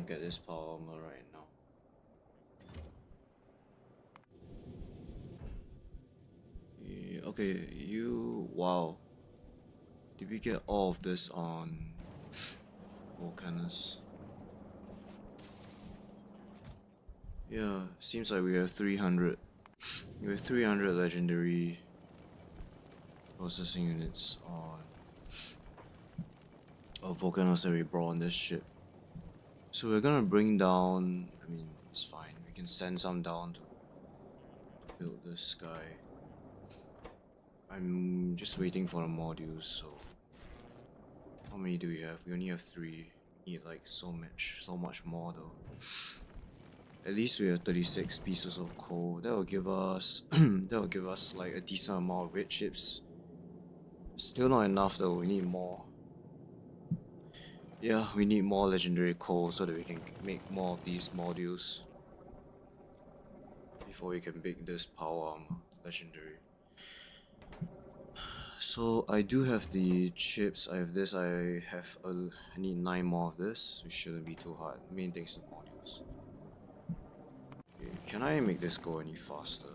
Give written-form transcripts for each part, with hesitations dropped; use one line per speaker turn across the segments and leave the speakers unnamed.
get this power armor right now. Yeah, okay, wow. Did we get all of this on Volcanus? Yeah, seems like we have 300. We have 300 legendary processing units on Volcanus that we brought on this ship. So we're gonna bring down, I mean, it's fine. We can send some down to build this guy. I'm just waiting for the modules, so how many do we have? We only have 3. Need like so much more though. At least we have 36 pieces of coal. That will give us like a decent amount of red chips. Still not enough though, we need more. Yeah, we need more legendary coal so that we can make more of these modules before we can make this power armor legendary. So I do have the chips, I have this, I need 9 more of this, which shouldn't be too hard. Main thing is the modules. Okay, can I make this go any faster?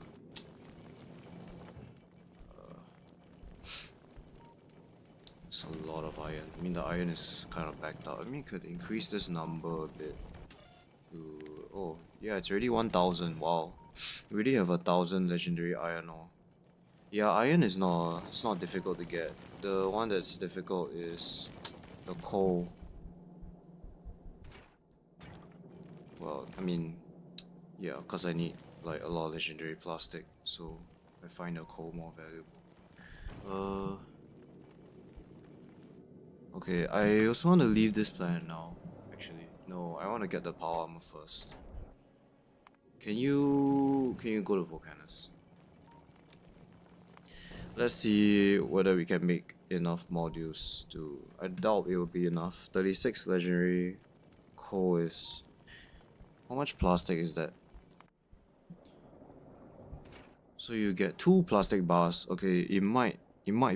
It's a lot of iron. I mean, the iron is kind of backed out. I mean, could increase this number a bit. Oh, yeah, it's already 1000. Wow. We already have 1000 legendary iron ore. Yeah, iron is it's not difficult to get. The one that's difficult is the coal. Well, I mean, yeah, because I need like a lot of legendary plastic, so I find the coal more valuable. Okay, I also want to leave this planet now. Actually, no, I want to get the power armor first. Can you go to Volcanus? Let's see whether we can make enough modules to. I doubt it will be enough. 36 legendary coal is. How much plastic is that? So you get 2 plastic bars. Okay, it might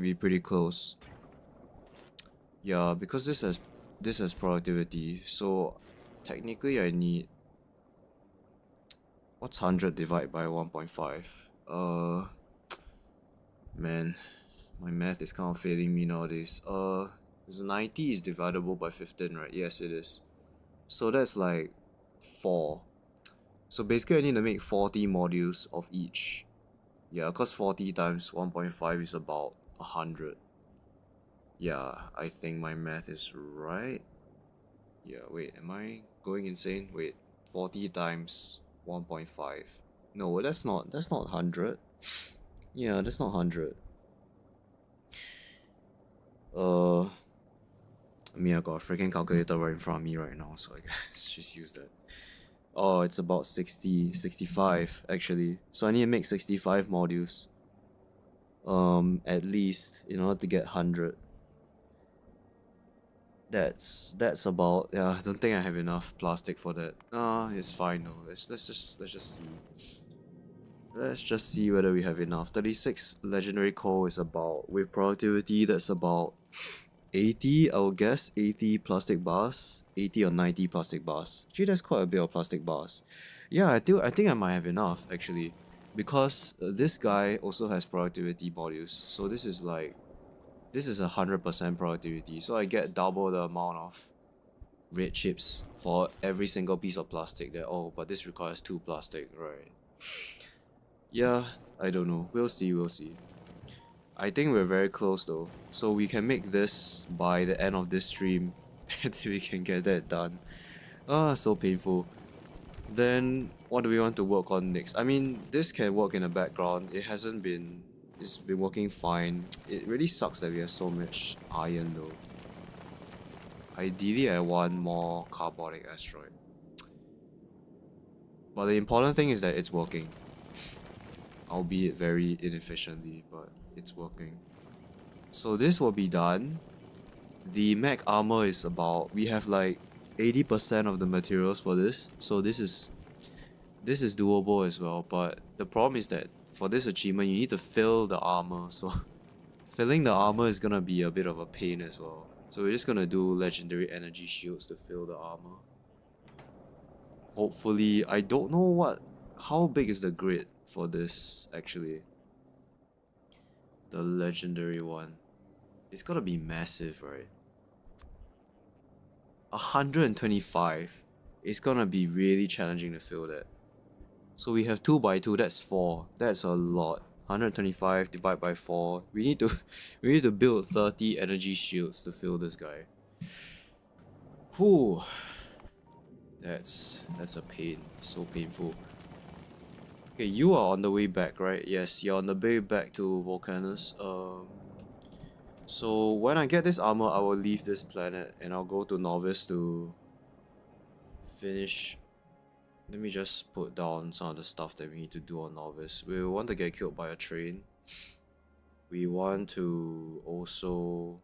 be pretty close. Yeah, because this has productivity, so technically I need. What's 100 divided by 1.5? Man, my math is kind of failing me nowadays. 90 is divisible by 15, right? Yes, it is. So that's like 4. So basically I need to make 40 modules of each. Yeah, because 40 times 1.5 is about 100. Yeah, I think my math is right. Yeah, wait, am I going insane? Wait, 40 times 1.5. No, that's not 100. Yeah, that's not 100. I mean, I got a freaking calculator right in front of me right now, so I guess just use that. Oh, it's about 65 actually. So I need to make 65 modules. At least in order to get 100. That's about, yeah, I don't think I have enough plastic for that. It's fine though. Let's just see. Let's just see whether we have enough. 36 legendary coal is about, with productivity, that's about 80, I would guess. 80 plastic bars. 80 or 90 plastic bars. Actually, that's quite a bit of plastic bars. Yeah, I think I might have enough, actually. Because this guy also has productivity modules. So this is 100% productivity. So I get double the amount of red chips for every single piece of plastic that, oh, but this requires 2 plastic, right? Yeah, I don't know. We'll see. I think we're very close though. So we can make this by the end of this stream. And we can get that done. So painful. Then what do we want to work on next? I mean, this can work in the background. It's been working fine. It really sucks that we have so much iron though. Ideally I want more carbonic asteroid. But the important thing is that it's working. Albeit very inefficiently, but it's working. So this will be done. The mech armor is about, we have like 80% of the materials for this, so this is doable as well. But the problem is that for this achievement you need to fill the armor, so filling the armor is gonna be a bit of a pain as well. So we're just gonna do legendary energy shields to fill the armor. Hopefully, I don't know how big is the grid for this actually. The legendary one. It's gotta be massive, right? 125. It's gonna be really challenging to fill that. So we have 2 by 2, that's 4. That's a lot. 125 divided by 4. We need to we need to build 30 energy shields to fill this guy. Whew. That's a pain. So painful. Okay, you are on the way back, right? Yes, you're on the way back to Volcanus. So when I get this armor, I will leave this planet and I'll go to Novice to finish. Let me just put down some of the stuff that we need to do on Novice. We want to get killed by a train. We want to also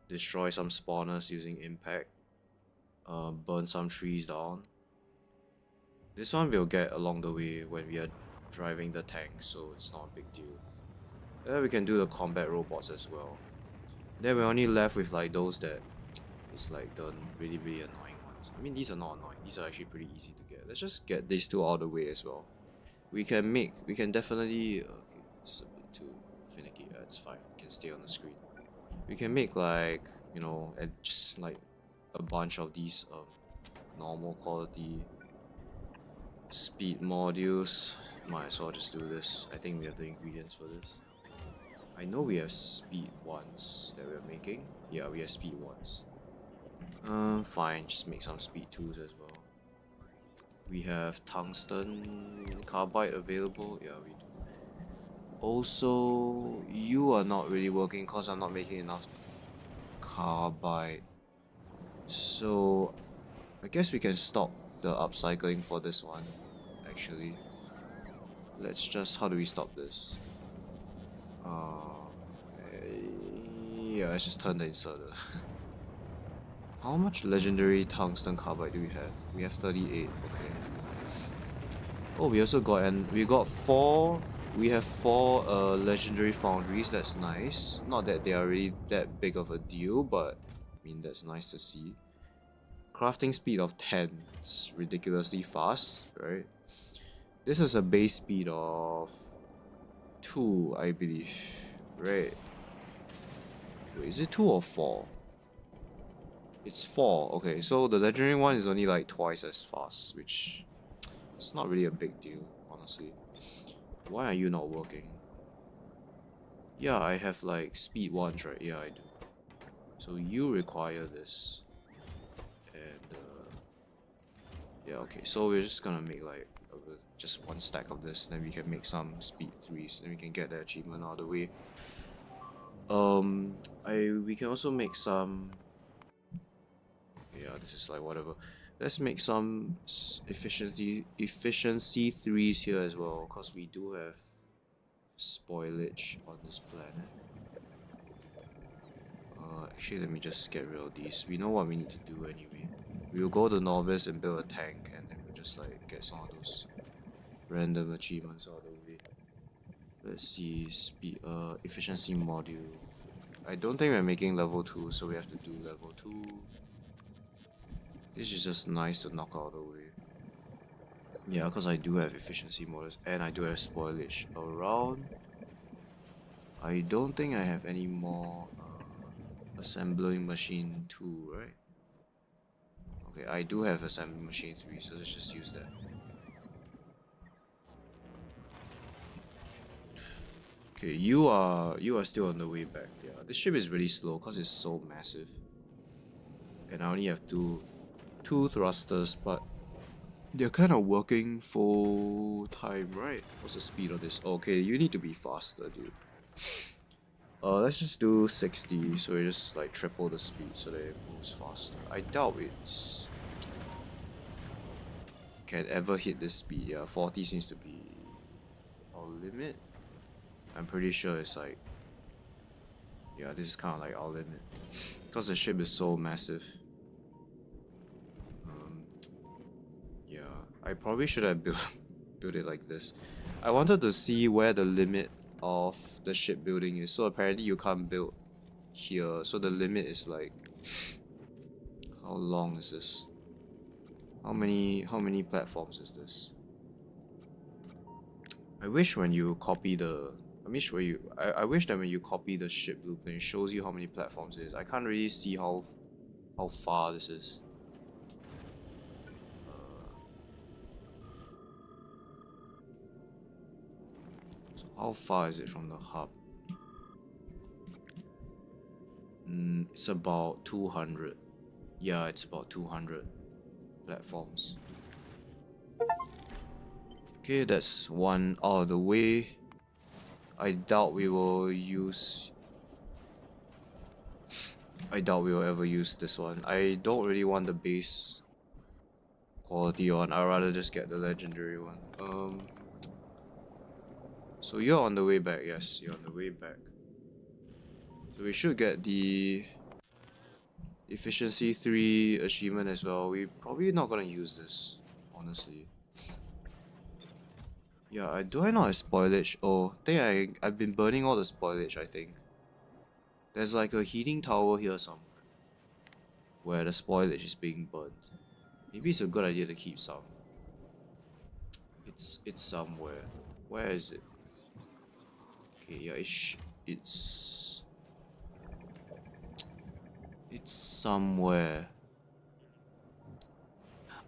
destroy some spawners using impact. Burn some trees down. This one we'll get along the way when we are driving the tank, so it's not a big deal. Then we can do the combat robots as well. Then we're only left with like those that is like the really annoying ones. I mean, these are not annoying, these are actually pretty easy to get. Let's just get these two out of the way as well. We can definitely, okay, it's a bit too finicky, it's fine, it can stay on the screen. We can make like, you know, just like a bunch of these normal quality speed modules. Might as well just do this. I think we have the ingredients for this. I know we have speed ones that we're making. Yeah, we have speed ones. Fine, just make some speed 2s as well. We have tungsten carbide available. Yeah, we do. Also, you are not really working because I'm not making enough carbide. So, I guess we can stop the upcycling for this one, actually. Let's just, how do we stop this? Yeah, let's just turn the inserter. How much legendary tungsten carbide do we have? We have 38, okay. Oh, we also got, we have 4 legendary foundries, that's nice. Not that they are really that big of a deal, but I mean, that's nice to see. Crafting speed of 10, it's ridiculously fast, right? This is a base speed of 2, I believe, right? Wait, is it 2 or 4? It's 4, okay, so the legendary one is only like twice as fast, which it's not really a big deal, honestly. Why are you not working? Yeah, I have like speed 1s, right? Yeah, I do. So you require this. And yeah, okay, so we're just gonna make like just 1 stack of this, then we can make some speed 3s, then we can get the achievement out of the way. We can also make some, yeah, this is like whatever. Let's make some efficiency 3s here as well, because we do have spoilage on this planet. Actually, let me just get rid of these. We know what we need to do anyway. We'll go to Novice and build a tank, and then we'll just like get some of those random achievements out of the way. Let's see, efficiency module. I don't think we're making level 2, so we have to do level 2. This is just nice to knock out of the way. Yeah, because I do have efficiency modules, and I do have spoilage around. I don't think I have any more assembling machine 2, right? Okay, I do have assembling machine 3, so let's just use that. Okay, you are still on the way back. Yeah, this ship is really slow because it's so massive. And I only have two thrusters, but they're kind of working full time, right? What's the speed of this? Okay, you need to be faster, dude. Let's just do 60, so we just like triple the speed so that it moves faster. I doubt it's can ever hit this speed. Yeah, 40 seems to be our limit. I'm pretty sure it's like, yeah, this is kind of like our limit because the ship is so massive. Yeah, I probably should have built it like this. I wanted to see where the limit of the shipbuilding is. So apparently you can't build here. So the limit is like, how long is this? How many platforms is this? I wish when you copy the I wish that when you copy the ship blueprint, it shows you how many platforms it is. I can't really see how far this is. So how far is it from the hub? It's about 200. Yeah, it's about 200 platforms. Okay, that's one out of the way. I doubt we will ever use this one. I don't really want the base quality one. I'd rather just get the legendary one. So you're on the way back. Yes, you're on the way back. So we should get the efficiency 3 achievement as well. We're probably not gonna use this, honestly. Yeah, do I not have spoilage? Oh, I've been burning all the spoilage, I think. There's like a heating tower here somewhere where the spoilage is being burned. Maybe it's a good idea to keep some. It's somewhere. Where is it? Okay, yeah, it's somewhere.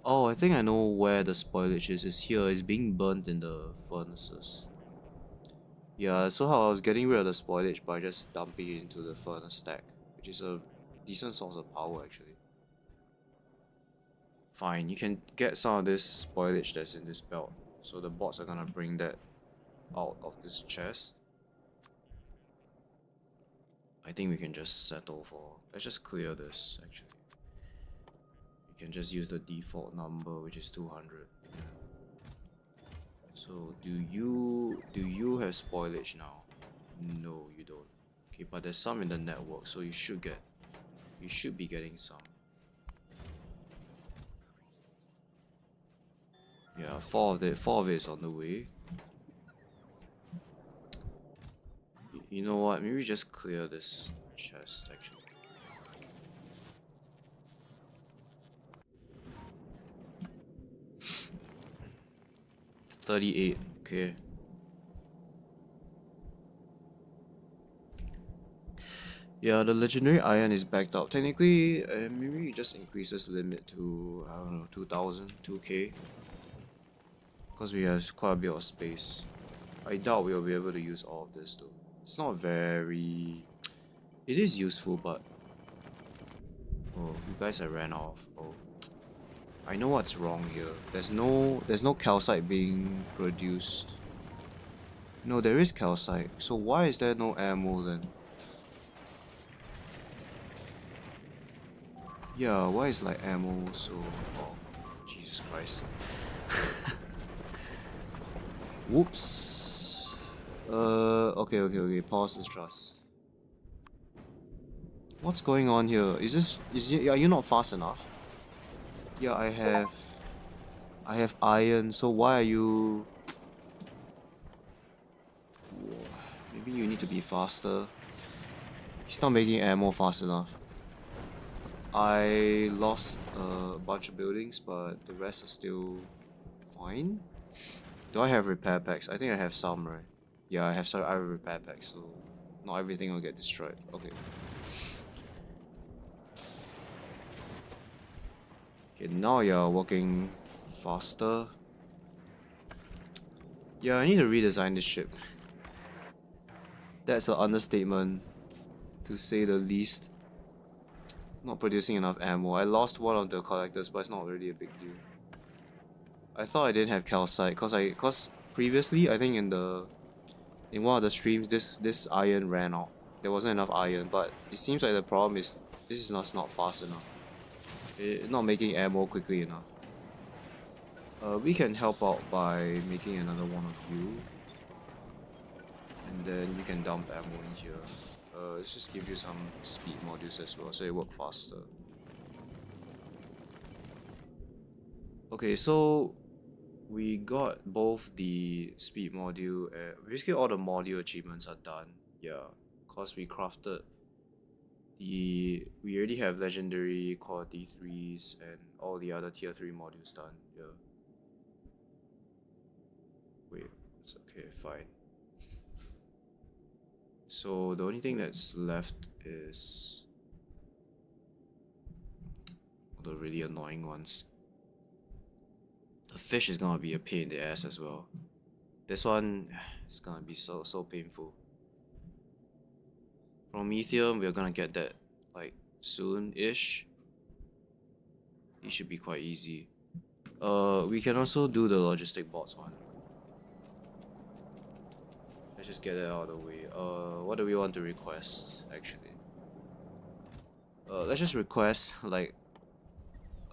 Oh, I think I know where the spoilage is. It's here. It's being burnt in the furnaces. Yeah, so how I was getting rid of the spoilage by just dumping it into the furnace stack, which is a decent source of power actually. Fine, you can get some of this spoilage that's in this belt. So the bots are gonna bring that out of this chest. I think we can just settle for... Let's just clear this actually. We can just use the default number, which is 200. Yeah. So do you have spoilage now? No, you don't. Okay, but there's some in the network, so you should be getting some. Yeah, four of it is on the way. You know what? Maybe just clear this chest actually. $38. Okay. Yeah, the legendary iron is backed up. Technically, maybe it just increases the limit to, I don't know, 2000, 2k. Because we have quite a bit of space. I doubt we'll be able to use all of this though. It's not very... It is useful, but... Oh, you guys have ran off. Oh. I know what's wrong here. There's no calcite being produced. No, there is calcite. So why is there no ammo then? Yeah, why is like ammo so... Oh, Jesus Christ. Whoops. Okay. Pause this trust. What's going on here? Are you not fast enough? Yeah, I have iron, so why are you... Maybe you need to be faster. He's not making ammo fast enough. I lost a bunch of buildings, but the rest are still fine. Do I have repair packs? I think I have some, right? Yeah, I have repair packs, so not everything will get destroyed. Okay. Okay, now you're walking faster. Yeah, I need to redesign this ship. That's an understatement, to say the least. Not producing enough ammo. I lost one of the collectors, but it's not really a big deal. I thought I didn't have calcite, cause previously I think in one of the streams this iron ran out. There wasn't enough iron, but it seems like the problem is this is not fast enough. It's not making ammo quickly enough. We can help out by making another one of you. And then you can dump ammo in here. Let's just give you some speed modules as well, so it work faster. Okay, so we got both the speed module and basically all the module achievements are done. Yeah, cause we crafted We already have legendary quality 3s and all the other tier 3 modules done. Yeah. Wait, it's okay, fine. So the only thing that's left is the really annoying ones. The fish is gonna be a pain in the ass as well. This one is gonna be so painful. Prometheum, we're gonna get that like soon-ish. It should be quite easy. We can also do the logistic bots one. Let's just get that out of the way. What do we want to request actually? Let's just request like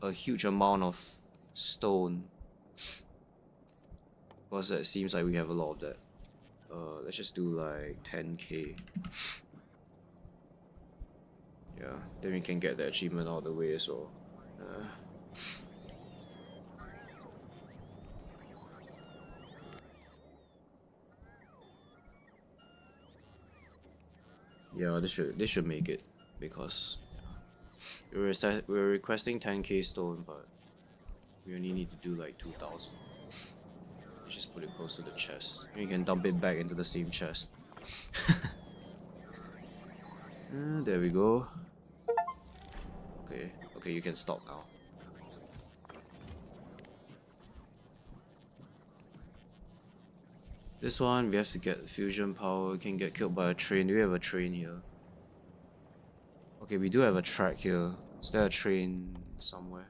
a huge amount of stone. Because it seems like we have a lot of that. Let's just do like 10k. Yeah, then we can get the achievement out of the way as well. Yeah, this should make it because we're requesting 10k stone, but we only need to do like 2,000. Let's just put it close to the chest. And you can dump it back into the same chest. There we go. Okay, you can stop now. This one, we have to get fusion power. We can get killed by a train. Do we have a train here? Okay, we do have a track here. Is there a train somewhere?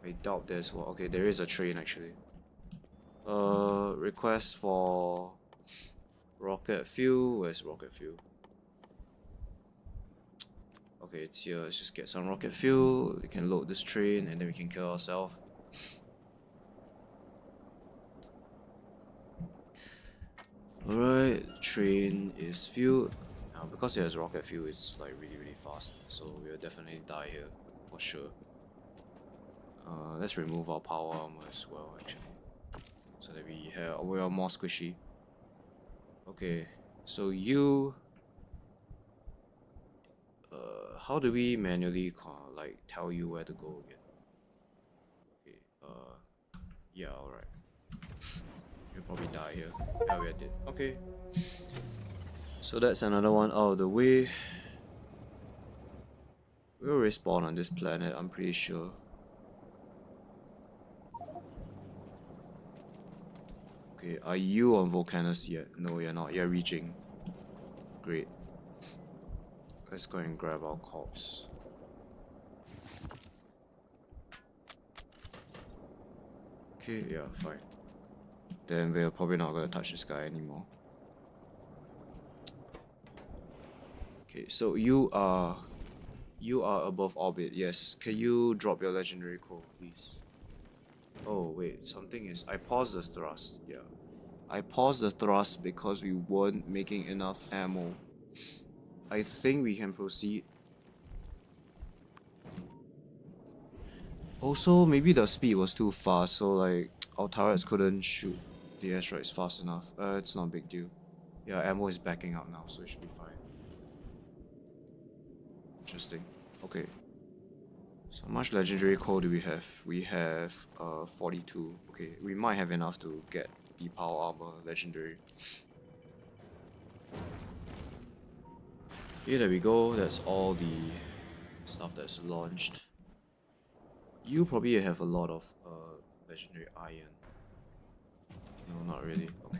I doubt there's one. Okay, there is a train actually. Request for rocket fuel. Where's rocket fuel? Okay, it's here. Let's just get some rocket fuel. We can load this train and then we can kill ourselves. Alright, train is fueled. Now, because it has rocket fuel, it's like really fast. So we'll definitely die here for sure. Let's remove our power armor as well, actually, so that we are more squishy. Okay, so you. How do we manually like tell you where to go again? Okay. Yeah. All right. You'll probably die here. Yeah, we did. Okay. So that's another one out of the way. We'll respawn on this planet, I'm pretty sure. Okay, are you on Volcanus yet? No, you're not. You're reaching. Great. Let's go and grab our corpse. Okay, yeah, fine. Then we're probably not gonna touch this guy anymore. Okay, so you are above orbit. Yes. Can you drop your legendary code, please? Oh wait, something is. I paused the thrust. Yeah, I paused the thrust because we weren't making enough ammo. I think we can proceed. Also, maybe the speed was too fast, so like our turrets couldn't shoot the asteroids fast enough. It's not a big deal. Yeah, ammo is backing up now, so it should be fine. Interesting. Okay. So how much legendary coal do we have? We have 42. Okay, we might have enough to get the power armor legendary. Here, there we go. That's all the stuff that's launched. You probably have a lot of legendary iron. No, not really. Okay.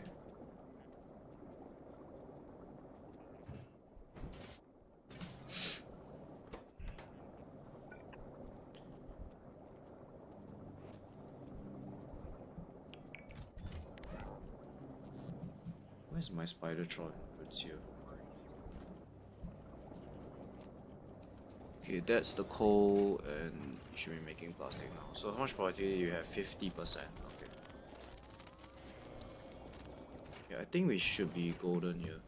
Where's my Spidertron? It's here. Okay, that's the coal, and you should be making plastic now. So how much productivity do you have? 50%. Okay. Yeah, I think we should be golden here.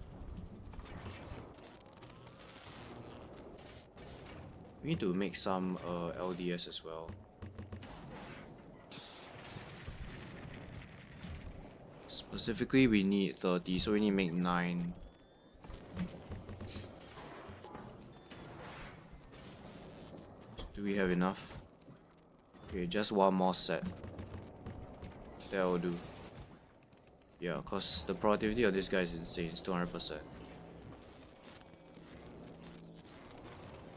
We need to make some LDS as well. Specifically, we need 30, so we need to make 9. Do we have enough? Okay, just one more set. That will do. Yeah, cause the productivity of this guy is insane. It's 200%.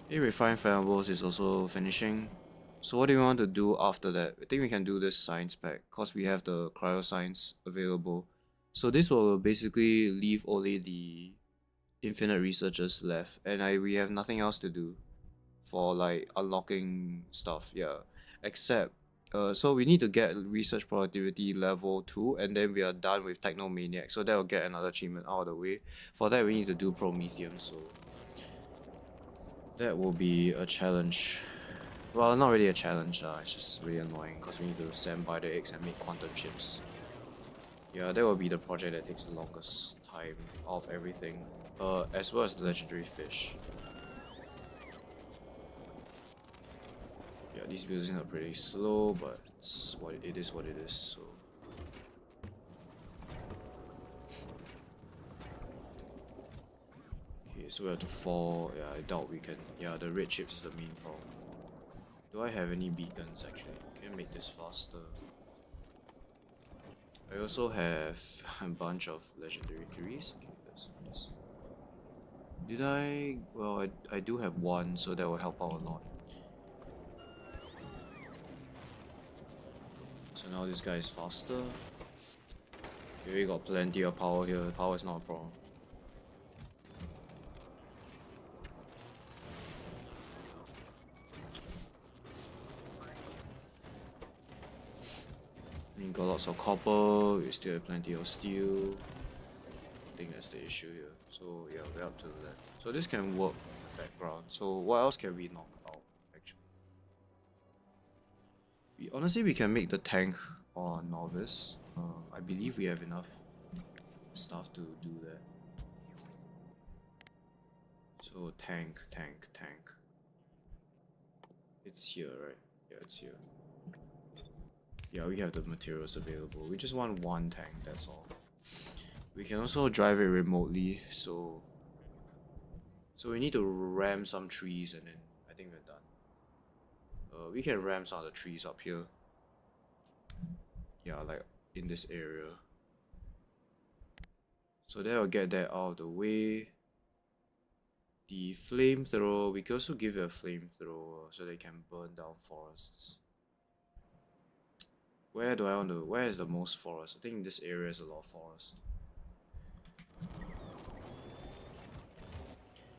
Refined flammables is also finishing. So what do we want to do after that? I think we can do this science pack cause we have the cryo science available. So this will basically leave only the infinite researchers left, and we have nothing else to do for like unlocking stuff. Yeah, except so we need to get research productivity level 2, and then we are done with Technomaniac. So that will get another achievement out of the way. For that we need to do Prometheum. So that will be a challenge. Well, not really a challenge, it's just really annoying because we need to send by the eggs and make quantum chips. Yeah, that will be the project that takes the longest time of everything, as well as the legendary fish. Yeah, these buildings are pretty slow, but it's what it is. What it is. So. Okay, so we have to fall. Yeah, I doubt we can. Yeah, the red chips is the main problem. Do I have any beacons actually? Can I make this faster? I also have a bunch of legendary 3s. Okay, let's do this. Did I? Well, I do have one, so that will help out a lot. So now this guy is faster. We got plenty of power here. Power is not a problem. I mean, got lots of copper. We still have plenty of steel. I think that's the issue here. So yeah, we're up to that. So this can work in the background. So what else can we knock out actually? Honestly, we can make the tank or novice. I believe we have enough stuff to do that. So tank. It's here, right? Yeah, it's here. Yeah, we have the materials available. We just want one tank, that's all. We can also drive it remotely, so we need to ram some trees and then I think we're done. We can ram some of the trees up here. Yeah, like in this area. So that will get that out of the way. The flamethrower, we can also give it a flamethrower so they can burn down forests. Where do I want to? Where is the most forest? I think this area is a lot of forest.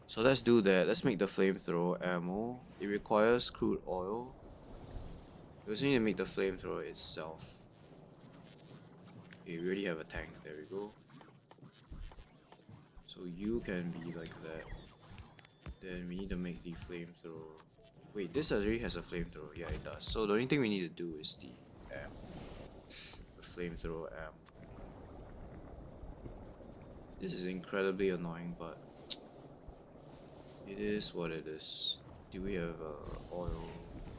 So let's do that. Let's make the flamethrower ammo. It requires crude oil. We also need to make the flamethrower itself. Okay, we already have a tank. There we go. So you can be like that. Then we need to make the flamethrower. Wait, this already has a flamethrower. Yeah, it does. So the only thing we need to do is the ammo. The flamethrower ammo. This is incredibly annoying, but it is what it is. Do we have oil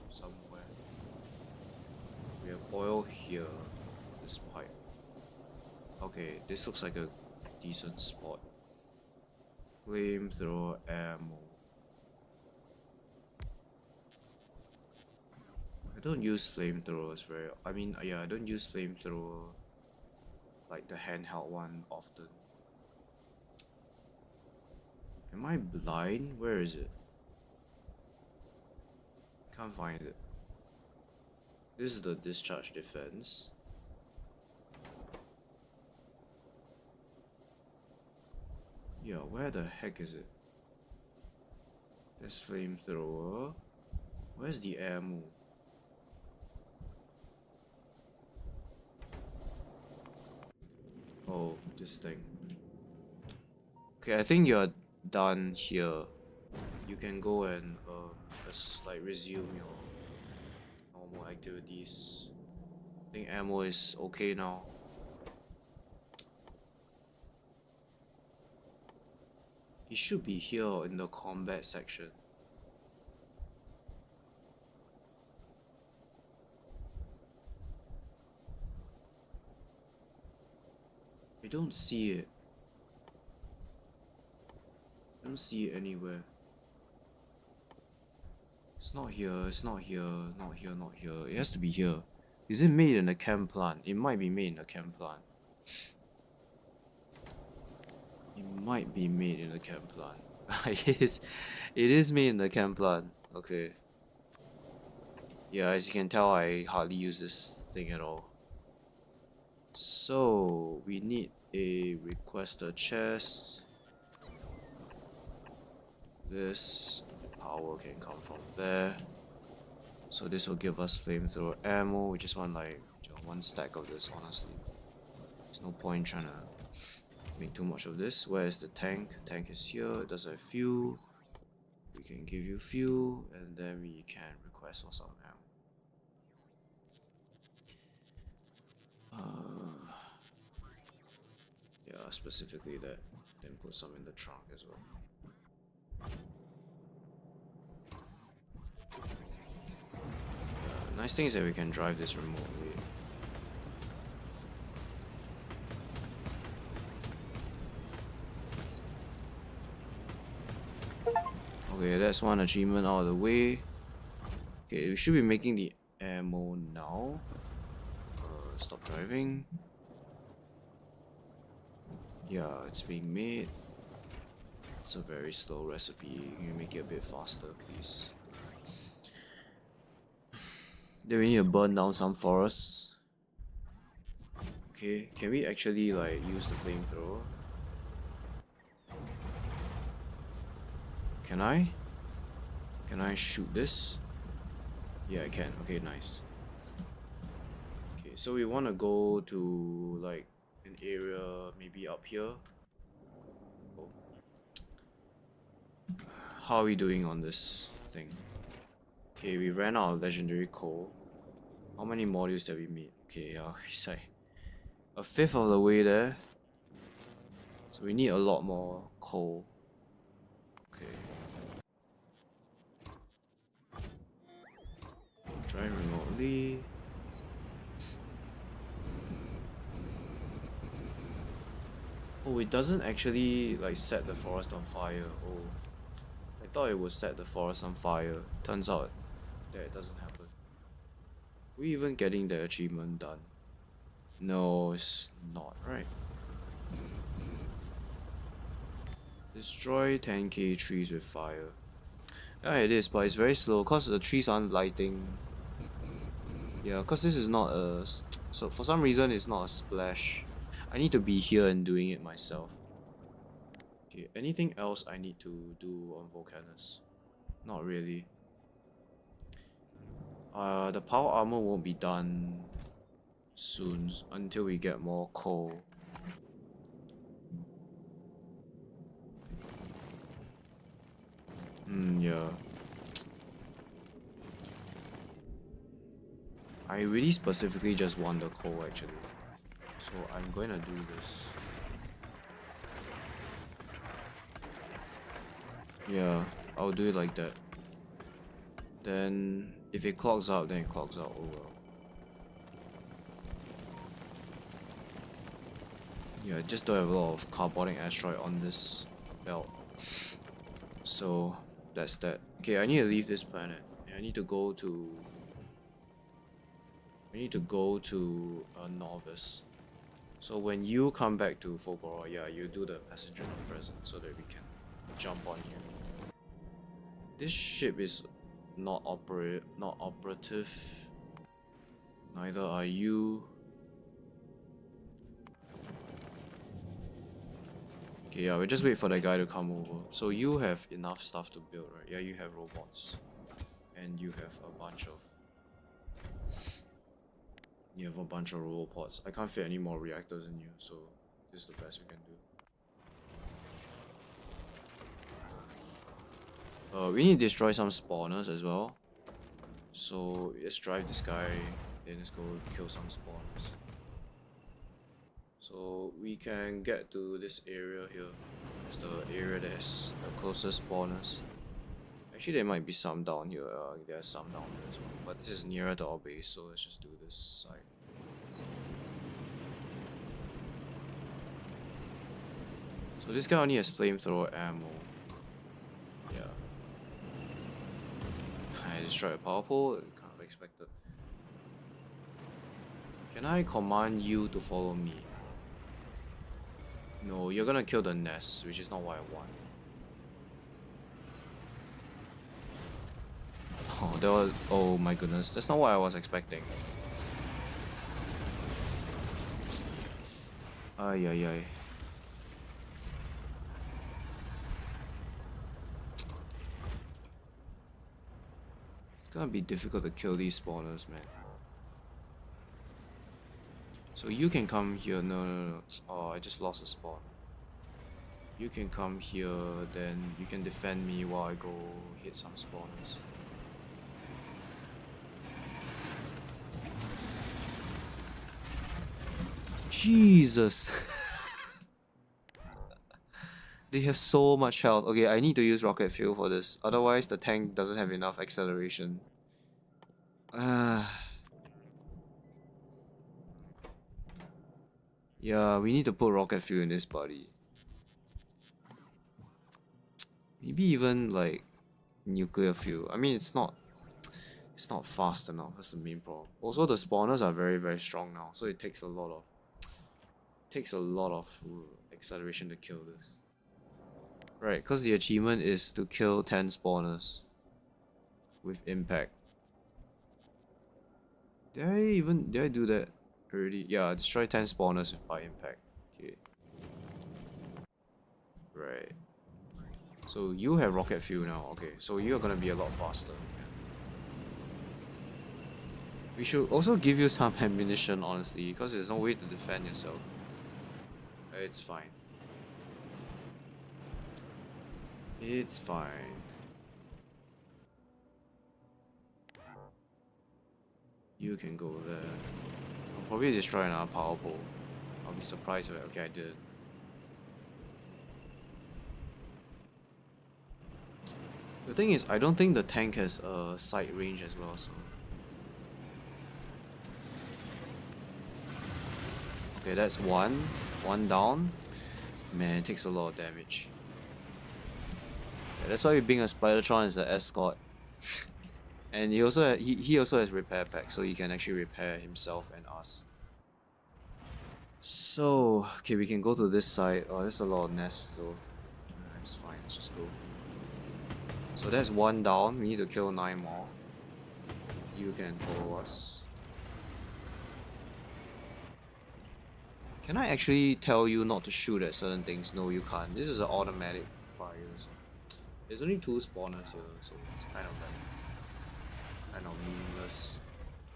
somewhere? We have oil here. This pipe. Okay, this looks like a decent spot. Flamethrower ammo. I don't use flamethrowers very. I mean, yeah, I don't use flamethrower like the handheld one often. Am I blind? Where is it? Can't find it. This is the discharge defense. Yeah, where the heck is it? There's flamethrower. Where's the ammo? Oh, this thing. Okay, I think you're done here. You can go and just like resume your normal activities. I think ammo is okay now. He should be here in the combat section. I don't see it. I don't see it anywhere. It's not here, it's not here, not here, not here. It has to be here. Is it made in a chem plant? It might be made in a chem plant. It might be made in a chem plant. It is made in the chem plant. Okay. Yeah, as you can tell, I hardly use this thing at all. So we need a requester chest. This power can come from there. So this will give us flamethrower ammo. We just want like one stack of this, honestly. There's no point trying to make too much of this. Where is the tank? Tank is here. It does have fuel. We can give you fuel, and then we can request for some ammo. Yeah, specifically that. Then put some in the trunk as well. Nice thing is that we can drive this remotely. Okay, that's one achievement out of the way. Okay, we should be making the ammo now. Stop driving. Yeah, it's being made. It's a very slow recipe. Can you make it a bit faster, please? Then we need to burn down some forests. Okay, can we actually like use the flamethrower? Can I? Can I shoot this? Yeah, I can. Okay, nice. Okay, so we want to go to like an area maybe up here. Oh. How are we doing on this thing? Okay, we ran out of legendary coal. How many modules did we meet? Okay, it's like a fifth of the way there. So we need a lot more coal. Okay. Drive remotely. Oh, it doesn't actually like set the forest on fire. Oh, I thought it would set the forest on fire. Turns out that it doesn't happen. We even getting the achievement done? No, it's not, right? Destroy 10k trees with fire. Yeah, it is, but it's very slow because the trees aren't lighting. Yeah, because this is not a... So for some reason it's not a splash. I need to be here and doing it myself. Okay, anything else I need to do on Volcanus? Not really. The power armor won't be done soon until we get more coal. Yeah. I really specifically just want the coal actually. So I'm going to do this. Yeah, I'll do it like that. Then if it clogs out, then it clogs out. Oh well. Yeah, I just don't have a lot of carbonic asteroid on this belt. So that's that. Okay, I need to leave this planet. I need to go to... Novice. So when you come back to Fulgora, yeah, you do the passenger present so that we can jump on you. This ship is not operative. Neither are you. Okay, yeah, we just wait for that guy to come over. So you have enough stuff to build, right? Yeah, you have robots. And you have a bunch of... You have a bunch of robots. I can't fit any more reactors in you, so this is the best we can do. We need to destroy some spawners as well. So let's drive this guy, then let's go kill some spawners. So we can get to this area here. It's the area that's the closest spawners. Actually, there might be some down here. There's some down there as well. But this is nearer to our base, so let's just do this side. So this guy only has flamethrower ammo. Yeah. I destroyed a power pole? Kind of expected. Can I command you to follow me? No, you're gonna kill the nest, which is not what I want. Oh, that was... Oh my goodness, that's not what I was expecting. Ay, ay, ay. It's gonna be difficult to kill these spawners, man. So you can come here. No. Oh, I just lost a spawn. You can come here, then you can defend me while I go hit some spawners. Jesus! They have so much health. Okay, I need to use rocket fuel for this. Otherwise, the tank doesn't have enough acceleration. Yeah, we need to put rocket fuel in this body. Maybe even like nuclear fuel. I mean, it's not fast enough. That's the main problem. Also, the spawners are very, very strong now, so it takes a lot of acceleration to kill this. Right, because the achievement is to kill 10 spawners with impact. Did I do that already? Yeah, destroy 10 spawners by impact. Okay. Right. So you have rocket fuel now. Okay, so you're gonna be a lot faster. We should also give you some ammunition, honestly, because there's no way to defend yourself. It's fine. It's fine. You can go there. I'll probably destroy another power pole. I'll be surprised if okay, I did. The thing is, I don't think the tank has a sight range as well, so... Okay, that's one. One down. Man, it takes a lot of damage. Yeah, that's why being a Spidertron is an escort. And he also has repair pack, so he can actually repair himself and us. So, okay, we can go to this side. Oh, there's a lot of nests though. It's fine, let's just go. So that's one down, we need to kill 9 more. You can follow us. Can I actually tell you not to shoot at certain things? No, you can't. This is an automatic fire. So there's only 2 spawners here, so it's kind of meaningless.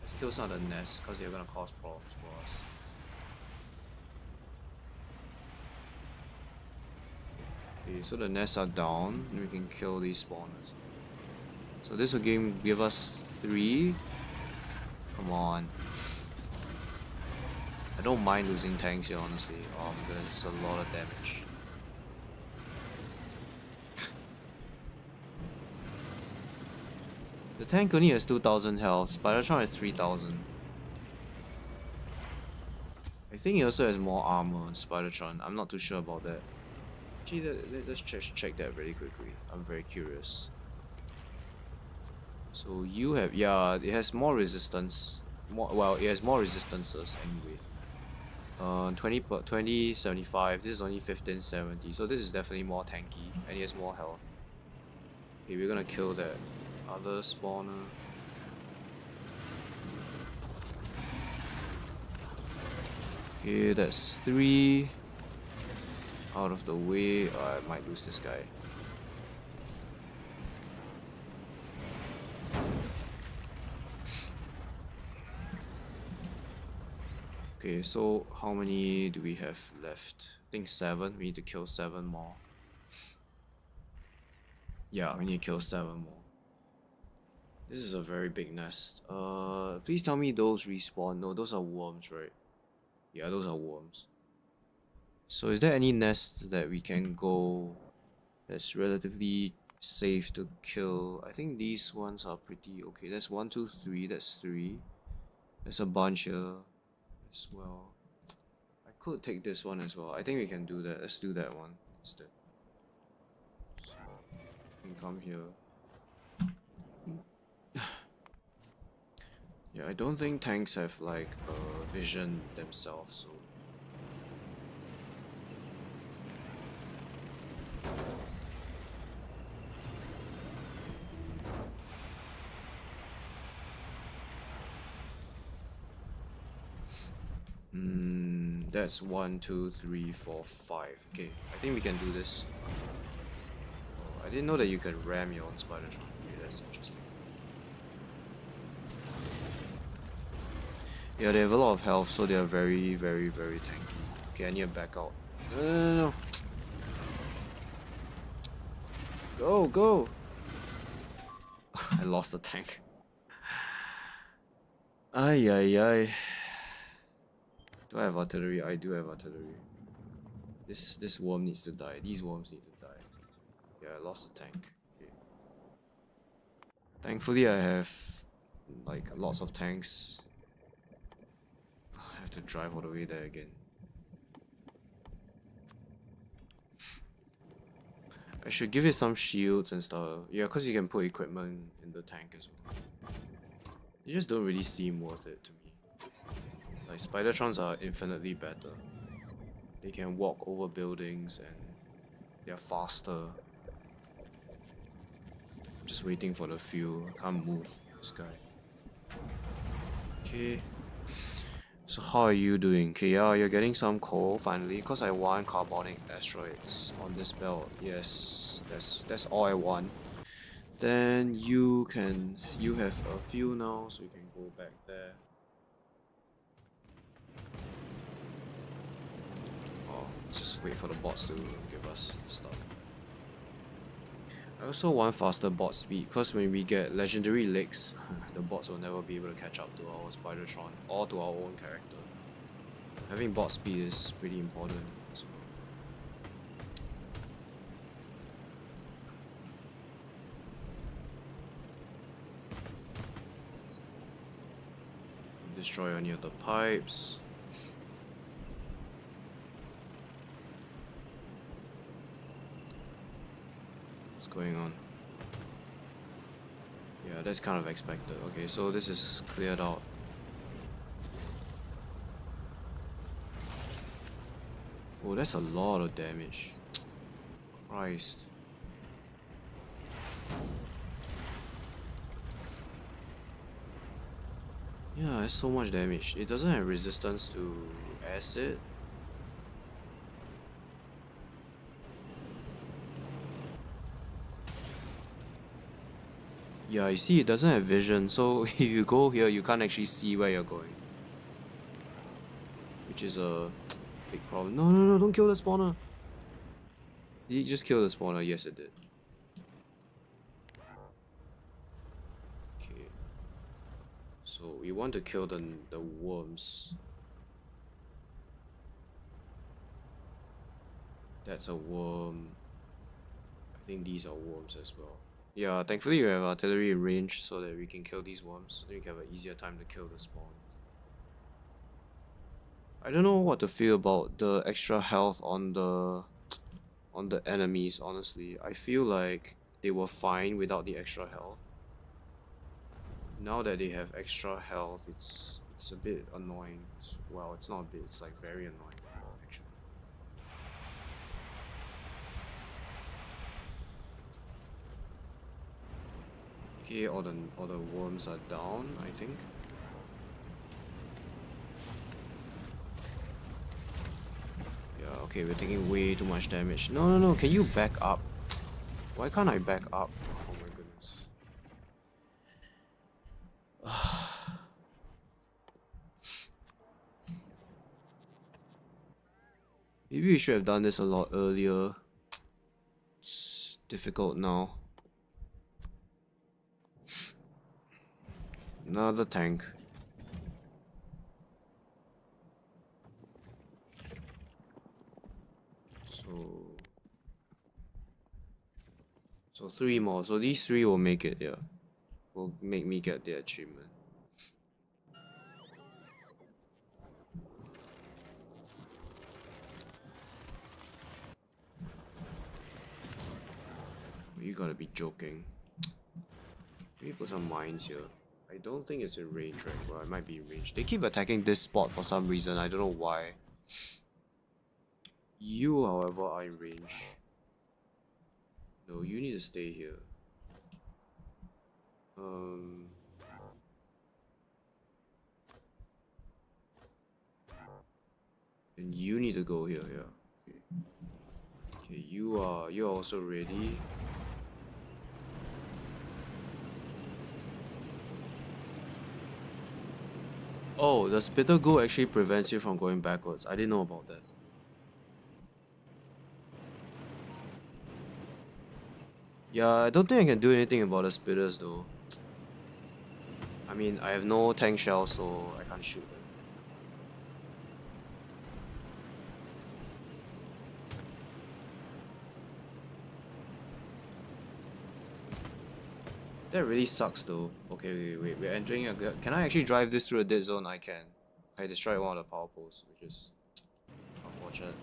Let's kill some of the nests, because they're gonna cause problems for us. Okay, so the nests are down, and we can kill these spawners. So this will give us 3. Come on. I don't mind losing tanks here, honestly. Oh my goodness, it's a lot of damage. The tank only has 2000 health, Spidertron has 3000. I think he also has more armor on Spidertron, I'm not too sure about that. Actually, let's check that really quickly, I'm very curious. So you have, yeah, it has more resistance. Well, it has more resistances anyway. 2075, this is only 1570, so this is definitely more tanky, and he has more health. Okay, we're gonna kill that other spawner. Okay, that's 3. Out of the way. I might lose this guy. Okay, so how many do we have left? I think 7. We need to kill 7 more. Yeah, we need to kill 7 more. This is a very big nest. Please tell me those respawn. No, those are worms, right? Yeah, those are worms. So is there any nests that we can go that's relatively safe to kill? I think these ones are pretty okay. That's 1, 2, 3. That's 3. There's a bunch here as well. I could take this one as well. I think we can do that. Let's do that one instead. So, you can come here. Yeah, I don't think tanks have like a vision themselves, so that's 1, 2, 3, 4, 5. Okay, I think we can do this. Oh, I didn't know that you can ram your own Spider-Tron. Okay, that's interesting. Yeah, they have a lot of health, so they are very, very, very tanky. Okay, I need to back out. No, no, no, no. Go, go! I lost the tank. Ay, ay, ay. Do I have artillery? I do have artillery. This worm needs to die. These worms need to die. Yeah, I lost the tank. Okay. Thankfully, I have like lots of tanks. I have to drive all the way there again. I should give it some shields and stuff. Yeah, because you can put equipment in the tank as well. They just don't really seem worth it to me. Like, Spidertrons are infinitely better. They can walk over buildings and they're faster. I'm just waiting for the fuel. I can't move this guy. Okay. So how are you doing? Okay, yeah, you're getting some coal finally, because I want carbonic asteroids on this belt. Yes, that's all I want. Then you have a few now, so you can go back there. Oh, let's just wait for the bots to give us stuff. I also want faster bot speed, because when we get legendary legs, the bots will never be able to catch up to our Spidertron or to our own character. Having bot speed is pretty important as well. Destroy any of the pipes. What's going on? Yeah, that's kind of expected. Okay, so this is cleared out. Oh, that's a lot of damage. Christ. Yeah, that's so much damage. It doesn't have resistance to acid. Yeah, you see, it doesn't have vision, so if you go here, you can't actually see where you're going. Which is a big problem. No, no, no, don't kill the spawner. Did you just kill the spawner? Yes, it did. Okay. So we want to kill the worms. That's a worm. I think these are worms as well. Yeah, thankfully we have artillery in range so that we can kill these worms. Then we can have an easier time to kill the spawn. I don't know what to feel about the extra health on the enemies, honestly. I feel like they were fine without the extra health. Now that they have extra health, it's a bit annoying. Well, it's not a bit, it's like very annoying actually. Okay, all the worms are down, I think. Yeah, okay, we're taking way too much damage. No, no, no, can you back up? Why can't I back up? Oh my goodness. Maybe we should have done this a lot earlier. It's difficult now. Another tank. So 3 more. So these 3 will make it, yeah. Will make me get the achievement. You gotta be joking. Maybe put some mines here. I don't think it's in range, right? Well, it might be in range. They keep attacking this spot for some reason. I don't know why. You, however, are in range. No, you need to stay here. And you need to go here, yeah. Okay, you're also ready. Oh, the Spitter Ghoul actually prevents you from going backwards. I didn't know about that. Yeah, I don't think I can do anything about the Spitters though. I mean, I have no tank shells, so I can't shoot them. That really sucks though. Okay, wait, we're entering a... Can I actually drive this through a dead zone? I can. I destroyed one of the power poles, which is unfortunate.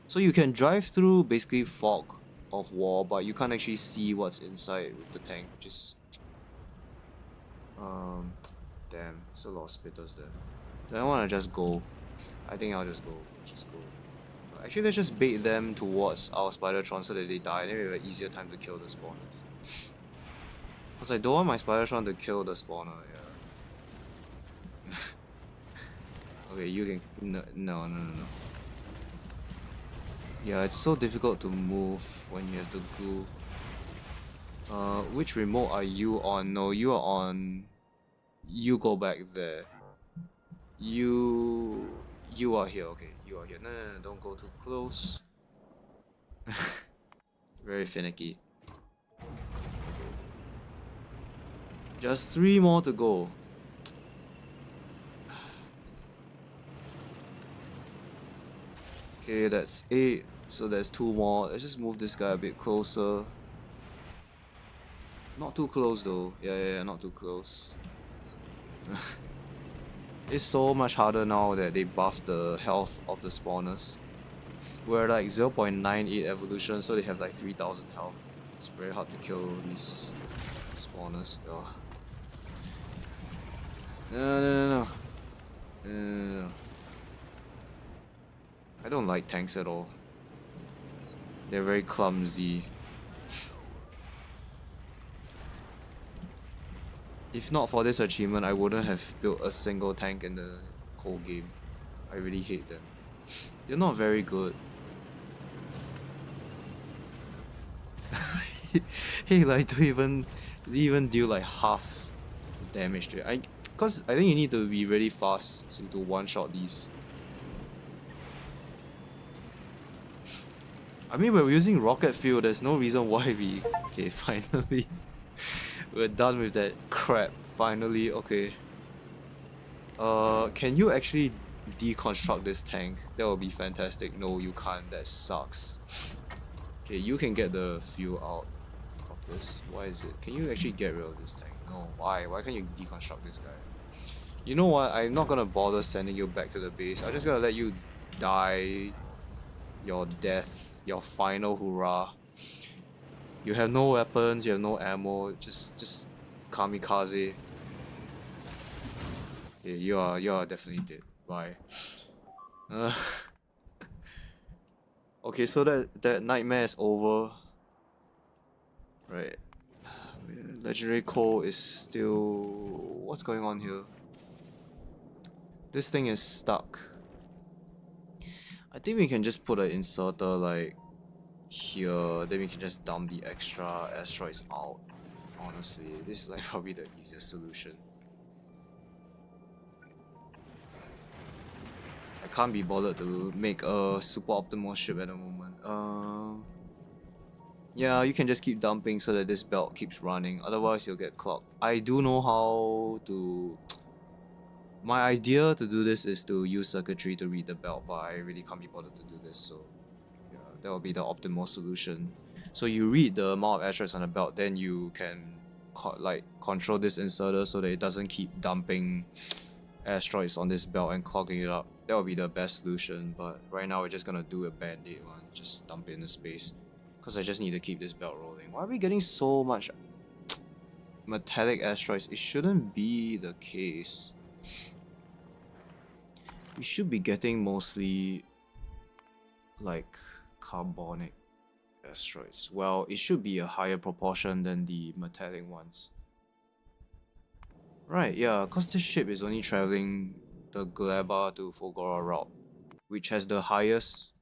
So you can drive through basically fog of war, but you can't actually see what's inside with the tank, which is... Damn, so a lot of spitters there. Do I want to just go? I think I'll just go. Just go. Actually, let's just bait them towards our Spidertron so that they die, then we have an easier time to kill the spawners. Because I don't want my Spidertron to kill the spawner, yeah. Okay, you can... No. Yeah, it's so difficult to move when you have to go. Which remote are you on? No, you are on... You go back there. You are here, okay. You are here. No, don't go too close. Very finicky. Just 3 more to go. Okay, that's 8. So there's 2 more. Let's just move this guy a bit closer. Not too close though. Yeah, not too close. It's so much harder now that they buffed the health of the spawners. We're like 0.98 evolution, so they have like 3000 health. It's very hard to kill these spawners. Ugh. No. I don't like tanks at all. They're very clumsy. If not for this achievement, I wouldn't have built a single tank in the whole game. I really hate them. They're not very good. Hey, like, don't even deal like half damage to it. Cause I think you need to be really fast so to one-shot these. I mean, we're using rocket fuel. There's no reason why we... Okay, finally. We're done with that crap. Finally, okay. Can you actually deconstruct this tank? That would be fantastic. No, you can't. That sucks. Okay, you can get the fuel out of this. Why is it? Can you actually get rid of this tank? No, why? Why can't you deconstruct this guy? You know what? I'm not gonna bother sending you back to the base. I'm just gonna let you die your death, your final hurrah. You have no weapons, you have no ammo, just kamikaze. Yeah, you are definitely dead. Bye. Okay, so that nightmare is over. Right. Legendary coal is still... What's going on here? This thing is stuck. I think we can just put an inserter like here, then we can just dump the extra asteroids out. Honestly, this is like probably the easiest solution. I can't be bothered to make a super optimal ship at the moment. Yeah, you can just keep dumping so that this belt keeps running, otherwise you'll get clogged. I do know how to... My idea to do this is to use circuitry to read the belt, but I really can't be bothered to do this, so yeah, that will be the optimal solution. So you read the amount of asteroids on the belt, then you can control this inserter so that it doesn't keep dumping asteroids on this belt and clogging it up. That would be the best solution, but right now we're just gonna do a band-aid one, just dump it in the space. Because I just need to keep this belt rolling. Why are we getting so much... metallic asteroids, it shouldn't be the case. We should be getting mostly like carbonic asteroids. Well, it should be a higher proportion than the metallic ones. Right, yeah, because this ship is only traveling the Gleba to Fogora route, which has the highest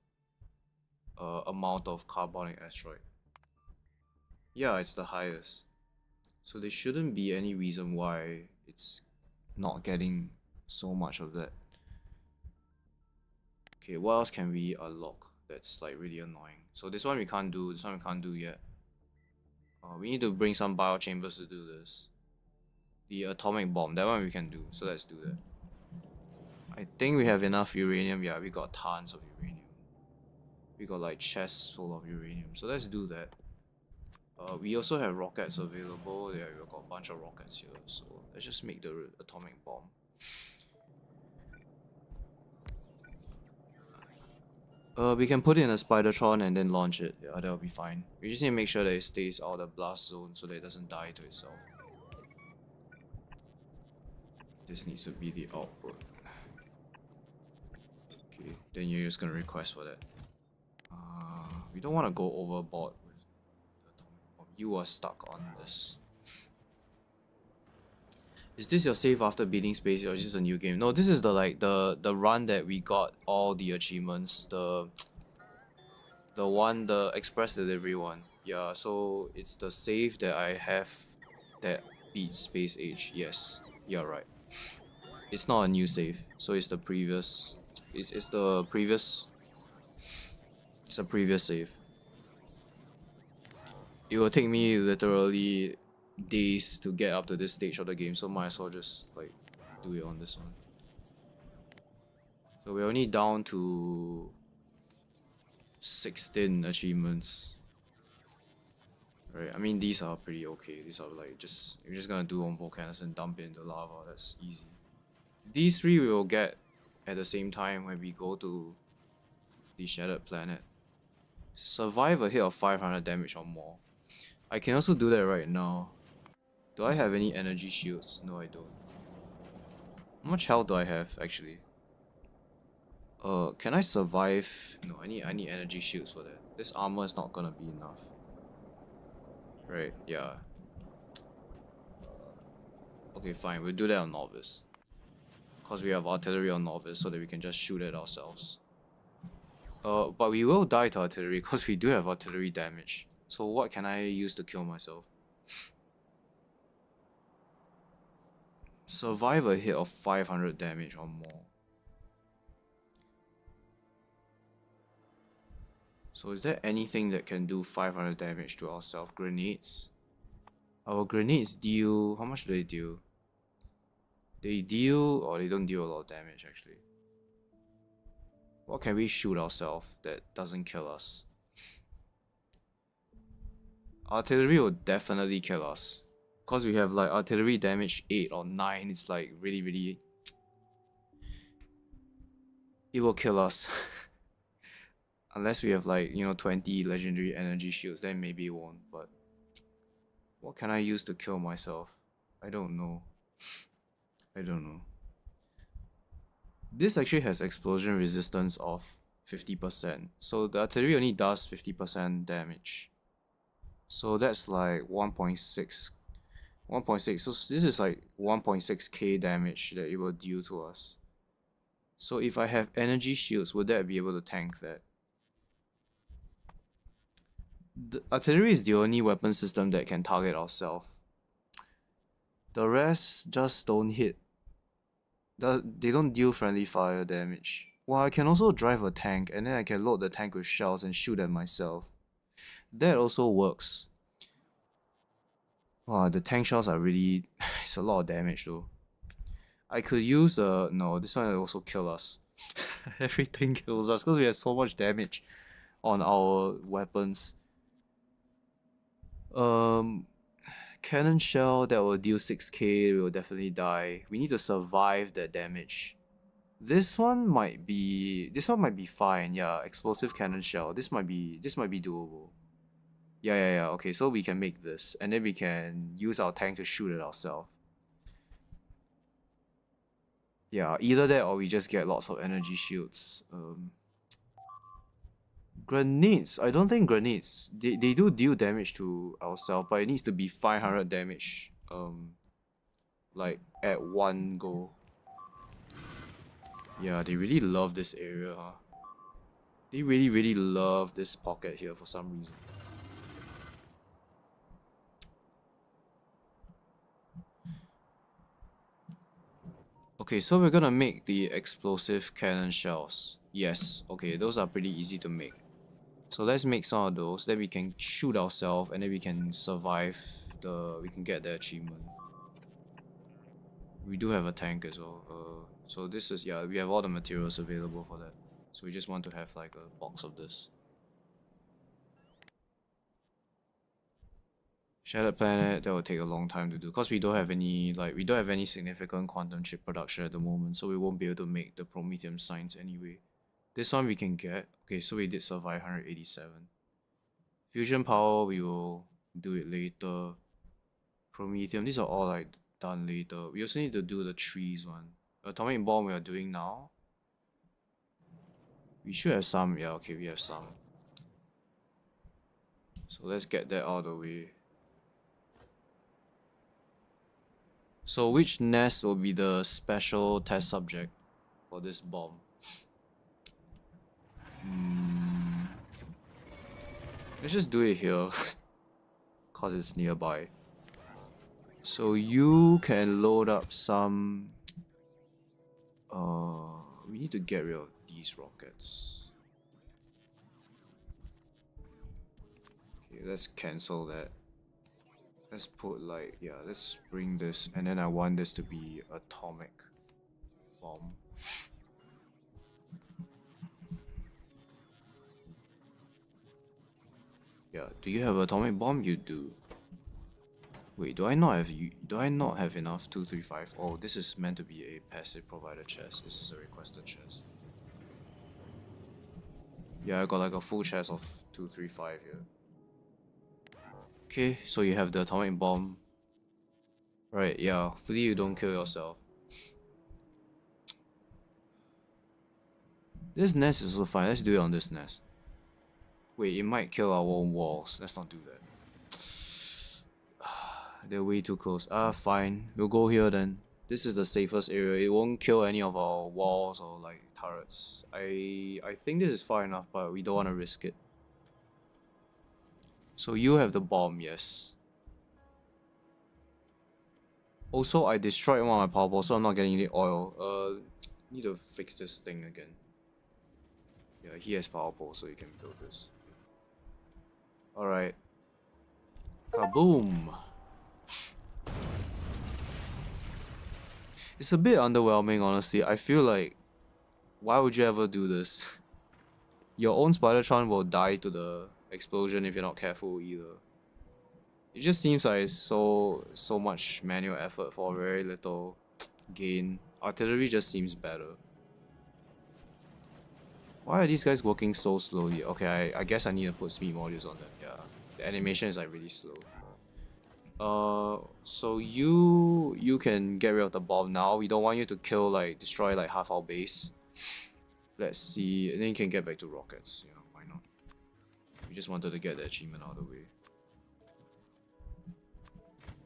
amount of carbonic asteroid. Yeah, it's the highest. So there shouldn't be any reason why it's not getting so much of that. Okay, what else can we unlock that's like really annoying? So this one we can't do, this one we can't do yet. We need to bring some biochambers to do this. The atomic bomb, that one we can do, so let's do that. I think we have enough uranium. Yeah, we got tons of uranium. We got like chests full of uranium, so let's do that. We also have rockets available. Yeah, we've got a bunch of rockets here, so let's just make the atomic bomb. We can put it in a Spidertron and then launch it. Yeah, that'll be fine. We just need to make sure that it stays out of the blast zone so that it doesn't die to itself. This needs to be the output. Okay, then you're just gonna request for that. We don't want to go overboard with the atomic bomb. You are stuck on this. Is this your save after beating space or is this a new game? No, this is the run that we got all the achievements. The express delivery one. Yeah, so it's the save that I have that beats Space Age. Yes, you're right. It's not a new save, so it's the previous. It's the previous. It's a previous save. It will take me literally days to get up to this stage of the game, so might as well just like do it on this one. So we're only down to 16 achievements. Right, I mean these are pretty okay. These are like you're just gonna do on volcanoes and dump it into lava. That's easy. These three we will get at the same time when we go to the Shattered Planet. Survive a hit of 500 damage or more. I can also do that right now. Do I have any energy shields? No, I don't. How much health do I have actually? Can I survive? No, I need energy shields for that. This armor is not gonna be enough. Right, yeah. Okay, fine, we'll do that on Novice. Because we have artillery on Novice so that we can just shoot it ourselves. But we will die to artillery because we do have artillery damage. So what can I use to kill myself? Survive a hit of 500 damage or more. So is there anything that can do 500 damage to ourselves? Grenades? Our grenades deal... How much do they deal? They deal... or they don't deal a lot of damage actually. What can we shoot ourselves that doesn't kill us? Artillery will definitely kill us. Because we have like artillery damage 8 or 9, it's like really... It will kill us. Unless we have like, 20 legendary energy shields, then maybe it won't, but... What can I use to kill myself? I don't know. This actually has explosion resistance of 50%. So the artillery only does 50% damage. So that's like 1.6. 1.6. So this is like 1.6k damage that it will deal to us. So if I have energy shields, would that be able to tank that? The artillery is the only weapon system that can target ourselves. The rest just don't hit. They don't deal friendly fire damage. Well, I can also drive a tank and then I can load the tank with shells and shoot at myself. That also works. Wow, the tank shells are really... it's a lot of damage though. I could use no, this one will also kill us. Everything kills us because we have so much damage on our weapons. Cannon shell that will deal 6k, we will definitely die. We need to survive that damage. This one might be fine, yeah. Explosive cannon shell. This might be doable. Yeah. Okay, so we can make this, and then we can use our tank to shoot it ourselves. Yeah, either that or we just get lots of energy shields. Grenades. I don't think grenades. They do deal damage to ourselves, but it needs to be 500 damage. Like at one go. Yeah, they really love this area, huh? They really love this pocket here for some reason. Okay, so we're gonna make the explosive cannon shells. Yes, okay, those are pretty easy to make. So let's make some of those, then we can shoot ourselves and then we can survive we can get the achievement. We do have a tank as well. So this is, yeah, we have all the materials available for that. So we just want to have like a box of this. Shattered Planet, that will take a long time to do because we don't have any significant quantum chip production at the moment, so we won't be able to make the Prometheum signs anyway. This one we can get. Okay, so we did survive 187. Fusion power, we will do it later. Prometheum, these are all like done later. We also need to do the trees one. Atomic bomb we are doing now. We should have some, yeah, okay, we have some. So let's get that out of the way. So which nest will be the special test subject for this bomb? Let's just do it here. Cause it's nearby. So you can load up some... we need to get rid of these rockets. Okay, let's cancel that. Let's put like, yeah, let's bring this, and then I want this to be atomic bomb. Yeah, do you have atomic bomb? You do. Wait, do I not have enough 235? Oh, this is meant to be a passive provider chest. This is a requested chest. Yeah, I got like a full chest of 235 here. Okay, so you have the atomic bomb. Right, yeah, hopefully you don't kill yourself. This nest is also fine. Let's do it on this nest. Wait, it might kill our own walls. Let's not do that. They're way too close. Fine. We'll go here then. This is the safest area. It won't kill any of our walls or like turrets. I think this is far enough, but we don't want to risk it. So you have the bomb, yes. Also, I destroyed one of my power balls, so I'm not getting any oil. Need to fix this thing again. Yeah, he has power pole, so you can build this. Alright. Kaboom! It's a bit underwhelming, honestly. I feel like, why would you ever do this? Your own Spidertron will die to the explosion if you're not careful either. It just seems like it's so much manual effort for very little gain. Artillery just seems better. Why are these guys working so slowly? Okay, I guess I need to put speed modules on them. Yeah, the animation is like really slow. So you can get rid of the bomb now. We don't want you to destroy like half our base. Let's see, and then you can get back to rockets. Yeah, why not? We just wanted to get the achievement out of the way.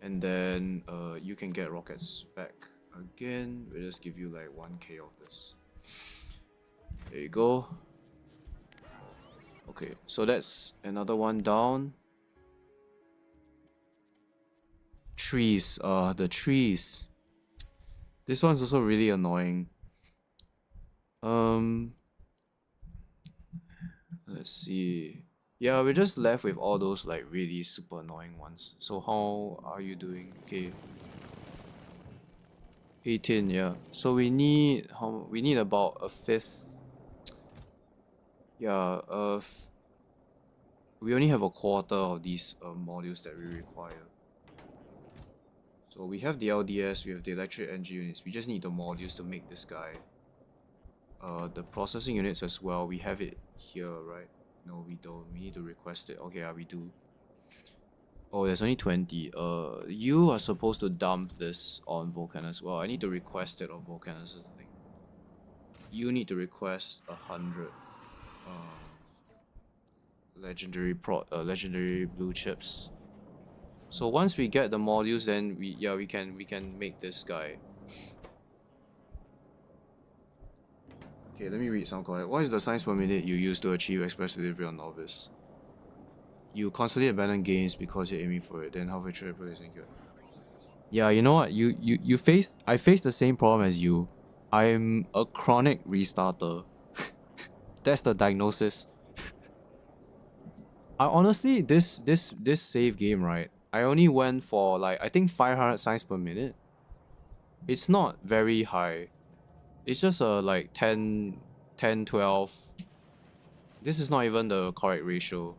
And then you can get rockets back again. We'll just give you like 1k of this. There you go. Okay, so that's another one down. Trees, the trees. This one's also really annoying. Let's see. Yeah, we're just left with all those like really super annoying ones. So how are you doing? Okay. 18, yeah. So we need about a fifth. Yeah, we only have a quarter of these modules that we require. So we have the LDS, we have the electric energy units. We just need the modules to make this guy. The processing units as well. We have it here, right? No, we don't. We need to request it. Okay, yeah, we do. Oh, there's only 20. You are supposed to dump this on Vulcan as well. I need to request it on Vulcan as a thing. You need to request 100 legendary blue chips. So once we get the modules, then we can make this guy. Okay, let me read some comment. What is the science per minute you use to achieve express delivery on novice? You constantly abandon games because you're aiming for it, then halfway through progressing good. Yeah, you know what? I face the same problem as you. I'm a chronic restarter. That's the diagnosis. I honestly this save game, right? I only went for like I think 500 signs per minute. It's not very high. It's just like 10 12. This is not even the correct ratio.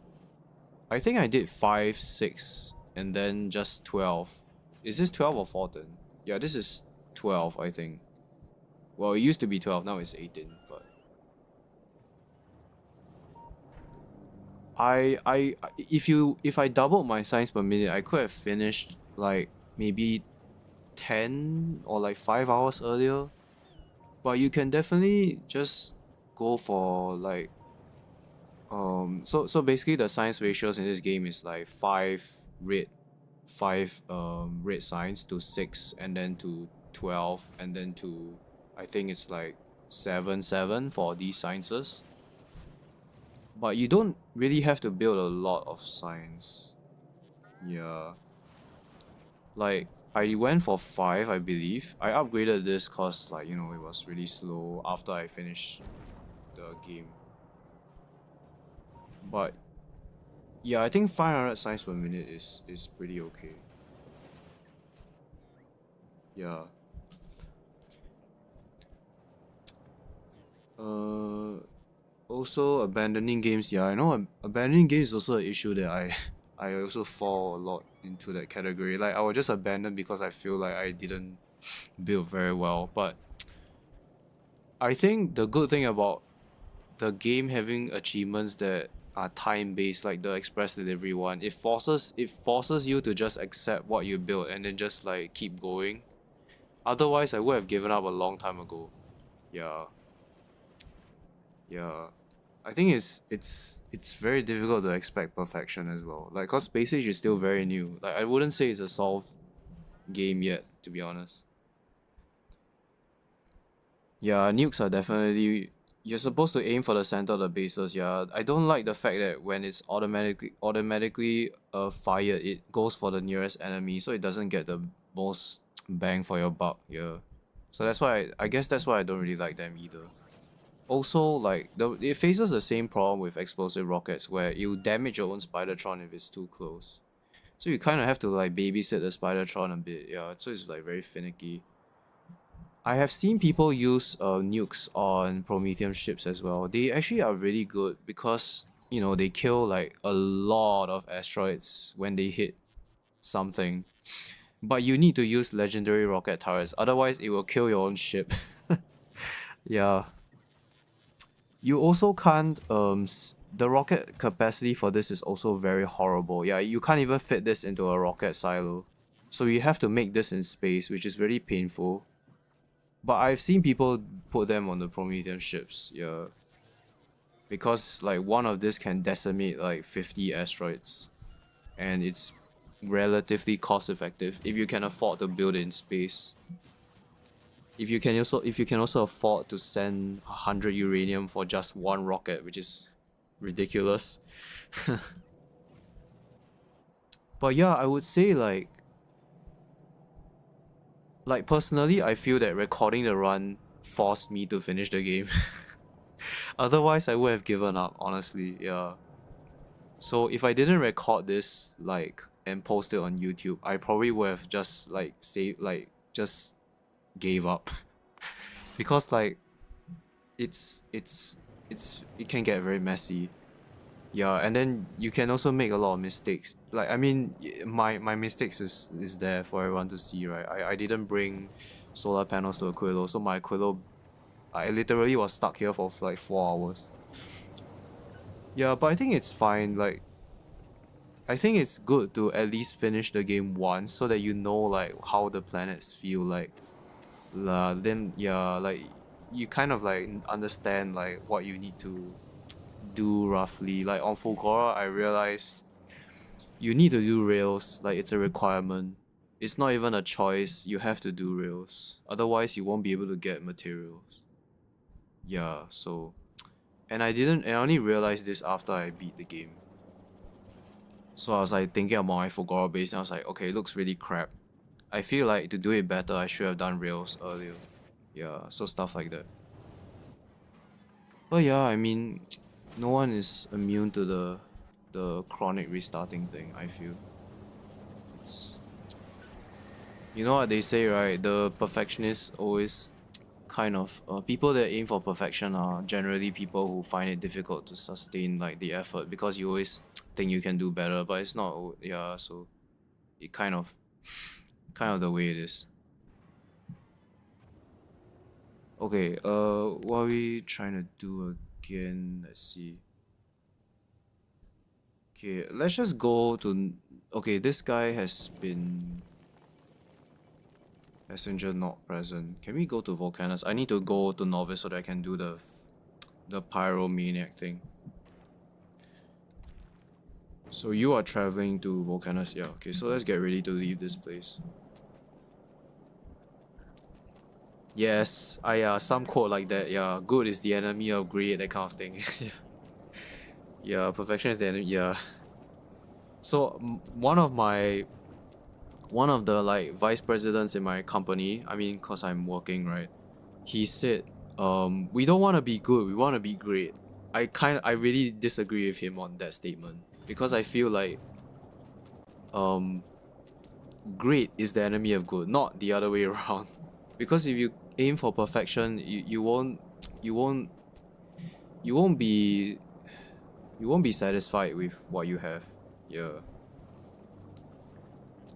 I think I did 5 6 and then just 12. Is this 12 or 14? Yeah, this is 12, I think. Well, it used to be 12, now it's 18, but if I doubled my signs per minute, I could have finished like maybe 10 or like 5 hours earlier. But you can definitely just go for like so basically the science ratios in this game is like 5 red signs to 6 and then to 12 and then to I think it's like 7 for these sciences. But you don't really have to build a lot of signs. Yeah. Like I went for 5, I believe. I upgraded this cause like, you know, it was really slow after I finished the game. But yeah, I think 500 signs per minute is pretty okay. Yeah. Also abandoning games. Yeah, I know abandoning games is also an issue that I also fall a lot into that category. Like I will just abandon because I feel like I didn't build very well. But I think the good thing about the game having achievements that are time based, like the express delivery one, it forces you to just accept what you built and then just like keep going. Otherwise, I would have given up a long time ago. Yeah, yeah. I think it's very difficult to expect perfection as well. Like, cause Space Age is still very new. Like, I wouldn't say it's a solved game yet, to be honest. Yeah, nukes are definitely you're supposed to aim for the center of the bases. Yeah, I don't like the fact that when it's automatically fired, it goes for the nearest enemy, so it doesn't get the most bang for your buck. Yeah, so that's why I guess that's why I don't really like them either. Also, like it faces the same problem with explosive rockets, where it will damage your own Spidertron if it's too close. So you kind of have to like babysit the Spidertron a bit. Yeah, so it's like very finicky. I have seen people use nukes on Prometheum ships as well. They actually are really good because you know they kill like a lot of asteroids when they hit something. But you need to use legendary rocket turrets, otherwise it will kill your own ship. Yeah. You also can't the rocket capacity for this is also very horrible. Yeah, you can't even fit this into a rocket silo. So you have to make this in space, which is very painful. But I've seen people put them on the Promethean ships, yeah. Because like one of this can decimate like 50 asteroids. And it's relatively cost effective if you can afford to build it in space. If you can also afford to send 100 uranium for just one rocket, which is ridiculous. But yeah, I would say like personally, I feel that recording the run forced me to finish the game. Otherwise, I would have given up, honestly. Yeah. So if I didn't record this like and post it on YouTube, I probably would have just like just gave up. Because like it can get very messy. Yeah, and then you can also make a lot of mistakes. Like I mean, my mistakes is there for everyone to see, right? I didn't bring solar panels to Aquilo, so my Aquilo, I literally was stuck here for like 4 hours. Yeah, but I think it's fine. Like I think it's good to at least finish the game once so that you know like how the planets feel like. Then yeah, like you kind of like understand like what you need to do roughly. Like on Fulgora, I realized you need to do rails, like it's a requirement. It's not even a choice, you have to do rails. Otherwise you won't be able to get materials. Yeah, so and I only realized this after I beat the game. So I was like thinking about my Fulgora base and I was like, okay, it looks really crap. I feel like to do it better I should have done rails earlier. Yeah, so stuff like that. But yeah, I mean no one is immune to the chronic restarting thing, I feel. It's, you know what they say, right? The perfectionists always kind of people that aim for perfection are generally people who find it difficult to sustain like the effort because you always think you can do better, but it's not. Yeah, so it kind of the way it is. Okay, what are we trying to do again? Let's see. Okay, let's just go to. Okay, this guy has been. Passenger not present. Can we go to Volcanus? I need to go to Novice so that I can do the Pyromaniac thing. So you are traveling to Volcanus? Yeah, okay, so let's get ready to leave this place. Yes, some quote like that, yeah. Good is the enemy of great, that kind of thing. Yeah, perfection is the enemy, yeah. So one of the like vice presidents in my company, I mean cause I'm working, right? He said, we don't want to be good, we want to be great. I really disagree with him on that statement because I feel like um great is the enemy of good, not the other way around. Because if you aim for perfection, you won't you won't be you won't be satisfied with what you have. Yeah.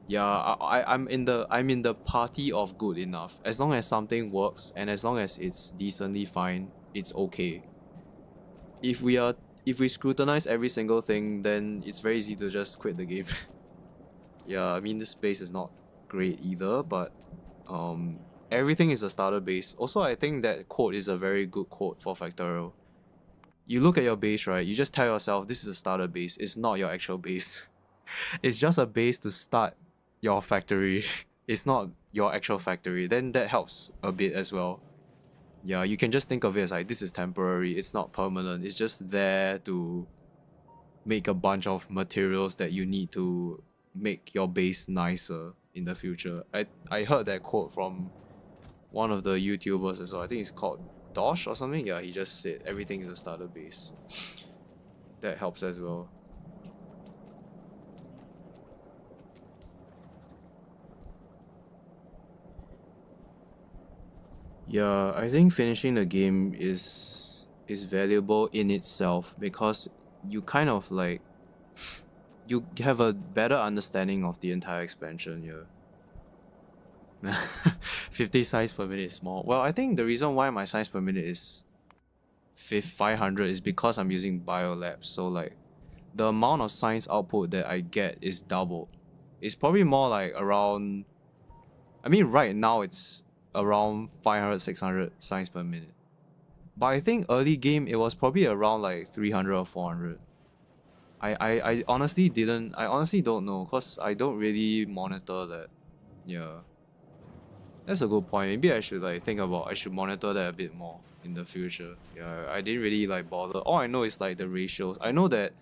Yeah, I'm in the party of good enough. As long as something works and as long as it's decently fine, it's okay. If we are if we scrutinize every single thing, then it's very easy to just quit the game. Yeah, I mean this base is not great either, but everything is a starter base. Also, I think that quote is a very good quote for Factorial. You look at your base, right? You just tell yourself this is a starter base. It's not your actual base. It's just a base to start your factory. It's not your actual factory. Then that helps a bit as well. Yeah, you can just think of it as like this is temporary. It's not permanent. It's just there to make a bunch of materials that you need to make your base nicer in the future. I heard that quote from one of the YouTubers as well. I think it's called Dosh or something. Yeah, he just said everything is a starter base. That helps as well. Yeah, I think finishing the game is valuable in itself because you kind of like you have a better understanding of the entire expansion here. 50 signs per minute is small. Well, I think the reason why my signs per minute is 500 is because I'm using Biolab. So like the amount of science output that I get is double. It's probably more like around, I mean right now it's around 500 600 science per minute. But I think early game it was probably around like 300 or 400. I honestly didn't, I honestly don't know because I don't really monitor that. Yeah. That's a good point. Maybe I should like think about, I should monitor that a bit more in the future. Yeah, I didn't really like bother. All I know is like the ratios. I know that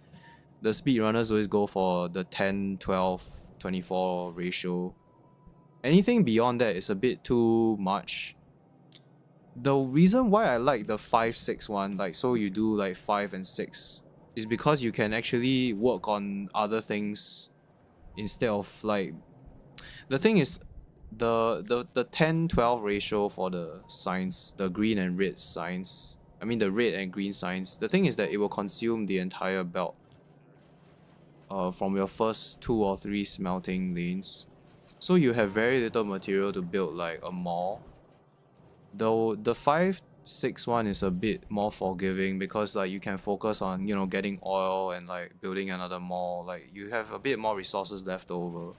the speedrunners always go for the 10, 12, 24 ratio. Anything beyond that is a bit too much. The reason why I like the 5-6 one, like so you do like 5 and 6, is because you can actually work on other things instead of like, the thing is the 10-12 ratio for the signs, the green and red signs, I mean the red and green signs, the thing is that it will consume the entire belt from your first 2 or 3 smelting lanes. So you have very little material to build like a mall. Though the 5 6-1 is a bit more forgiving because like you can focus on, you know, getting oil and like building another mall. Like you have a bit more resources left over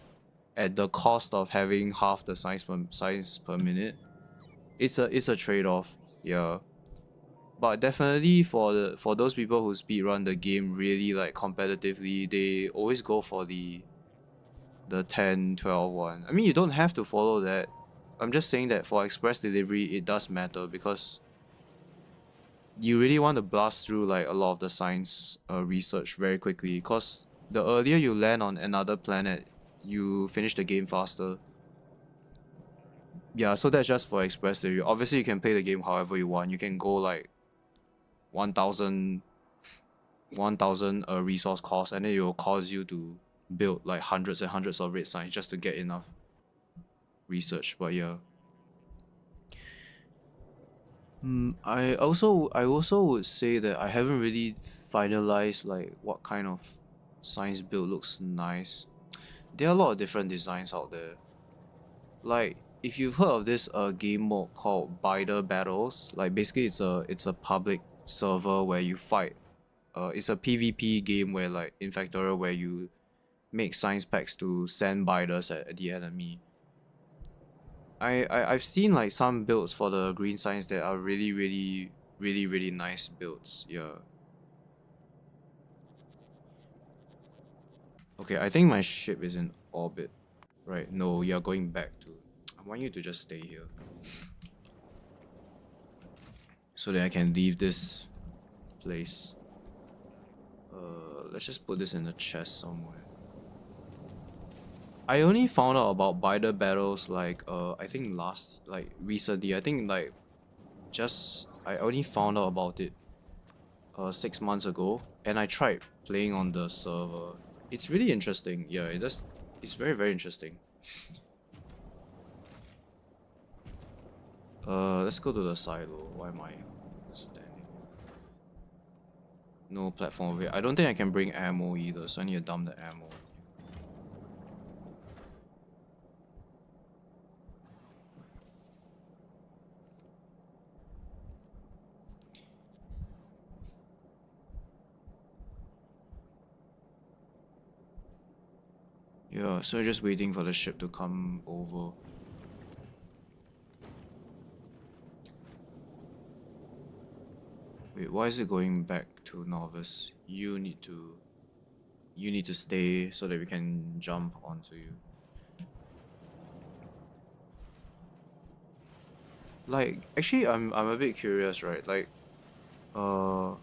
at the cost of having half the size per minute. It's a trade-off, yeah. But definitely for those people who speedrun the game really like competitively, they always go for the 10, 12 one. I mean, you don't have to follow that. I'm just saying that for express delivery, it does matter because you really want to blast through like a lot of the science research very quickly. Because the earlier you land on another planet, you finish the game faster. Yeah, so that's just for express delivery. Obviously, you can play the game however you want. You can go like 1,000 resource cost, and then it will cause you to build like hundreds and hundreds of red signs just to get enough research. But yeah. I also would say that I haven't really finalized like what kind of science build looks nice. There are a lot of different designs out there. Like if you've heard of this game mode called Bider Battles, like basically it's a public server where you fight. It's a PvP game where like in Factorio where you make science packs to send biders at the enemy. I've seen like some builds for the green signs that are really nice builds. Yeah. Okay, I think my ship is in orbit. Right, no, you're going back to... I want you to just stay here. So that I can leave this place. Let's just put this in the chest somewhere. I only found out about Bider Battles like I think recently. I think like I only found out about it 6 months ago, and I tried playing on the server. It's really interesting. Yeah, it's very interesting. Let's go to the silo. Why am I standing? No platform over here. I don't think I can bring ammo either, so I need to dump the ammo. Yeah, so just waiting for the ship to come over. Wait, why is it going back to novice? You need to stay so that we can jump onto you. Like, actually, I'm a bit curious, right? Like, uh,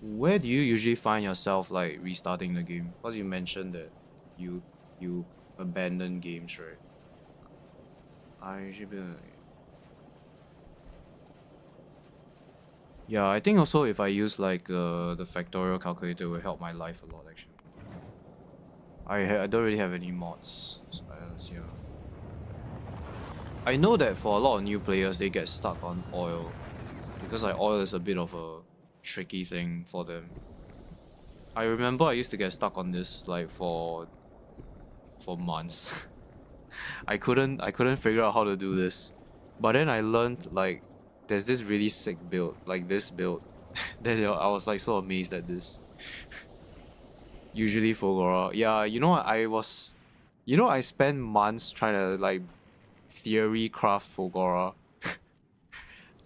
where do you usually find yourself like restarting the game? Because you mentioned that you you abandon games, right? I usually be like, yeah, I think also if I use like the factorial calculator, it will help my life a lot actually. I don't really have any mods. Yeah. I know that for a lot of new players, they get stuck on oil because like oil is a bit of a tricky thing for them. I remember I used to get stuck on this like for months. I couldn't figure out how to do this, but then I learned like there's this really sick build, like this build. Then I was like so amazed at this. Usually Fogora, yeah, you know what, I spent months trying to like theory craft Fogora.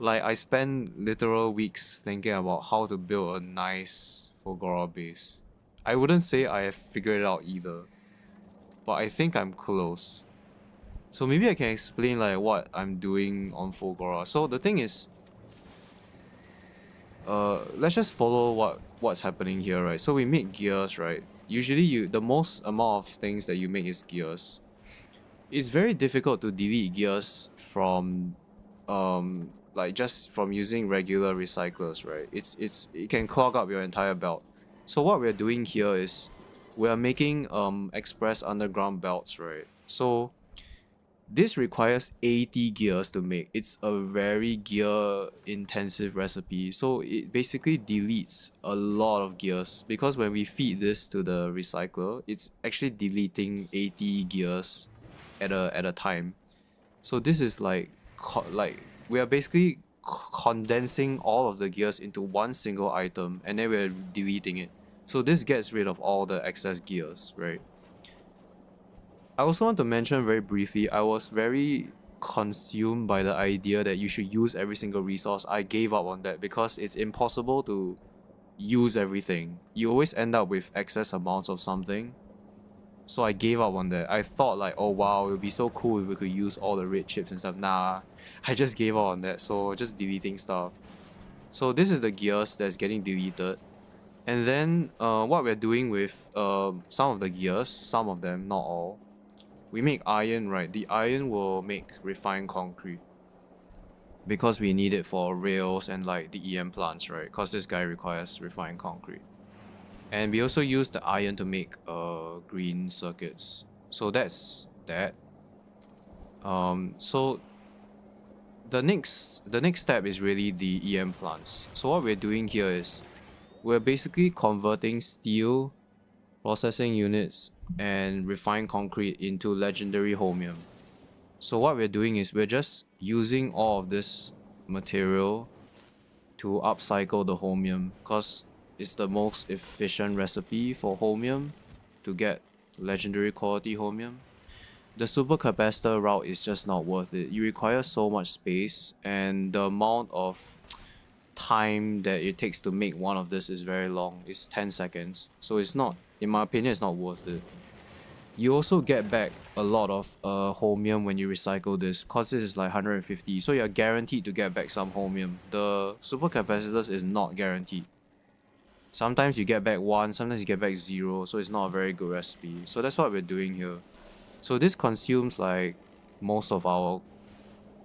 Like I spent literal weeks thinking about how to build a nice Fogora base. I wouldn't say I have figured it out either, but I think I'm close. So maybe I can explain like what I'm doing on Fogora. So the thing is, let's just follow what's happening here, right? So we make gears, right? Usually the most amount of things that you make is gears. It's very difficult to delete gears from like just from using regular recyclers, right? It can clog up your entire belt. So what we're doing here is we're making express underground belts, right? So this requires 80 gears to make. It's a very gear intensive recipe. So it basically deletes a lot of gears because when we feed this to the recycler, it's actually deleting 80 gears at a time. So this is like we are basically condensing all of the gears into one single item, and then we're deleting it. So this gets rid of all the excess gears, right? I also want to mention very briefly, I was very consumed by the idea that you should use every single resource. I gave up on that because it's impossible to use everything. You always end up with excess amounts of something. So I gave up on that. I thought like, oh wow, it would be so cool if we could use all the red chips and stuff. Nah, I just gave up on that. So just deleting stuff. So this is the gears that's getting deleted. And then what we're doing with some of the gears, some of them, not all. We make iron, right? The iron will make refined concrete. Because we need it for rails and like the EM plants, right? Because this guy requires refined concrete. And we also use the iron to make green circuits. So that's that. So the next step is really the EM plants. So what we're doing here is we're basically converting steel processing units and refined concrete into legendary holmium. So what we're doing is we're just using all of this material to upcycle the holmium, because it's the most efficient recipe for holmium to get legendary quality holmium. The supercapacitor route is just not worth it. You require so much space, and the amount of time that it takes to make one of this is very long. It's 10 seconds. So it's not, in my opinion, it's not worth it. You also get back a lot of holmium when you recycle this, because this is like 150, so you're guaranteed to get back some holmium. The supercapacitors is not guaranteed. Sometimes you get back 1, sometimes you get back 0, so it's not a very good recipe. So that's what we're doing here. So this consumes like most of our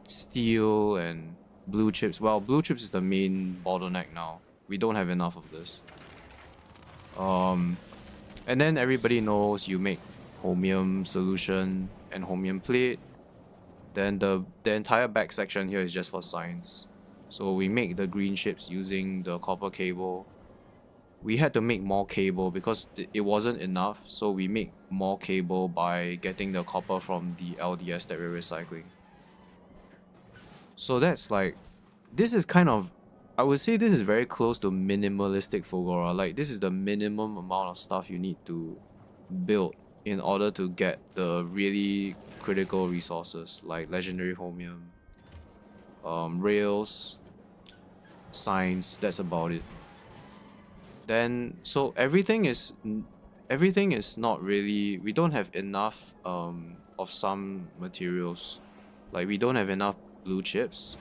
steel and blue chips. Well, blue chips is the main bottleneck now. We don't have enough of this. And then everybody knows you make holmium solution and holmium plate. Then the entire back section here is just for science. So we make the green chips using the copper cable. We had to make more cable because it wasn't enough, so we make more cable by getting the copper from the LDS that we're recycling. So that's like, this is kind of, I would say this is very close to minimalistic Fulgora. Like, this is the minimum amount of stuff you need to build in order to get the really critical resources like legendary holmium, rails, science. That's about it. Then so everything is not really, we don't have enough of some materials. Like, we don't have enough blue chips.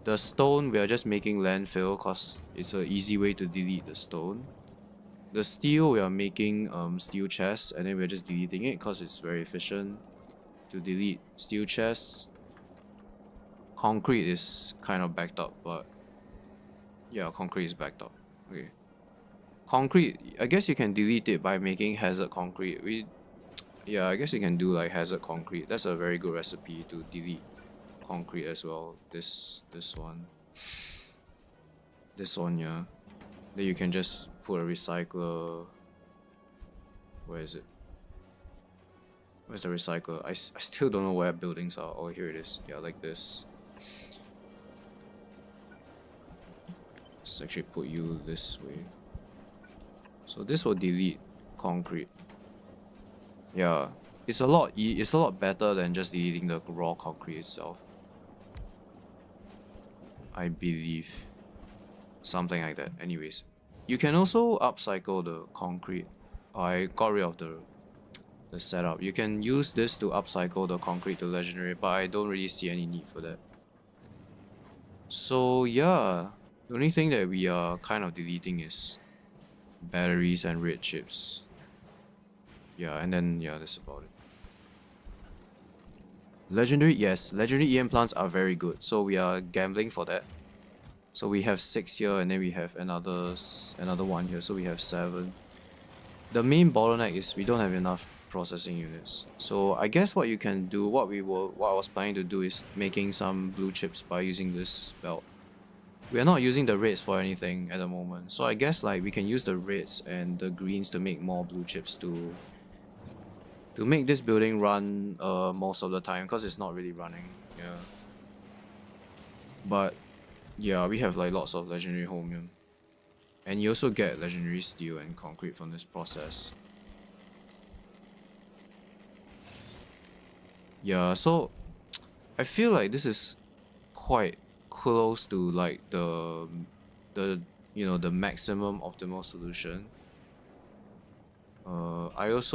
The stone, we are just making landfill because it's an easy way to delete the stone. The steel, we are making steel chests, and then we're just deleting it because it's very efficient to delete steel chests. Concrete is kind of backed up, but yeah, concrete is backed up. Okay. Concrete, I guess you can delete it by making hazard concrete. Yeah, I guess you can do like hazard concrete. That's a very good recipe to delete concrete as well. This one, yeah. Then you can just put a recycler. Where is it? Where's the recycler? I still don't know where buildings are. Oh, here it is. Yeah, like this. Let's actually put you this way. So this will delete concrete. Yeah, it's a lot better than just deleting the raw concrete itself. I believe. Something like that. Anyways, you can also upcycle the concrete. I got rid of the setup. You can use this to upcycle the concrete to legendary, but I don't really see any need for that. So yeah, the only thing that we are kind of deleting is batteries and red chips. Yeah, and then yeah, that's about it. Legendary, yes, legendary EM plants are very good, so we are gambling for that. So we have 6 here, and then we have another 1 here, so we have 7. The main bottleneck is we don't have enough processing units. So I guess what you can do, what I was planning to do is making some blue chips by using this belt. We are not using the reds for anything at the moment, so I guess like we can use the reds and the greens to make more blue chips to make this building run most of the time, because it's not really running. Yeah. But yeah, we have like lots of legendary holmium. And you also get legendary steel and concrete from this process. Yeah, so I feel like this is quite close to like the the maximum optimal solution. I was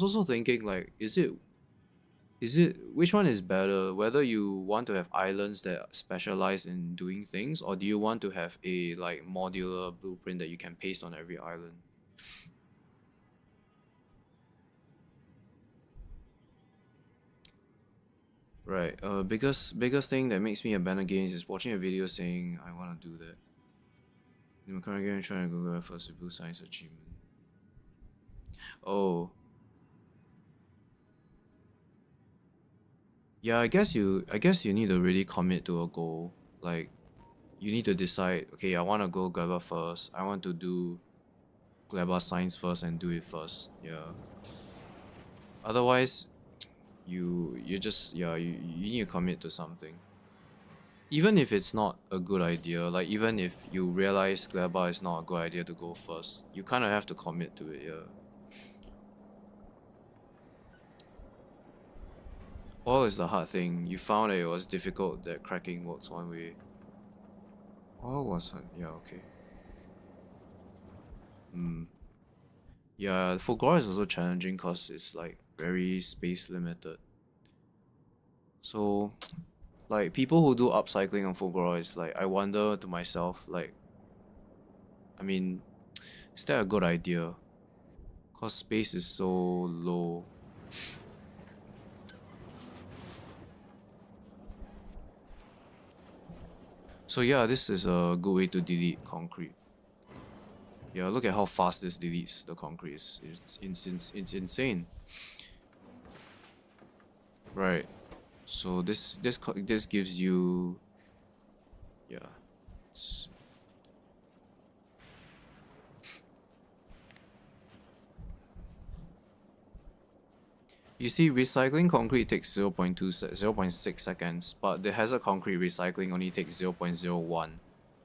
also thinking like is it which one is better, whether you want to have islands that specialize in doing things, or do you want to have a like modular blueprint that you can paste on every island? Right. Biggest thing that makes me abandon games is watching a video saying I want to do that. In my current game, I'm trying to Google first blue science achievement. Oh, yeah. I guess you need to really commit to a goal. Like you need to decide. Okay, I want to go Gleba first. I want to do Gleba science first and do it first. Yeah. Otherwise, you just you need to commit to something. Even if it's not a good idea, like even if you realize Gleba is not a good idea to go first, you kind of have to commit to it. Yeah. Oil is the hard thing. You found that it was difficult that cracking works one way. Oil was hard. Yeah, okay. Hmm. Yeah, Fulgora is also challenging because it's like very space limited. So, like people who do upcycling on Fulgora is like I wonder to myself, like, I mean, is that a good idea? Cause space is so low. So yeah, this is a good way to delete concrete. Yeah, look at how fast this deletes the concrete. It's insane. Right. So this gives you yeah. It's, you see, recycling concrete takes 0.6 seconds, but the hazard concrete recycling only takes 0.01.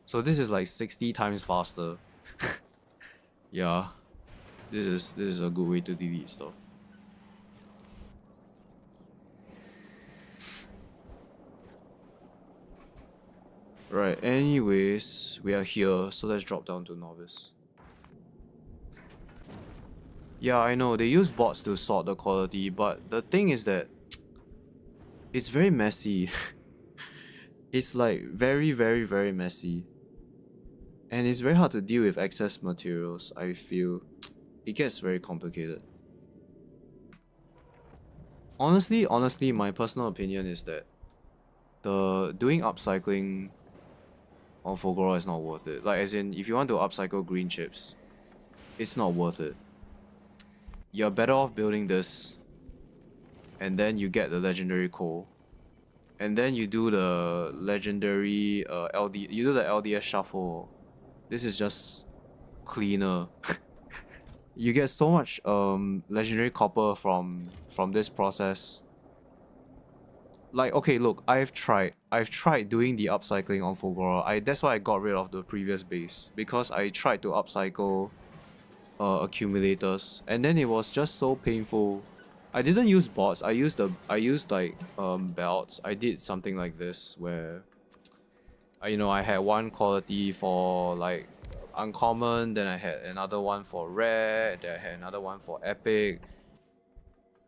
So this is like 60 times faster. Yeah, this is a good way to delete stuff. Right, anyways, we are here, so let's drop down to novice. Yeah, I know, they use bots to sort the quality, but the thing is that it's very messy. It's like very, very, very messy. And it's very hard to deal with excess materials, I feel. It gets very complicated. Honestly, my personal opinion is that the doing upcycling on Fulgora is not worth it. Like as in, if you want to upcycle green chips, it's not worth it. You're better off building this, and then you get the legendary coal, and then you do the legendary you do the LDS shuffle. This is just cleaner. You get so much legendary copper from this process. Like okay, look, I've tried doing the upcycling on Fulgora. That's why I got rid of the previous base, because I tried to upcycle accumulators, and then it was just so painful. I didn't use bots. I used like belts. I did something like this where I had one quality for like uncommon, then I had another one for rare, then I had another one for epic.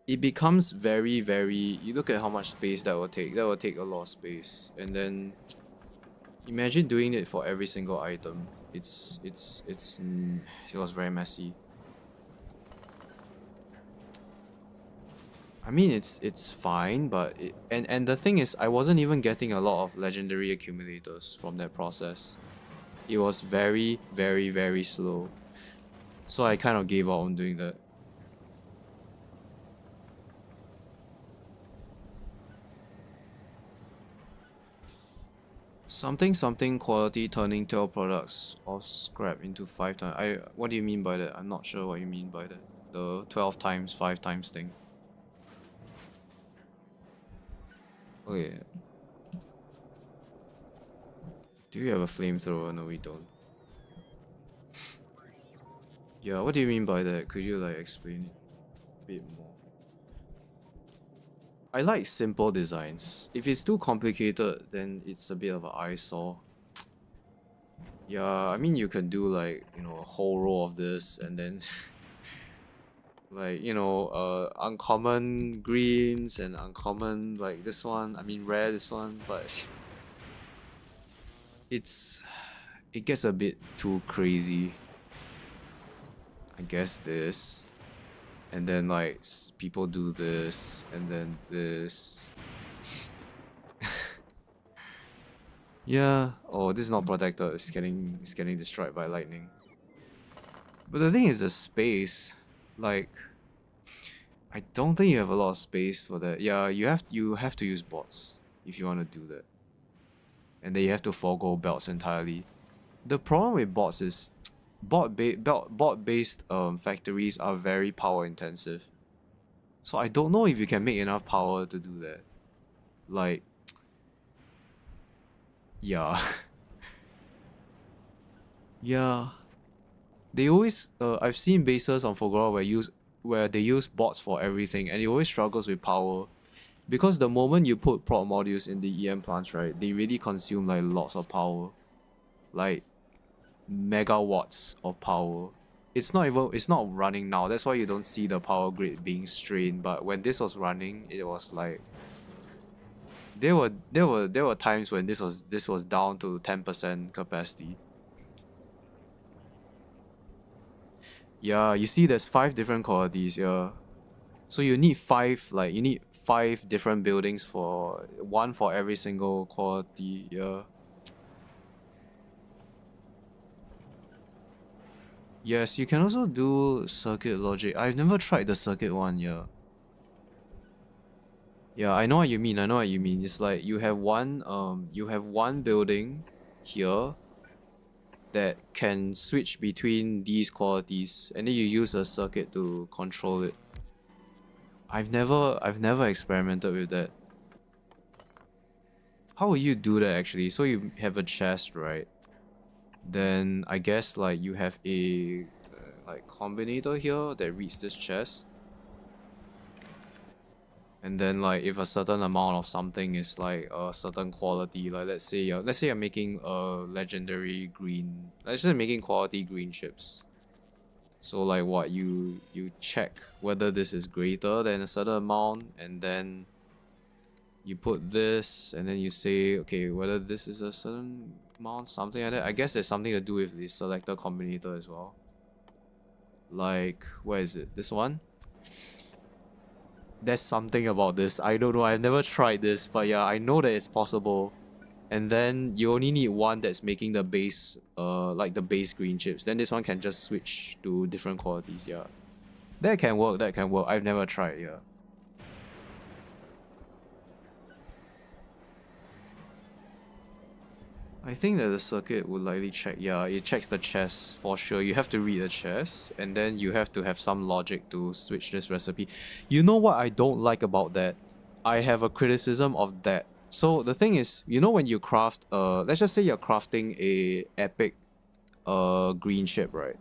It becomes very, very, you look at how much space that will take. That will take a lot of space. And then imagine doing it for every single item. It was very messy. I mean, it's fine, but and the thing is, I wasn't even getting a lot of legendary accumulators from that process. It was very, very, very slow. So I kind of gave up on doing that. Something quality turning tail products of scrap into 5 times. What do you mean by that? I'm not sure what you mean by that. The 12 times 5 times thing. Okay. Do you have a flamethrower? No, we don't. Yeah, what do you mean by that? Could you like explain a bit more? I like simple designs. If it's too complicated, then it's a bit of an eyesore. Yeah, I mean you can do like, you know, a whole row of this and then like, you know, uncommon greens and uncommon like this one. I mean rare this one, but it gets a bit too crazy. I guess this. And then like people do this and then this. Yeah. Oh, this is not protected. It's getting destroyed by lightning. But the thing is the space. Like I don't think you have a lot of space for that. Yeah, you have to use bots if you want to do that. And then you have to forego belts entirely. The problem with bots is bot based factories are very power intensive. So I don't know if you can make enough power to do that. Like yeah. Yeah. They always I've seen bases on Fogora where they use bots for everything and it always struggles with power. Because the moment you put prop modules in the EM plants, right, they really consume like lots of power. Like megawatts of power. It's not running now. That's why you don't see the power grid being strained. But when this was running, it was like there were times when this was down to 10% capacity. Yeah, you see there's 5 different qualities, yeah. So you need 5 different buildings for one for every single quality, yeah. Yes, you can also do circuit logic. I've never tried the circuit one, yeah. Yeah, I know what you mean. I know what you mean. It's like you have one building here that can switch between these qualities and then you use a circuit to control it. I've never experimented with that. How will you do that actually? So you have a chest, right? Then I guess like you have a like combinator here that reads this chest. And then like if a certain amount of something is like a certain quality, like let's say you're making a legendary green, let's say making quality green chips. So like what you check whether this is greater than a certain amount and then you put this and then you say okay whether this is a certain amount, something like that. I guess there's something to do with the selector combinator as well. Like where is it? This one? There's something about this. I don't know. I've never tried this, but yeah, I know that it's possible. And then you only need one that's making the base, like the base green chips. Then this one can just switch to different qualities. Yeah, that can work. That can work. I've never tried. Yeah. I think that the circuit would likely check. Yeah, it checks the chest for sure. You have to read the chest, and then you have to have some logic to switch this recipe. You know what I don't like about that? I have a criticism of that. So the thing is, you know when you craft, let's just say you're crafting a epic, green chip, right?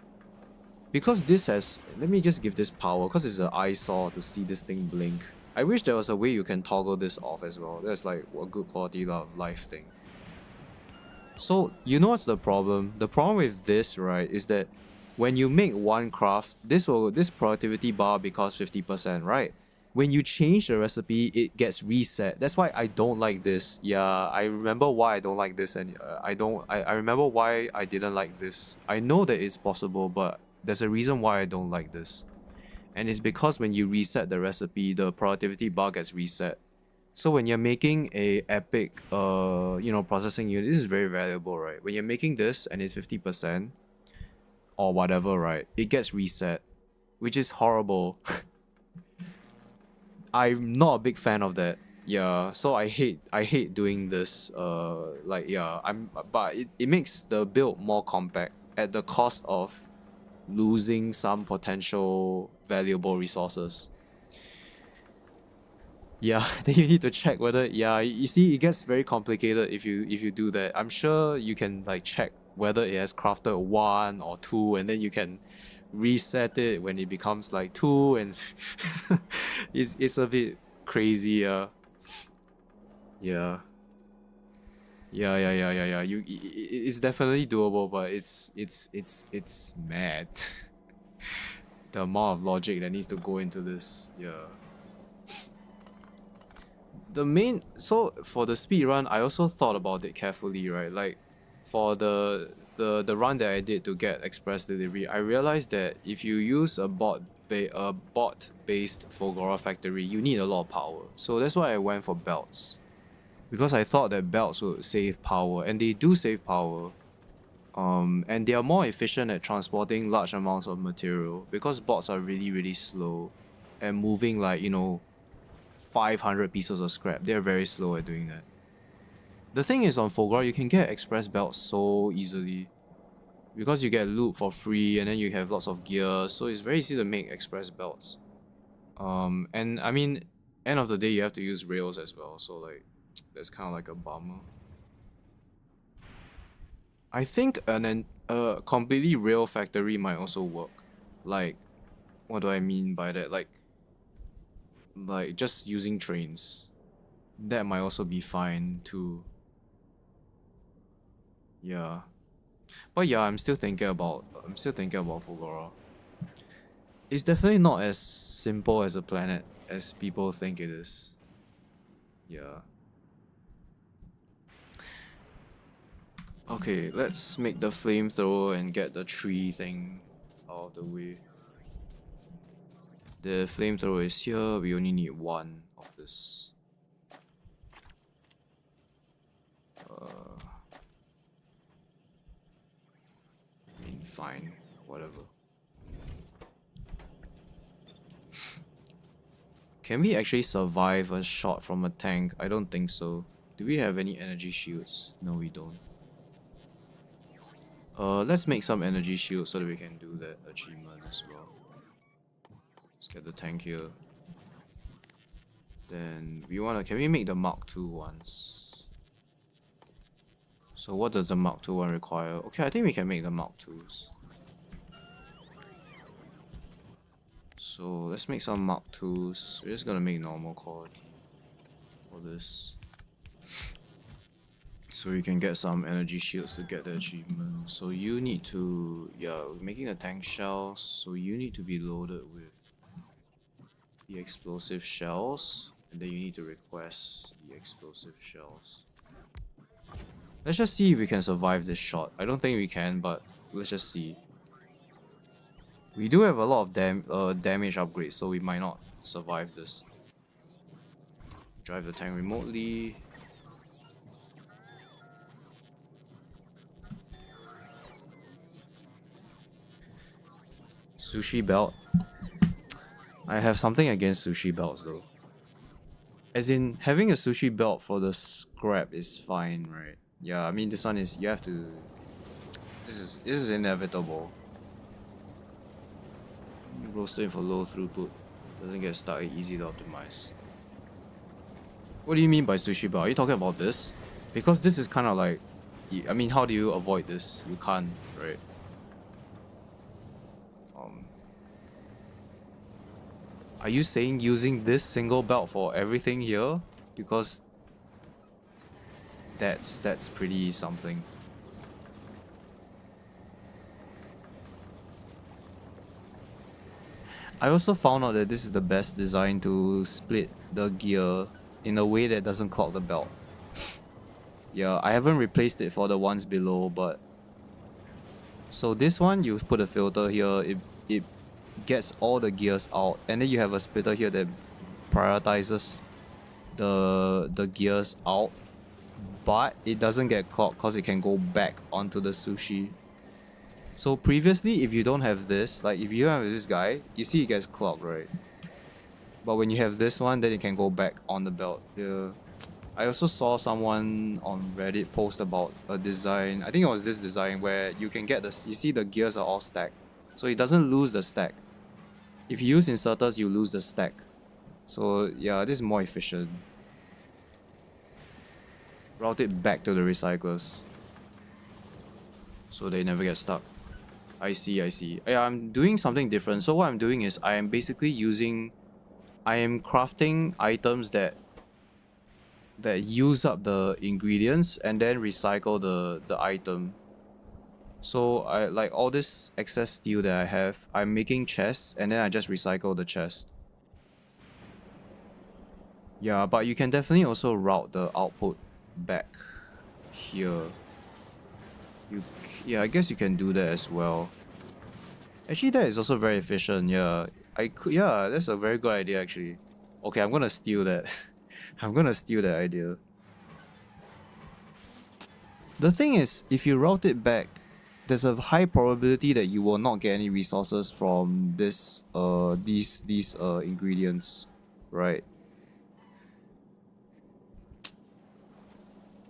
Because this has, let me just give this power, because it's an eyesore to see this thing blink. I wish there was a way you can toggle this off as well. That's like a good quality of life thing. So, you know what's the problem? The problem with this, right, is that when you make one craft, this productivity bar becomes 50%, right? When you change the recipe, it gets reset. That's why I don't like this. Yeah, I remember why I don't like this, and I remember why I didn't like this. I know that it's possible, but there's a reason why I don't like this. And it's because when you reset the recipe, the productivity bar gets reset. So when you're making a epic processing unit, this is very valuable, right? When you're making this and it's 50% or whatever, right? It gets reset, which is horrible. I'm not a big fan of that. Yeah, so I hate doing this. But it makes the build more compact at the cost of losing some potential valuable resources. Yeah, then you need to check whether, yeah, you see it gets very complicated if you do that. I'm sure you can like check whether it has crafted 1 or 2, and then you can reset it when it becomes like 2, and it's a bit crazy. Yeah. Yeah. It's definitely doable, but it's mad. The amount of logic that needs to go into this. Yeah. The main, so for the speed run, I also thought about it carefully, right? Like for the run that I did to get express delivery, I realized that if you use a bot based Fulgora factory, you need a lot of power. So that's why I went for belts, because I thought that belts would save power, and they do save power. And they are more efficient at transporting large amounts of material, because bots are really slow and moving like, 500 pieces of scrap. They're very slow at doing that. The thing is, on Fulgora, you can get express belts so easily, because you get loot for free and then you have lots of gear, so it's very easy to make express belts. And I mean, end of the day, you have to use rails as well, so like, that's kind of like a bummer. I think a completely rail factory might also work. Like, what do I mean by that? Like just using trains. That might also be fine too. Yeah. But yeah, I'm still thinking about Fulgora. It's definitely not as simple as a planet as people think it is. Yeah. Okay, let's make the flamethrower and get the tree thing out of the way. The flamethrower is here, we only need 1 of this. I mean, fine, whatever. Can we actually survive a shot from a tank? I don't think so. Do we have any energy shields? No, we don't. Let's make some energy shields so that we can do that achievement as well. Let's get the tank here. Then can we make the Mark II ones? So what does the Mark II one require? Okay, I think we can make the Mark IIs. So let's make some Mark IIs. We're just gonna make normal quality for this. So you can get some energy shields to get the achievement. So you need to, yeah, we're making the tank shells. So you need to be loaded with the explosive shells. And then you need to request the explosive shells. Let's just see if we can survive this shot. I don't think we can, but let's just see. We do have a lot of damage upgrades, so we might not survive this. Drive the tank remotely. Sushi belt. I have something against sushi belts though. As in, having a sushi belt for the scrap is fine, right? Yeah, I mean this one is, you have to... This is inevitable. Roasting for low throughput. Doesn't get stuck, easy to optimize. What do you mean by sushi belt? Are you talking about this? Because this is kind of like... I mean, how do you avoid this? You can't, right? Are you saying using this single belt for everything here? Because that's pretty something. I also found out that this is the best design to split the gear in a way that doesn't clog the belt. Yeah, I haven't replaced it for the ones below, but... So this one, you put a filter here, it gets all the gears out, and then you have a splitter here that prioritizes the gears out, but it doesn't get clogged because it can go back onto the sushi. So previously, if you don't have this, like if you have this guy, you see it gets clogged, right? But when you have this one, then it can go back on the belt. Yeah. I also saw someone on Reddit post about a design, I think it was this design, where you can get this, you see the gears are all stacked. So it doesn't lose the stack. If you use inserters, you lose the stack. So yeah, this is more efficient. Route it back to the recyclers, so they never get stuck. I see, I see. Yeah, I'm doing something different. So what I'm doing is I am basically I am crafting items that use up the ingredients and then recycle the item. So I like all this excess steel that I have, I'm making chests and then I just recycle the chest. Yeah, but you can definitely also route the output back here. Yeah, I guess you can do that as well. Actually, that is also very efficient. Yeah, yeah, that's a very good idea actually. Okay, I'm gonna steal that. I'm gonna steal that idea. The thing is, if you route it back, there's a high probability that you will not get any resources from these ingredients, right?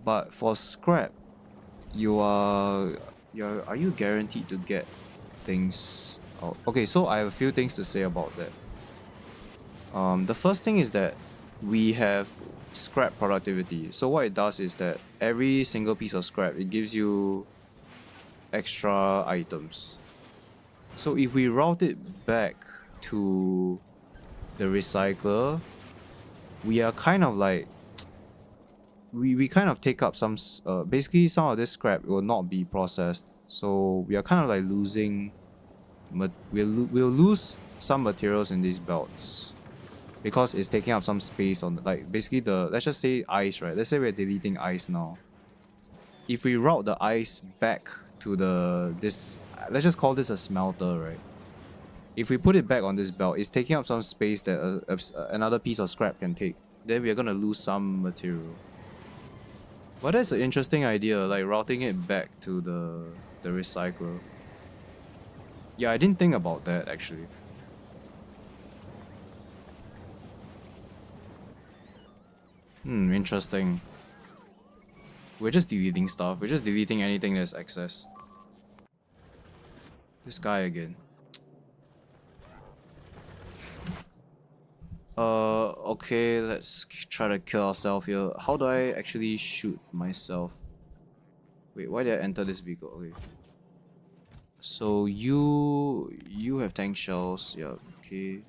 But for scrap, are you guaranteed to get things? Oh, okay, so I have a few things to say about that. The first thing is that we have scrap productivity. So what it does is that every single piece of scrap, it gives you extra items. So if we route it back to the recycler, we are kind of like we kind of take up basically some of this scrap will not be processed. So we are kind of like losing we'll lose some materials in these belts because it's taking up some space on like basically let's just say ice, right? Let's say we're deleting ice now. If we route the ice back to let's just call this a smelter, right? If we put it back on this belt, it's taking up some space that another piece of scrap can take. Then we are gonna lose some material. But that's an interesting idea, like routing it back to the recycler. Yeah, I didn't think about that actually. Interesting. We're just deleting stuff. We're just deleting anything that's excess. This guy again. Okay, let's try to kill ourselves here. How do I actually shoot myself? Wait, why did I enter this vehicle? Okay. So you have tank shells, yeah, okay.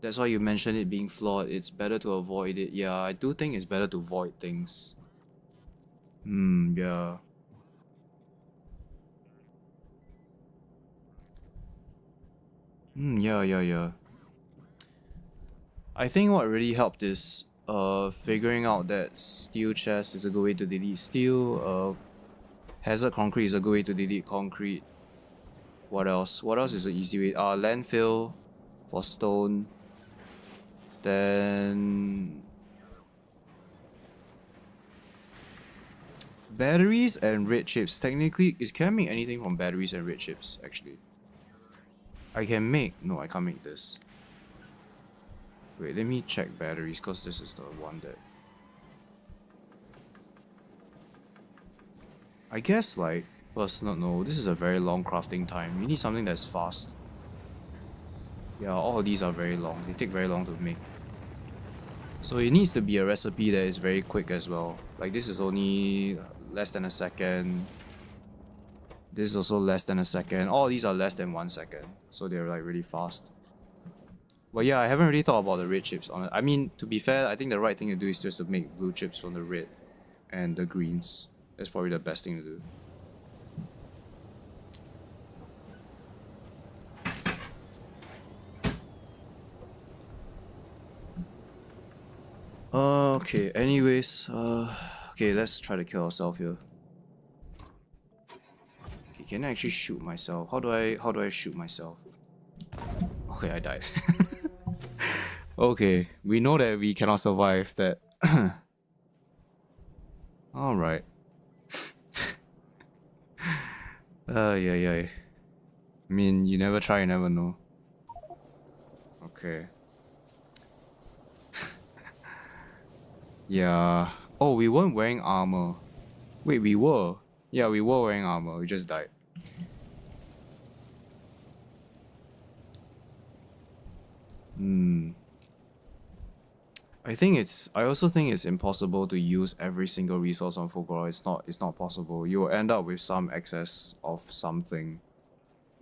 That's why you mentioned it being flawed. It's better to avoid it. Yeah, I do think it's better to avoid things. Yeah. Yeah, yeah, yeah. I think what really helped is figuring out that steel chest is a good way to delete steel, hazard concrete is a good way to delete concrete. What else? What else is an easy way? Landfill for stone. Then batteries and red chips. Technically, can I make anything from batteries and red chips actually? I can make no, I can't make this. Wait, let me check batteries because this is the one that I guess like personal no, this is a very long crafting time. You need something that's fast. Yeah, all of these are very long. They take very long to make. So it needs to be a recipe that is very quick as well. Like this is only less than a second. This is also less than a second. All these are less than 1 second. So they're like really fast. But yeah, I haven't really thought about the red chips on it. I mean, to be fair, I think the right thing to do is just to make blue chips from the red and the greens. That's probably the best thing to do. Okay, anyways, okay, let's try to kill ourselves here. Okay, can I actually shoot myself? How do I shoot myself? Okay, I died. Okay, we know that we cannot survive that. Alright. Yeah. I mean, you never try, you never know. Okay. Yeah. Oh, we weren't wearing armor. Wait, we were. Yeah, we were wearing armor. We just died. Hmm. I also think it's impossible to use every single resource on Fulgora. It's not possible. You will end up with some excess of something.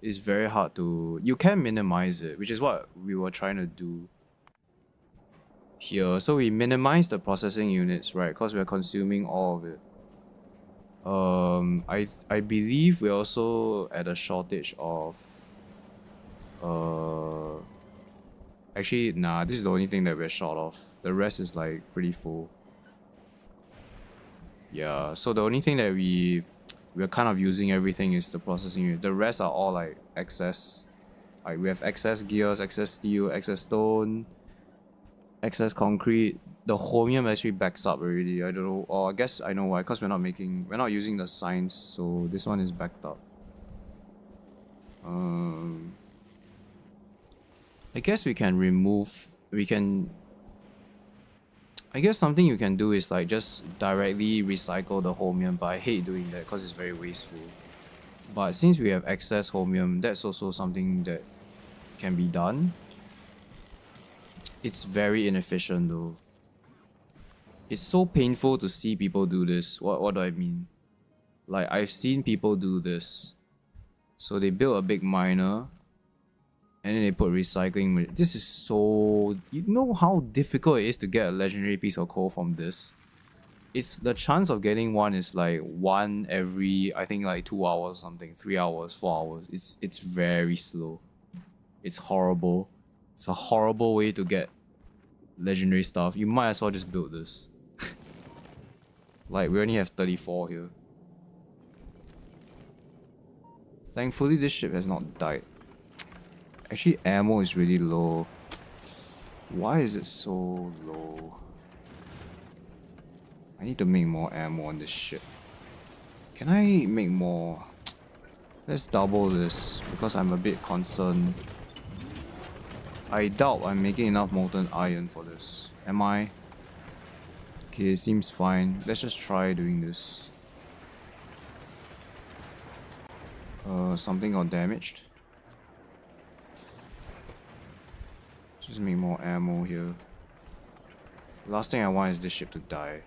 It's very hard to, you can minimize it, which is what we were trying to do here. So we minimize the processing units, right? Because we're consuming all of it. I believe we're also at a shortage of uh actually nah, this is the only thing that we're short of. The rest is like pretty full. Yeah, so the only thing that we're kind of using everything is the processing units. The rest are all like excess. Like we have excess gears, excess steel, excess stone, excess concrete. The chromium actually backs up already. I don't know. Or I guess I know why. Because we're not using the signs, so this one is backed up. I guess we can remove. I guess something you can do is like just directly recycle the chromium, but I hate doing that because it's very wasteful. But since we have excess chromium, that's also something that can be done. It's very inefficient though. It's so painful to see people do this. What do I mean? Like I've seen people do this. So they build a big miner and then they put recycling. This is so, you know how difficult it is to get a legendary piece of coal from this? It's the chance of getting one is like one every, I think like 2 hours or something, 3 hours, 4 hours. It's very slow. It's horrible. It's a horrible way to get legendary stuff. You might as well just build this. Like we only have 34 here. Thankfully this ship has not died. Actually ammo is really low. Why is it so low? I need to make more ammo on this ship. Can I make more? Let's double this because I'm a bit concerned. I doubt I'm making enough molten iron for this. Am I? Okay, it seems fine. Let's just try doing this. Something got damaged. Just make more ammo here. Last thing I want is this ship to die.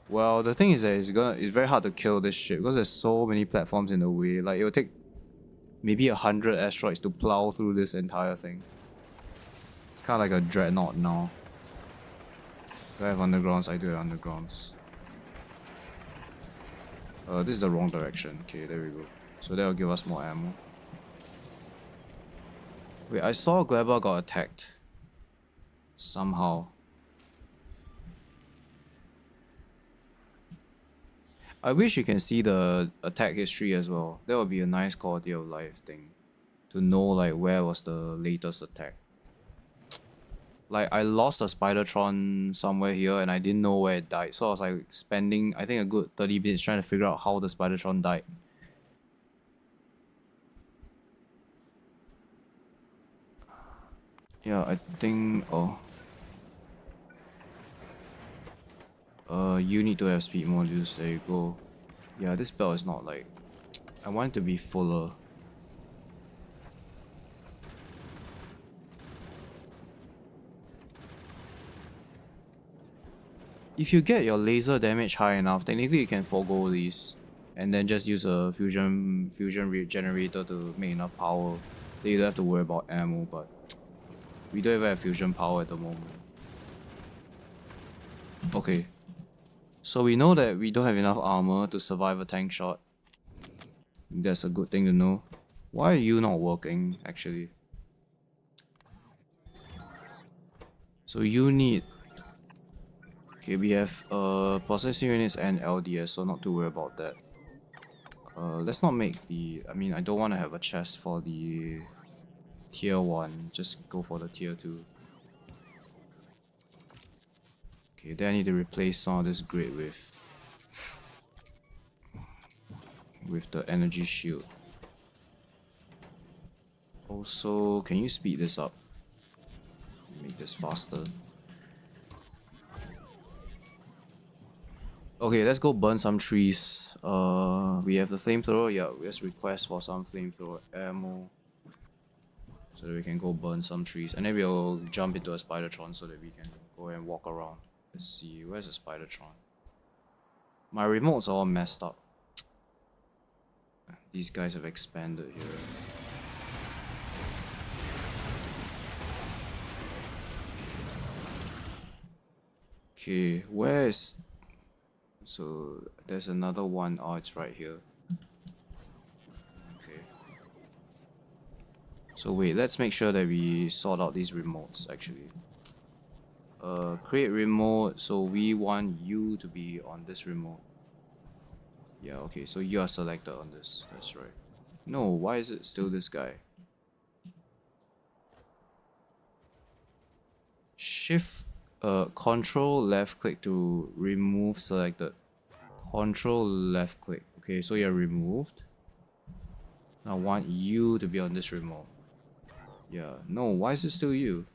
Well, the thing is that it's very hard to kill this ship because there's so many platforms in the way. Like it will take maybe 100 asteroids to plow through this entire thing. It's kind of like a dreadnought now. Do I have undergrounds? I do have undergrounds. This is the wrong direction. Okay, there we go. So that will give us more ammo. Wait, I saw Gleba got attacked. Somehow. I wish you can see the attack history as well. That would be a nice quality of life thing. To know like where was the latest attack. Like I lost a Spidertron somewhere here and I didn't know where it died. So I was like spending I think a good 30 minutes trying to figure out how the Spidertron died. Yeah, I think you need to have speed modules. There you go. Yeah, this belt is not like, I want it to be fuller. If you get your laser damage high enough, technically you can forego these and then just use a fusion generator to make enough power. Then you don't have to worry about ammo, but we don't even have fusion power at the moment. Okay. So we know that we don't have enough armor to survive a tank shot. That's a good thing to know. Why are you not working, actually? So you need... Okay, we have processing units and LDS, so not to worry about that. Let's not make the... I mean, I don't want to have a chest for the tier 1. Just go for the tier 2. Okay, then I need to replace some of this grid with the energy shield. Also, can you speed this up? Make this faster. Okay, let's go burn some trees. We have the flamethrower. Yeah, let's request for some flamethrower ammo. so that we can go burn some trees, and then we'll jump into a Spidertron so that we can go and walk around. Let's see, where's the Spidertron? My remotes are all messed up. These guys have expanded here. Okay, where is... So, there's another one. Oh, it's right here. Okay. So wait, let's make sure that we sort out these remotes, actually. Create remote, so we want you to be on this remote. Yeah, okay, so you are selected on this, that's right. No, why is it still this guy? Shift, control left click to remove selected. Control left click. Okay, so you're removed. Now I want you to be on this remote. Yeah, no, why is it still you?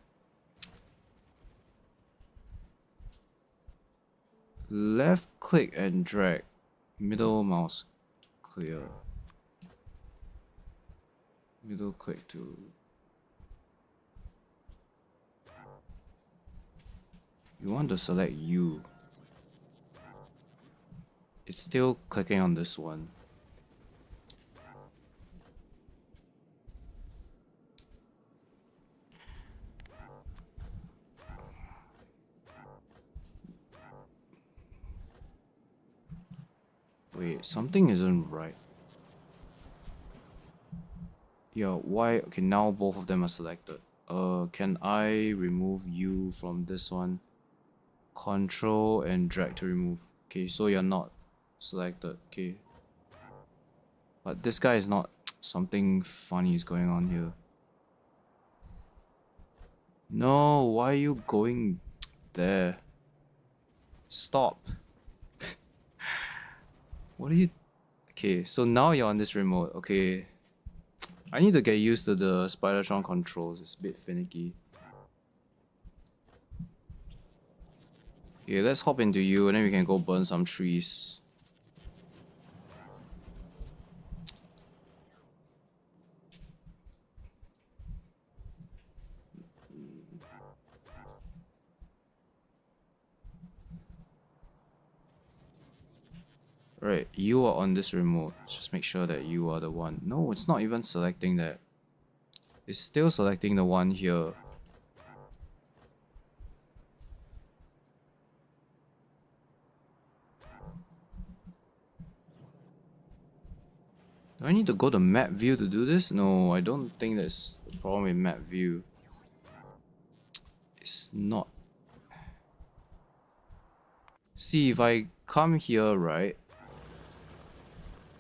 Left click and drag. Middle mouse clear. Middle click to... You want to select you. It's still clicking on this one. Wait, something isn't right. Yeah, why? Okay, now both of them are selected. Can I remove you from this one? Control and drag to remove. Okay, so you're not selected. Okay. But this guy is not... Something funny is going on here. No, why are you going there? Stop. What are you... Okay, so now you're on this remote. Okay. I need to get used to the Spidertron controls. It's a bit finicky. Okay, let's hop into you and then we can go burn some trees. Right, you are on this remote. Just make sure that you are the one. No, it's not even selecting that. It's still selecting the one here. Do I need to go to map view to do this? No, I don't think that's the problem with map view. It's not. See, if I come here, right?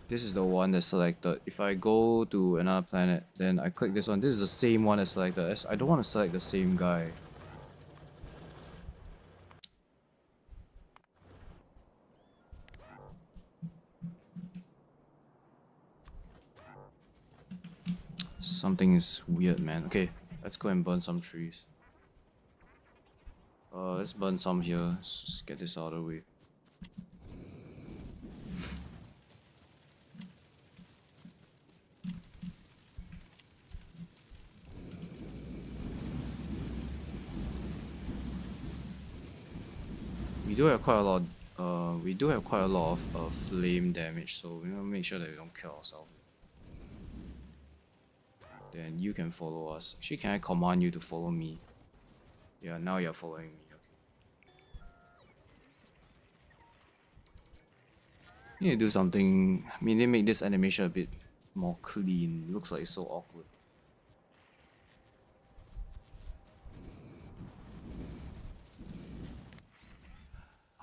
This is the one that's selected. If I go to another planet, then I click this one. This is the same one that's selected. I don't want to select the same guy. Something is weird, man. Okay, let's go and burn some trees. Let's burn some here. Let's just get this out of the way. We do have quite a lot. We do have quite a lot of flame damage, so we want to make sure that we don't kill ourselves. Then you can follow us. Actually, can I command you to follow me? Yeah, now you're following me. Okay. Need to do something. I mean, they make this animation a bit more clean. It looks like it's so awkward.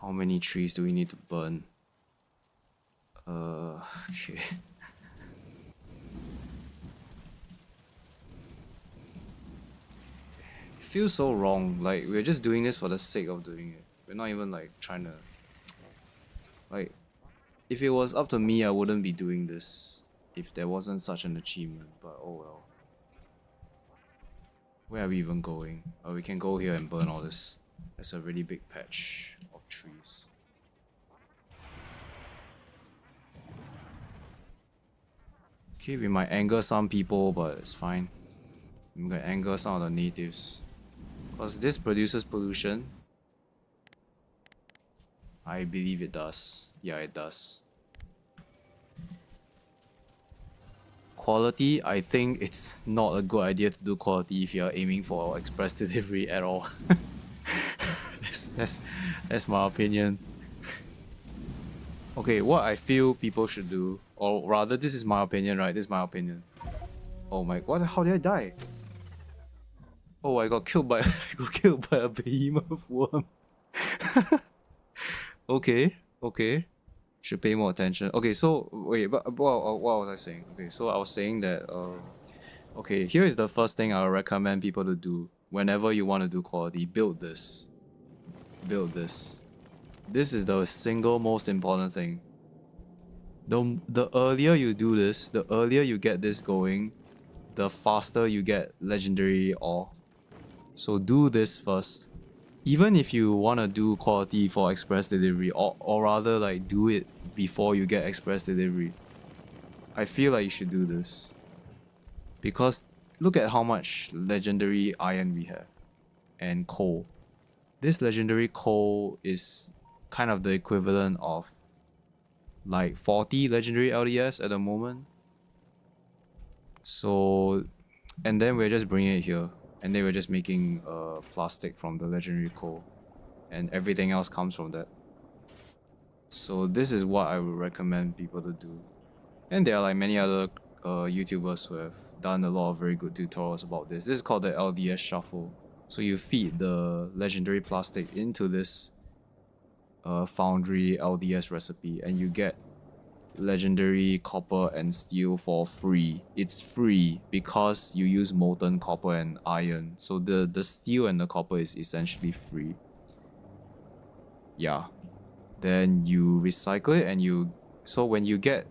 How many trees do we need to burn? Okay. It feels so wrong. Like, we're just doing this for the sake of doing it. We're not even like trying to... Like, if it was up to me, I wouldn't be doing this if there wasn't such an achievement, but oh well. Where are we even going? Oh, we can go here and burn all this. That's a really big patch of trees. Okay, we might anger some people, but it's fine. I'm gonna anger some of the natives. Because this produces pollution. I believe it does. Yeah, it does. Quality, I think it's not a good idea to do quality if you're aiming for express delivery at all. that's my opinion. Okay, what I feel people should do, or rather, this is my opinion, right? This is my opinion. Oh my, what? How did I die? Oh, I got killed by I got killed by a behemoth worm. Okay, okay. Should pay more attention. Okay, so wait, but what was I saying? Okay, so I was saying that okay, here is the first thing I would recommend people to do whenever you want to do quality. Build this. Build this. This is the single most important thing. The earlier you do this, the earlier you get this going, the faster you get legendary ore. So do this first. Even if you want to do quality for express delivery, or rather like do it before you get express delivery, I feel like you should do this. Because look at how much legendary iron we have and coal. This legendary coal is kind of the equivalent of like 40 legendary LDS at the moment. So, and then we're just bringing it here, and then we're just making plastic from the legendary coal, and everything else comes from that. So this is what I would recommend people to do. And there are like many other YouTubers who have done a lot of very good tutorials about this. This is called the LDS shuffle. So you feed the legendary plastic into this foundry LDS recipe, and you get legendary copper and steel for free. It's free because you use molten copper and iron. So the steel and the copper is essentially free. Yeah. Then you recycle it, and you, so when you get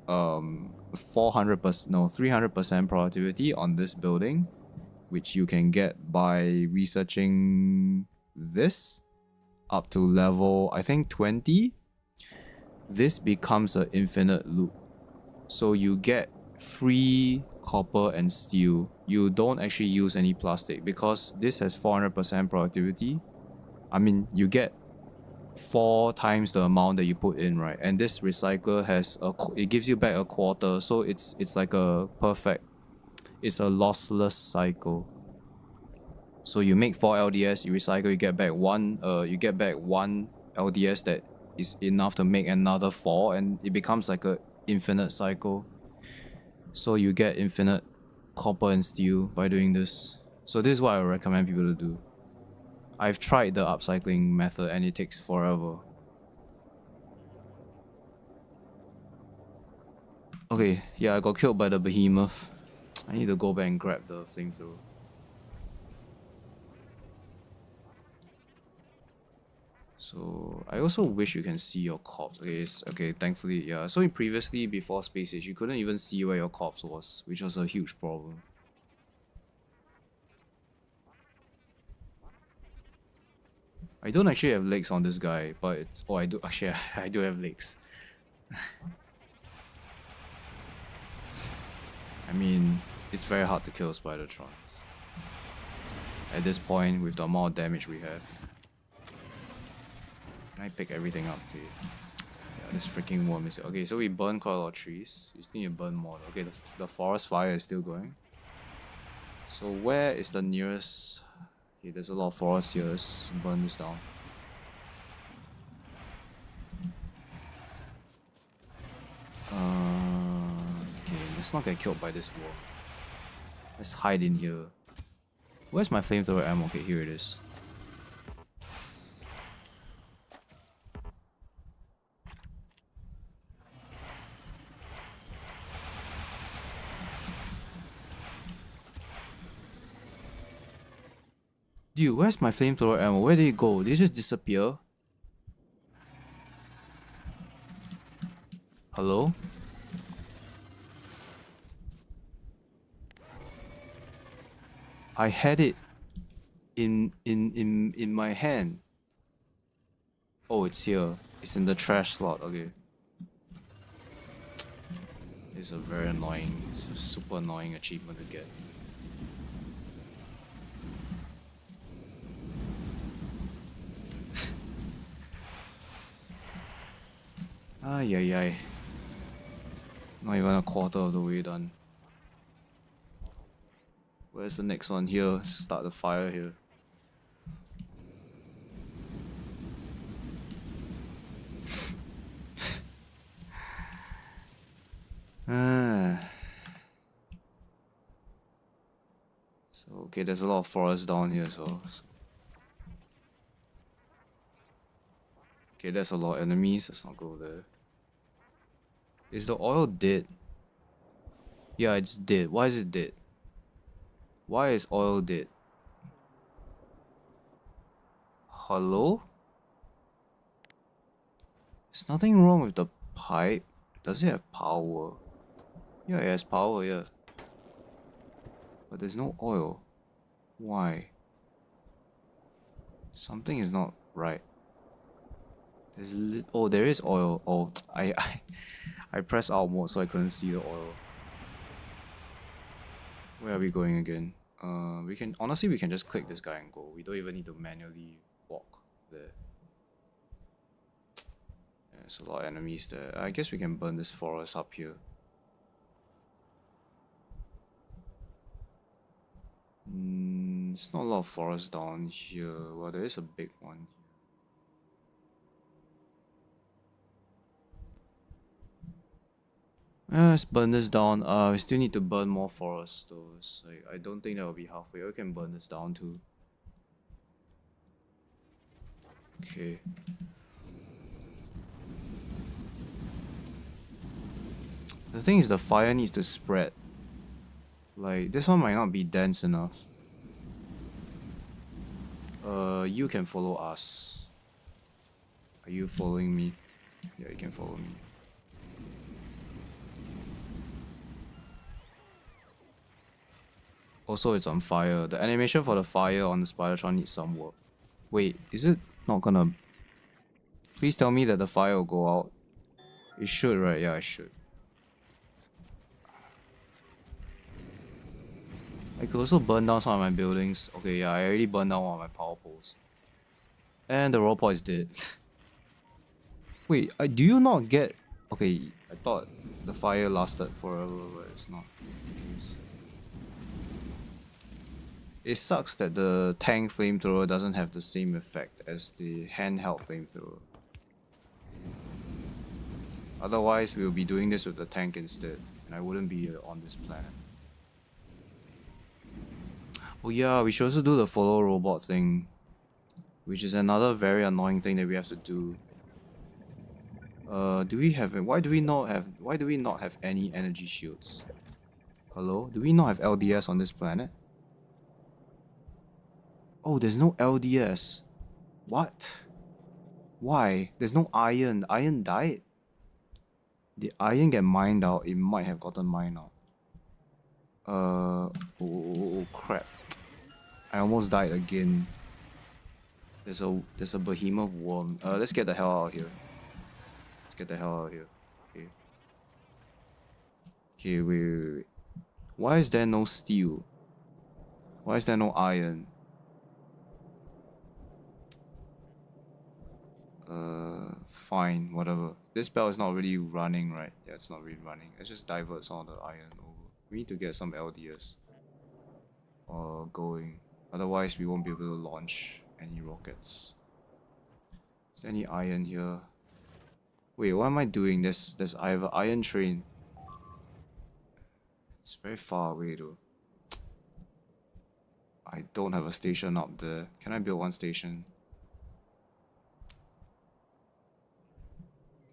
300% productivity on this building, which you can get by researching this up to level, I think 20, this becomes an infinite loop. So you get free copper and steel. You don't actually use any plastic because this has 400% productivity. I mean, you get 4 times the amount that you put in, right? And this recycler has it gives you back a quarter, so it's like a perfect, it's a lossless cycle. So you make 4 LDS, you recycle, you get back one LDS that is enough to make another 4, and it becomes like a infinite cycle. So you get infinite copper and steel by doing this. So this is what I would recommend people to do. I've tried the upcycling method and it takes forever. Okay, yeah, I got killed by the behemoth. I need to go back and grab the flamethrower. So I also wish you can see your corpse. Okay, thankfully, yeah. So previously, before Space Age, you couldn't even see where your corpse was, which was a huge problem. I don't actually have legs on this guy, but it's, oh, I do actually I do have legs. I mean, it's very hard to kill Spidertrons. At this point, with the amount of damage we have. Can I pick everything up? Okay. Yeah, this freaking worm is... Okay, so we burn quite a lot of trees. We still need to burn more. Okay, the forest fire is still going. So where is the nearest... Okay, there's a lot of forest here. Let's burn this down. Okay, let's not get killed by this war. Let's hide in here. Where's my flamethrower ammo? Okay, here it is. Dude, where's my flamethrower ammo? Where did it go? Did it just disappear? Hello? I had it in my hand. Oh, it's here. It's in the trash slot. Okay. It's a very annoying, it's a super annoying achievement to get. Ay, ay, ay. Not even a quarter of the way done. Where's the next one? Here. Start the fire here. So, okay, there's a lot of forest down here, so. Okay, there's a lot of enemies. Let's not go there. Is the oil dead? Yeah, it's dead. Why is it dead? Why is oil dead? Hello? There's nothing wrong with the pipe. Does it have power? Yeah, it has power, yeah. But there's no oil. Why? Something is not right. Oh, there is oil. Oh, I pressed out mode so I couldn't see the oil. Where are we going again? We can just click this guy and go. We don't even need to manually walk there. There's a lot of enemies there. I guess we can burn this forest up here. There's not a lot of forest down here. Well, there is a big one. Let's burn this down. We still need to burn more forest though. So I don't think that will be halfway. We can burn this down too. Okay. The thing is, the fire needs to spread. Like, this one might not be dense enough. You can follow us. Are you following me? Yeah, you can follow me. Also, it's on fire. The animation for the fire on the Spidertron needs some work. Wait, is it not gonna... Please tell me that the fire will go out. It should, right? Yeah, it should. I could also burn down some of my buildings. Okay, yeah, I already burned down one of my power poles. And the robot is dead. Wait, do you not get... Okay, I thought the fire lasted forever, but it's not the case. It sucks that the tank flamethrower doesn't have the same effect as the handheld flamethrower. Otherwise, we'll be doing this with the tank instead, and I wouldn't be on this planet. Oh yeah, we should also do the follow robot thing, which is another very annoying thing that we have to do. Do we have it? Why do we not have any energy shields? Hello? Do we not have LDS on this planet? Oh, there's no LDS. What? Why? There's no iron. Iron died? Did iron get mined out? It might have gotten mined out. Oh crap. I almost died again. There's a behemoth worm. Let's get the hell out of here. Let's get the hell out of here. Okay. Okay, wait. Why is there no steel? Why is there no iron? Fine, whatever. This bell is not really running, right? Yeah, it's not really running. Let's just divert some of the iron over. We need to get some LDS going. Otherwise, we won't be able to launch any rockets. Is there any iron here? Wait, what am I doing? There's either iron train. It's very far away though. I don't have a station up there. Can I build one station?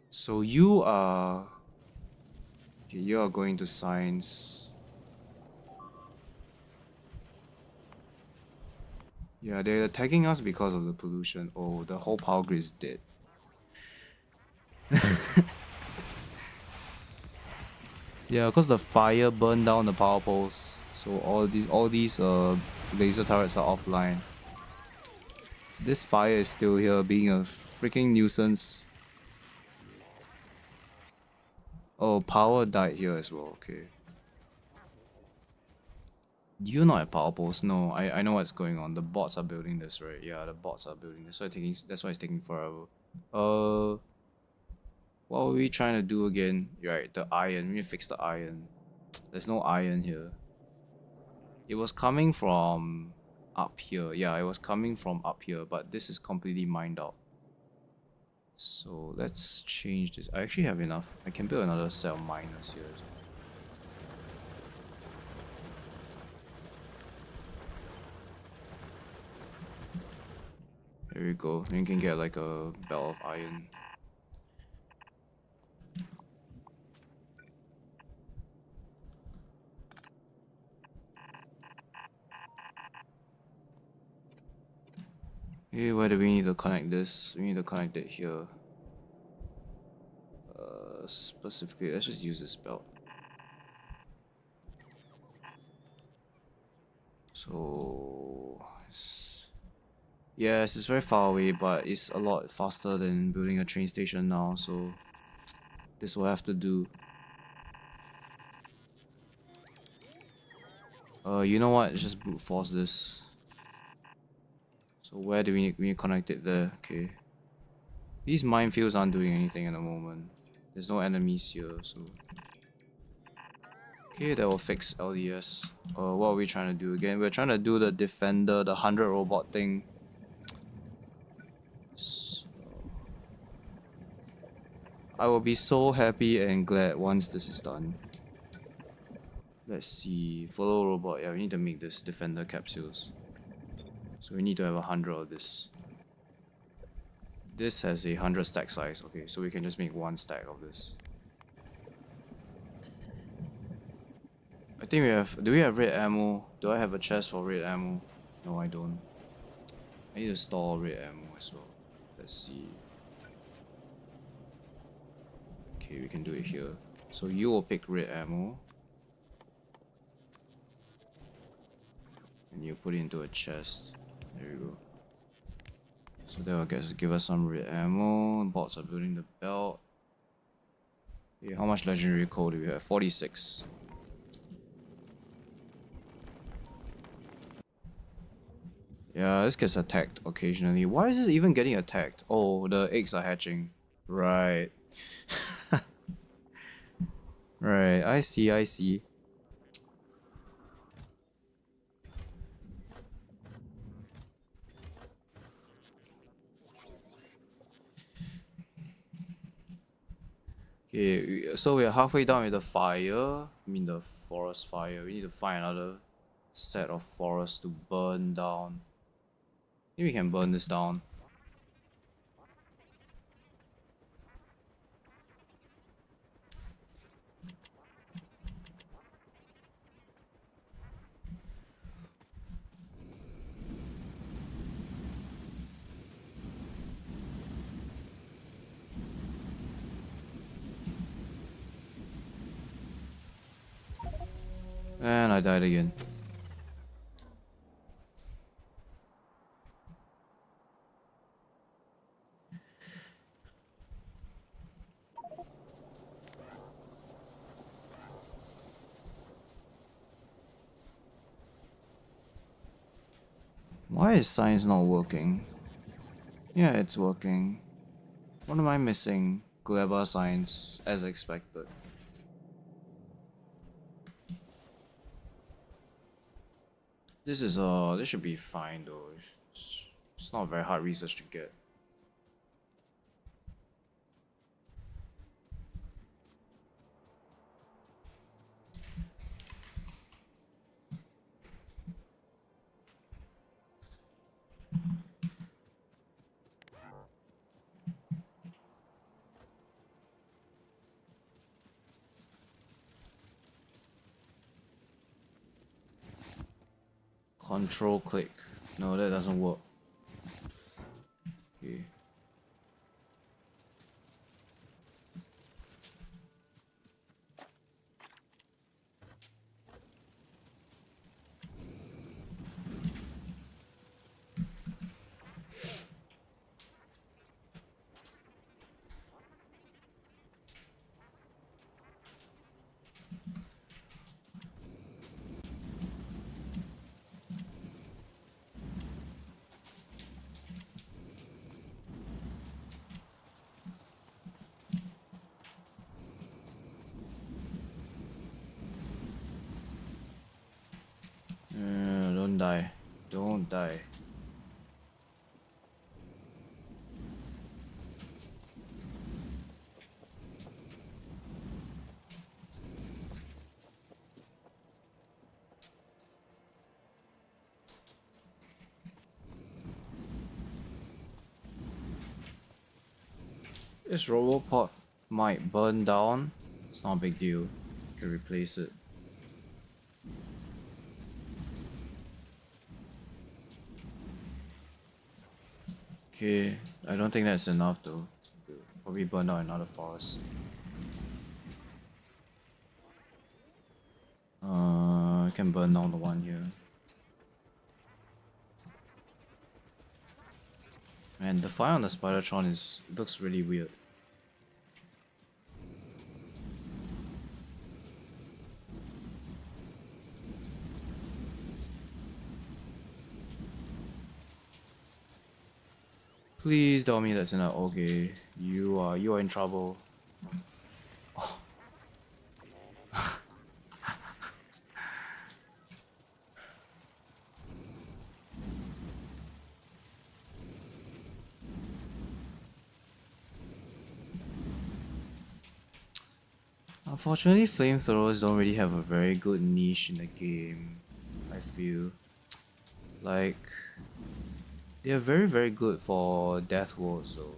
So you are... Okay, you are going to science. Yeah, they're attacking us because of the pollution. Oh, the whole power grid is dead. Yeah, because the fire burned down the power poles. So all these laser turrets are offline. This fire is still here, being a freaking nuisance. Oh, power died here as well, okay. Do you not have power poles? No, I know what's going on. The bots are building this, right? Yeah, the bots are building this. So that's why it's taking forever. What were we trying to do again? Right, the iron. We need to fix the iron. There's no iron here. It was coming from up here. Yeah, it was coming from up here, but this is completely mined out. So let's change this. I actually have enough. I can build another set of miners here as well. There we go. Then you can get like a belt of iron. Hey, where do we need to connect this? We need to connect it here. Specifically, let's just use this belt. So, yes, it's very far away, but it's a lot faster than building a train station now, so this will have to do. You know what? Let's just brute force this. So where do we need to connect it there? Okay. These minefields aren't doing anything at the moment. There's no enemies here, so. Okay, that will fix LDS. What are we trying to do again? We're trying to do the defender, the 100 robot thing. So, I will be so happy and glad once this is done. Let's see. Follow robot. Yeah, we need to make this defender capsules. So we need to have 100 of this. This has a 100 stack size. Okay, so we can just make one stack of this. I think we have... Do we have red ammo? Do I have a chest for red ammo? No, I don't. I need to store red ammo as well. Let's see. Okay, we can do it here. So you will pick red ammo. And you put it into a chest. There you go. So that will give us some red ammo. Bots are building the belt. Okay, how much legendary coal do we have? 46. Yeah, this gets attacked occasionally. Why is it even getting attacked? Oh, the eggs are hatching. Right. Right, I see, I see. Okay, so we're halfway done with the fire. I mean the forest fire. We need to find another set of forest to burn down. Maybe we can burn this down. And I died again. Why is science not working? Yeah, it's working. What am I missing? Gleba science, as expected. This should be fine though. It's not very hard research to get. Control click. No, that doesn't work. Okay. Don't die. Don't die. This robopod might burn down. It's not a big deal. You can replace it. Okay, I don't think that's enough though. Probably burn out another forest. I can burn down the one here. Man, the fire on the Spidertron looks really weird. Please tell me that's enough. Okay, you are in trouble. Oh. Unfortunately, flamethrowers don't really have a very good niche in the game. I feel like they are very good for death worlds though.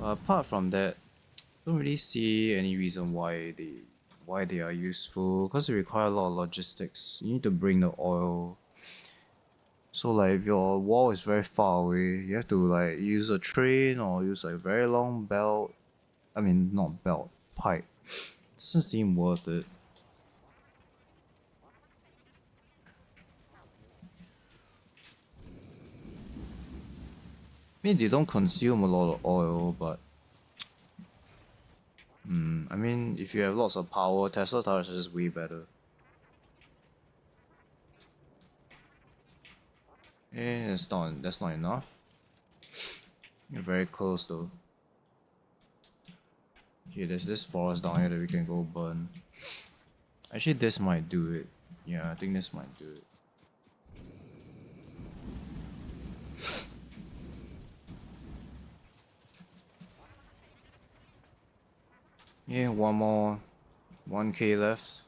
Apart from that, don't really see any reason why they are useful, because they require a lot of logistics. You need to bring the oil. So like if your wall is very far away, you have to like use a train or use like a very long belt. I mean not belt, pipe. Doesn't seem worth it. I mean they don't consume a lot of oil, but I mean if you have lots of power, Tesla tires are just way better. Eh, that's not enough. You're very close though. Okay, there's this forest down here that we can go burn. Actually, this might do it. Yeah, I think this might do it. Yeah, one more. 1k left.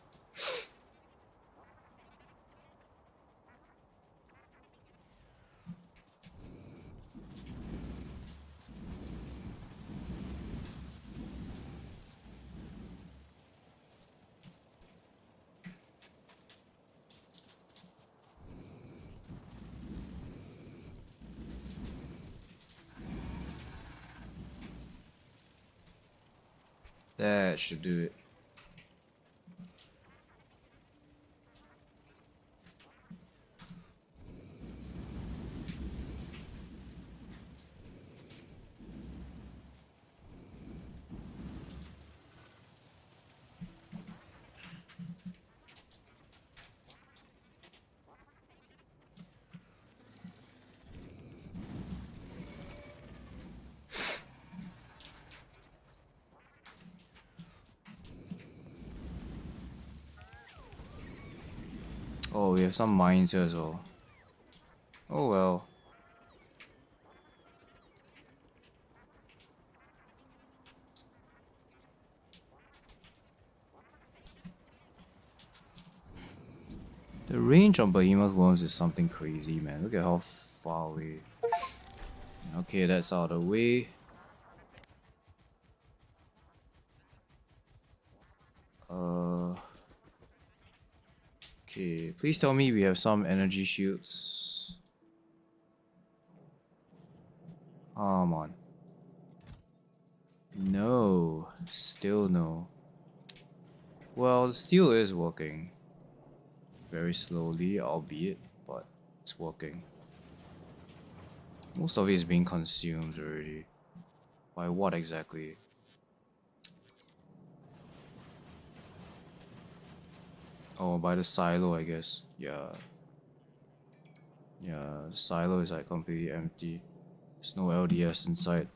That should do it. Oh, we have some mines here as well. Oh well. The range on behemoth worms is something crazy, man. Look at how far away. Okay, that's out of the way. Okay, please tell me we have some energy shields. Come on. No, still no. Well, the steel is working. Very slowly, albeit, but it's working. Most of it is being consumed already. By what exactly? Oh, by the silo, I guess. Yeah. Yeah, the silo is like completely empty. There's no LDS inside.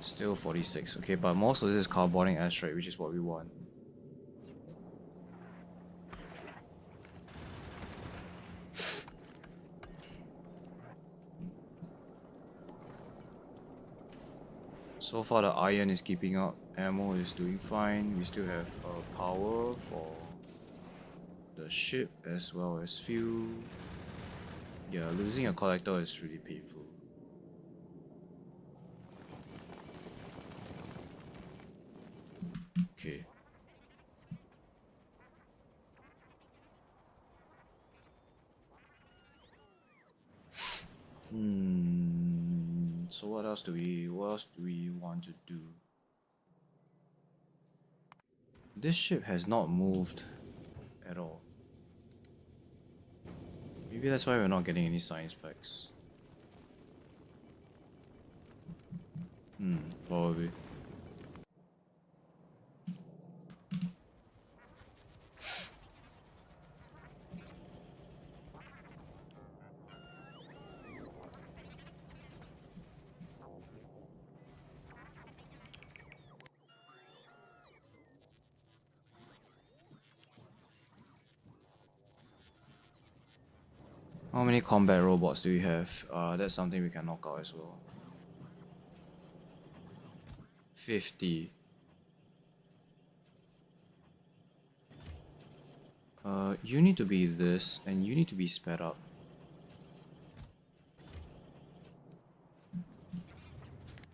Still 46. Okay, but most of this is carbonic asteroid, which is what we want. So far the iron is keeping up, ammo is doing fine, we still have power for the ship as well as fuel. Yeah, losing a collector is really painful. Okay. So what else do we want to do? This ship has not moved at all. Maybe that's why we're not getting any science packs. Probably. How many combat robots do we have? That's something we can knock out as well. 50. You need to be this, and you need to be sped up.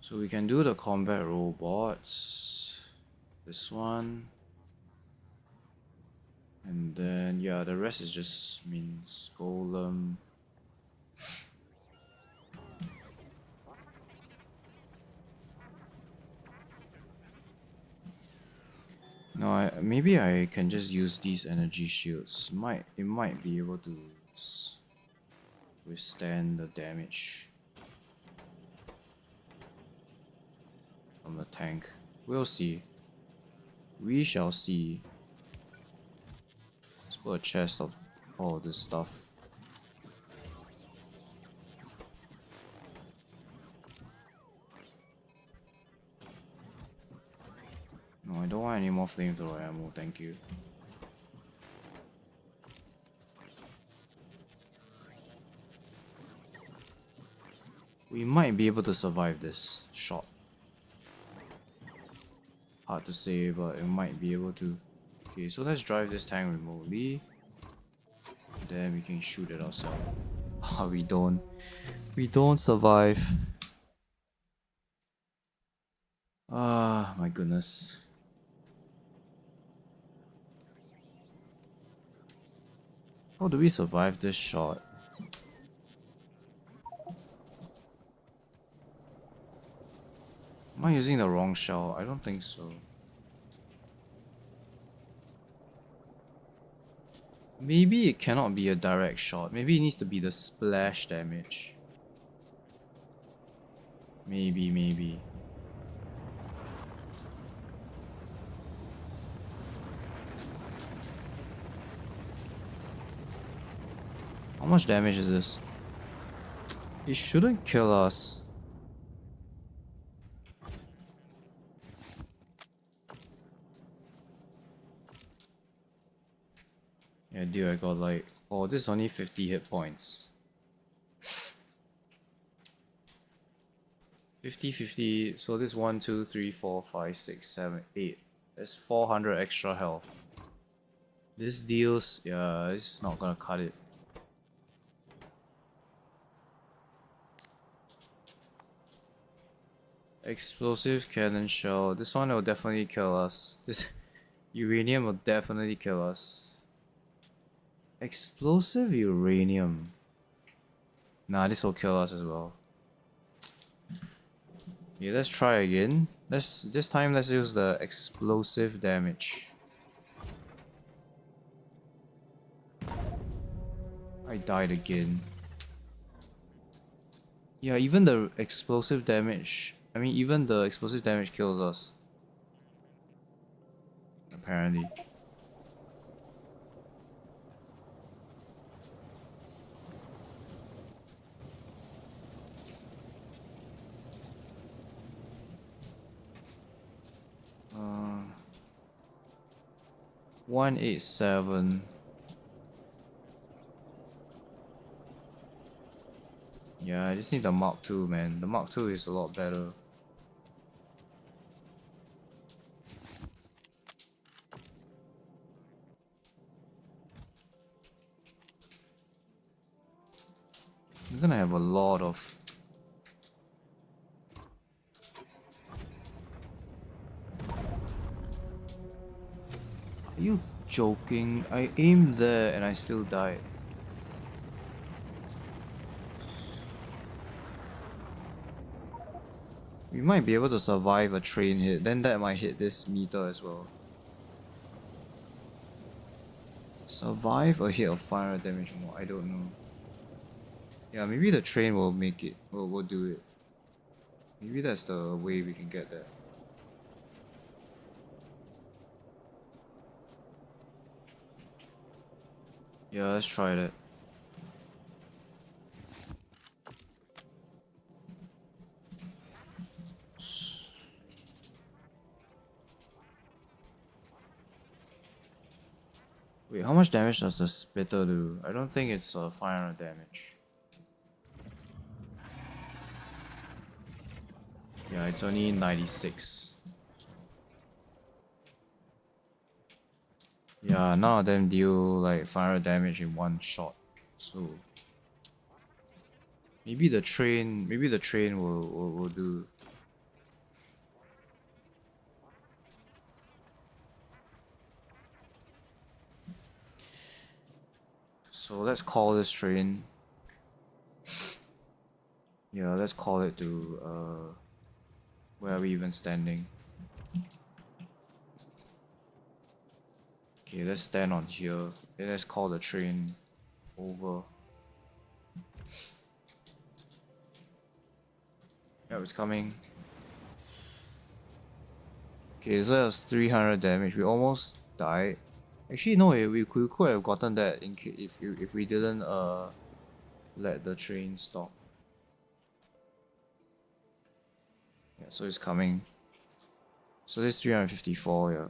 So we can do the combat robots. This one. And then, yeah, the rest is just means golem. No, maybe I can just use these energy shields. It might be able to withstand the damage from the tank. We'll see. We shall see. Let's put a chest of all this stuff. No, I don't want any more flamethrower ammo, thank you. We might be able to survive this shot. Hard to say, but it might be able to. Okay, so let's drive this tank remotely. Then we can shoot it ourselves. Oh, we don't. We don't survive. Ah, my goodness. How do we survive this shot? Am I using the wrong shell? I don't think so. Maybe it cannot be a direct shot. Maybe it needs to be the splash damage. Maybe. How much damage is this? It shouldn't kill us. Yeah, dude, I got like... Oh, this is only 50 hit points. 50, so this 1, 2, 3, 4, 5, 6, 7, 8. That's 400 extra health. This deals... Yeah, it's not gonna cut it. Explosive cannon shell. This one will definitely kill us. This uranium will definitely kill us. Explosive uranium. Nah, this will kill us as well. Yeah, let's try again. This time let's use the explosive damage. I died again. Yeah, even the explosive damage. I mean, even the explosive damage kills us. Apparently. 187. Yeah, I just need the Mark II, man. The Mark II is a lot better. I'm gonna have a lot of... Are you joking? I aimed there and I still died. We might be able to survive a train hit, then that might hit this meter as well. Survive a hit of 500 damage more, I don't know. Yeah, maybe the train will make it, will do it. Maybe that's the way we can get there. Yeah, let's try that. Wait, how much damage does the splitter do? I don't think it's 500 damage. Yeah, it's only 96. Yeah, none of them deal like 500 damage in one shot. So maybe the train will do. So let's call this train. Yeah, let's call it to where are we even standing? Okay, let's stand on here. Then let's call the train over. Yeah, it's coming. Okay, so that was 300 damage. We almost died. Actually, no, we could have gotten that in case if we didn't let the train stop. Yeah, so it's coming. So this 354, yeah.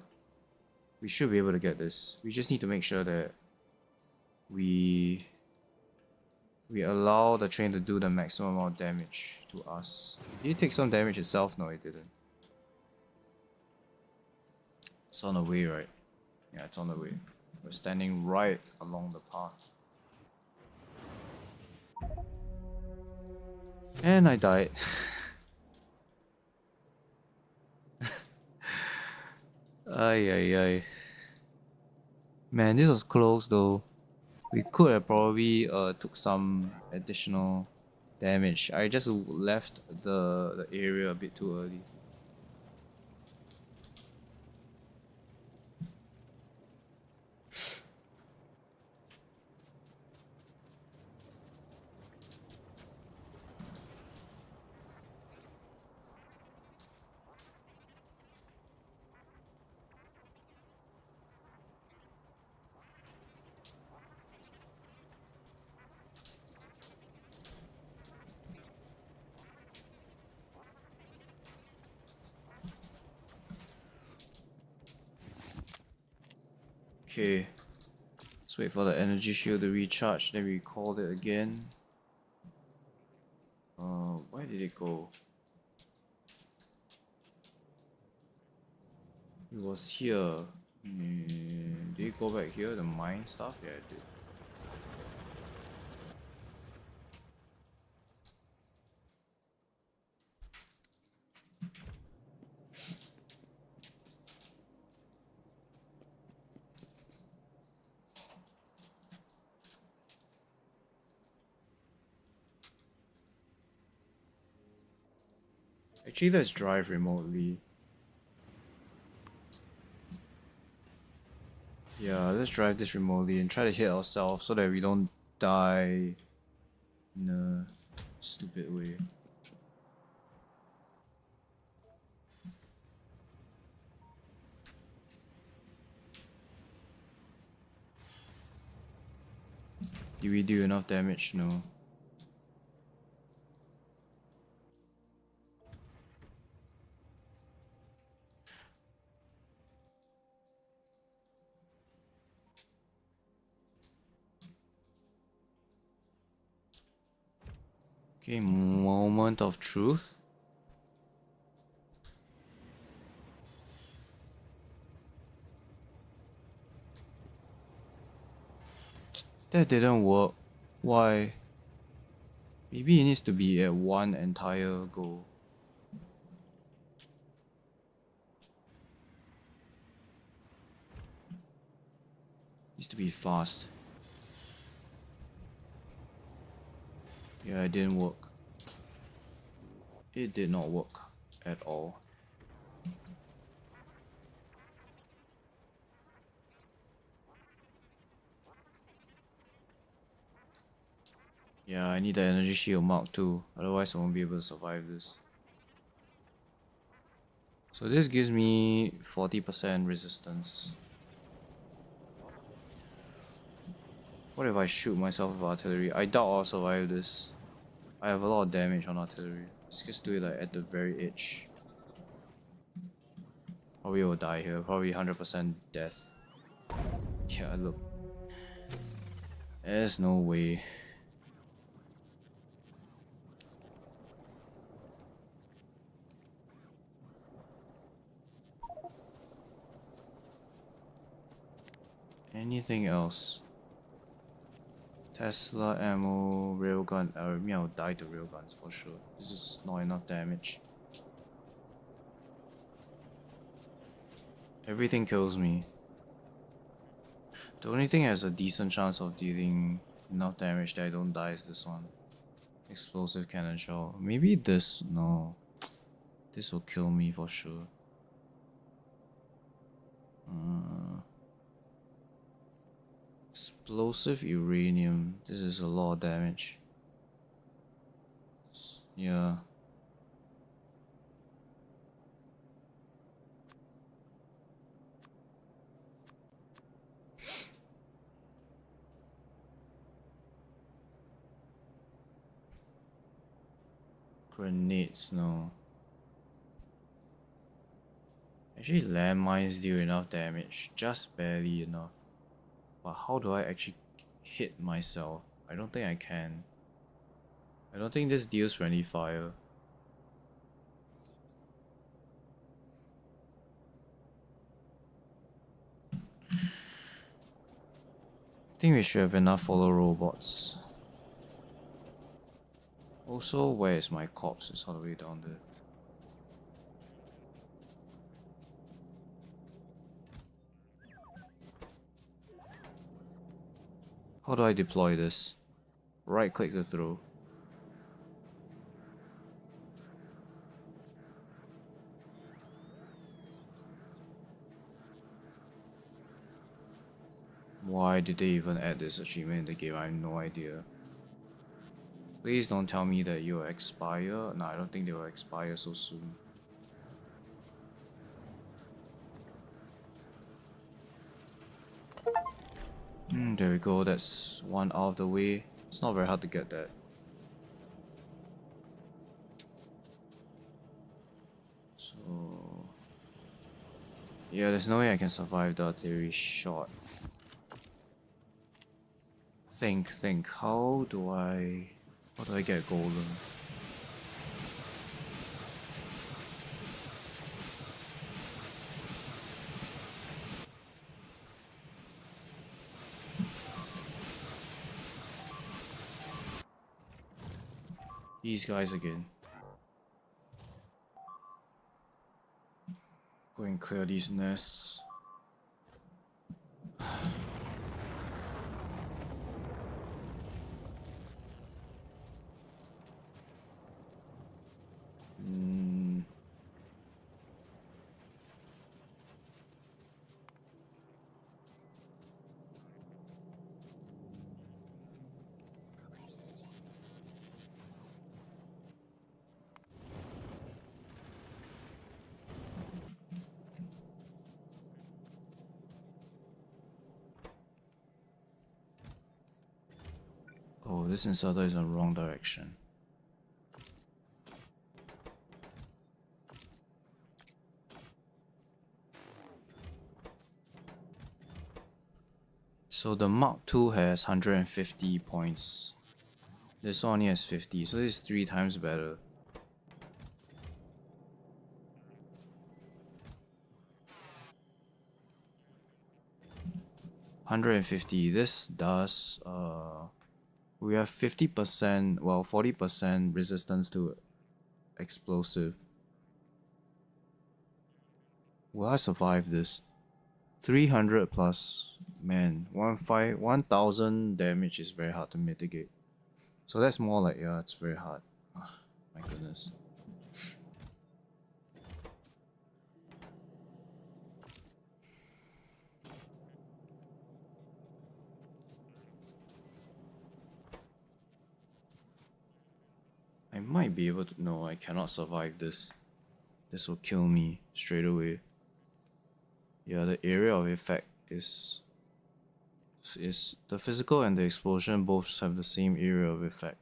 We should be able to get this. We just need to make sure that we allow the train to do the maximum amount of damage to us. Did it take some damage itself? No, it didn't. It's on the way, right? Yeah, it's on the way. We're standing right along the path. And I died. Ay ay ay. Man, this was close though. We could have probably took some additional damage. I just left the area a bit too early. Okay. Let's wait for the energy shield to recharge, then we call it again. Where did it go? It was here. Did it go back here? The mine stuff? Yeah, it did. Actually, let's drive remotely. Yeah, let's drive this remotely and try to hit ourselves so that we don't die in a stupid way. Did we do enough damage? No. Okay, moment of truth. That didn't work. Why? Maybe it needs to be at one entire go. Needs to be fast. Yeah, it didn't work. It did not work at all. Yeah, I need the energy shield mark too, otherwise I won't be able to survive this. So this gives me 40% resistance. What if I shoot myself with artillery? I doubt I'll survive this. I have a lot of damage on artillery. Let's just do it like at the very edge. Probably will die here, probably 100% death. Yeah, look. There's no way. Anything else? Tesla ammo, railgun. I mean, I'll die to railguns for sure. This is not enough damage. Everything kills me. The only thing that has a decent chance of dealing enough damage that I don't die is this one. Explosive cannon shell. Maybe this. No. This will kill me for sure. Explosive uranium. This is a lot of damage. Yeah. Grenades, no. Actually, landmines deal enough damage. Just barely enough. But how do I actually hit myself? I don't think I can. I don't think this deals friendly fire. I think we should have enough follow robots. Also, where is my corpse? It's all the way down there. How do I deploy this? Right click to throw. Why did they even add this achievement in the game? I have no idea. Please don't tell me that you'll expire. No, I don't think they will expire so soon. There we go, that's one out of the way. It's not very hard to get that. So... yeah, there's no way I can survive the artillery shot. Think. How do I get golden? These guys again. Go and clear these nests. Oh, this inserter is in the wrong direction. So the Mark II has 150 points. This one only has 50, so this is 3 times better. $150. This does we have 50%, well 40% resistance to explosive. Will I survive this? 300 plus. Man, 1000 damage is very hard to mitigate. So that's more like, yeah, it's very hard. Oh, my goodness. I might be able to. No, I cannot survive this. This will kill me straight away. Yeah, the area of effect is the physical and the explosion both have the same area of effect.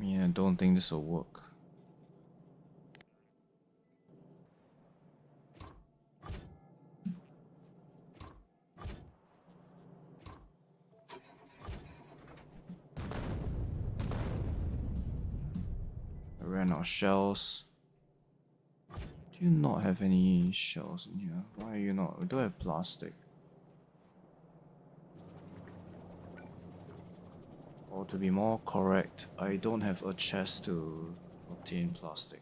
I don't think this will work. I ran out of shells. Do you not have any shells in here? Why are you not? We don't have plastic. Or to be more correct, I don't have a chest to obtain plastic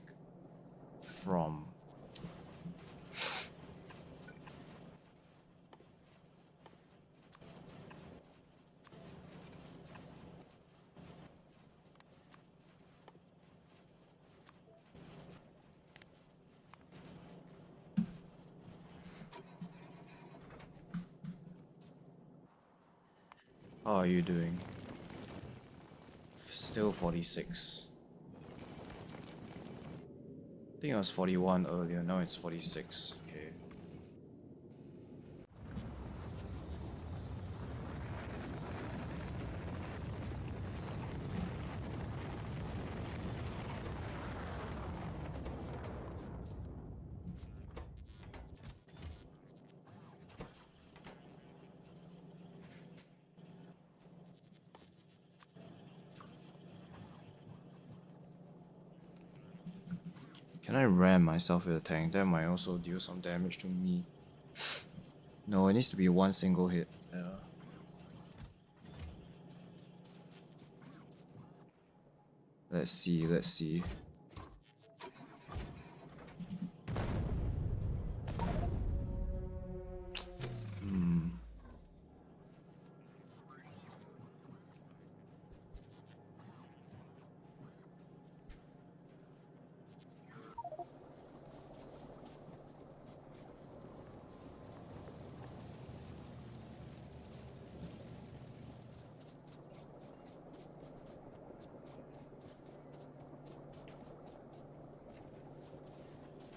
from. How are you doing? Still 46. I think I was 41 earlier, now it's 46. Okay. Can I ram myself with a tank? That might also deal some damage to me. No, it needs to be one single hit. Yeah. Let's see, let's see.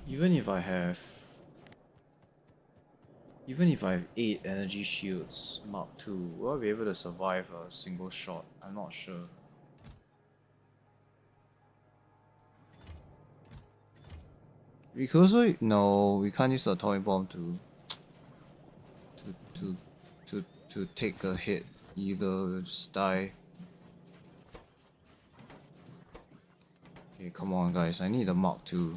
Even if I have 8 energy shields Mark II, will I be able to survive a single shot? I'm not sure. We could also no, we can't use the atomic bomb to to take a hit. Either we'll just die. Okay, come on guys, I need a Mark II.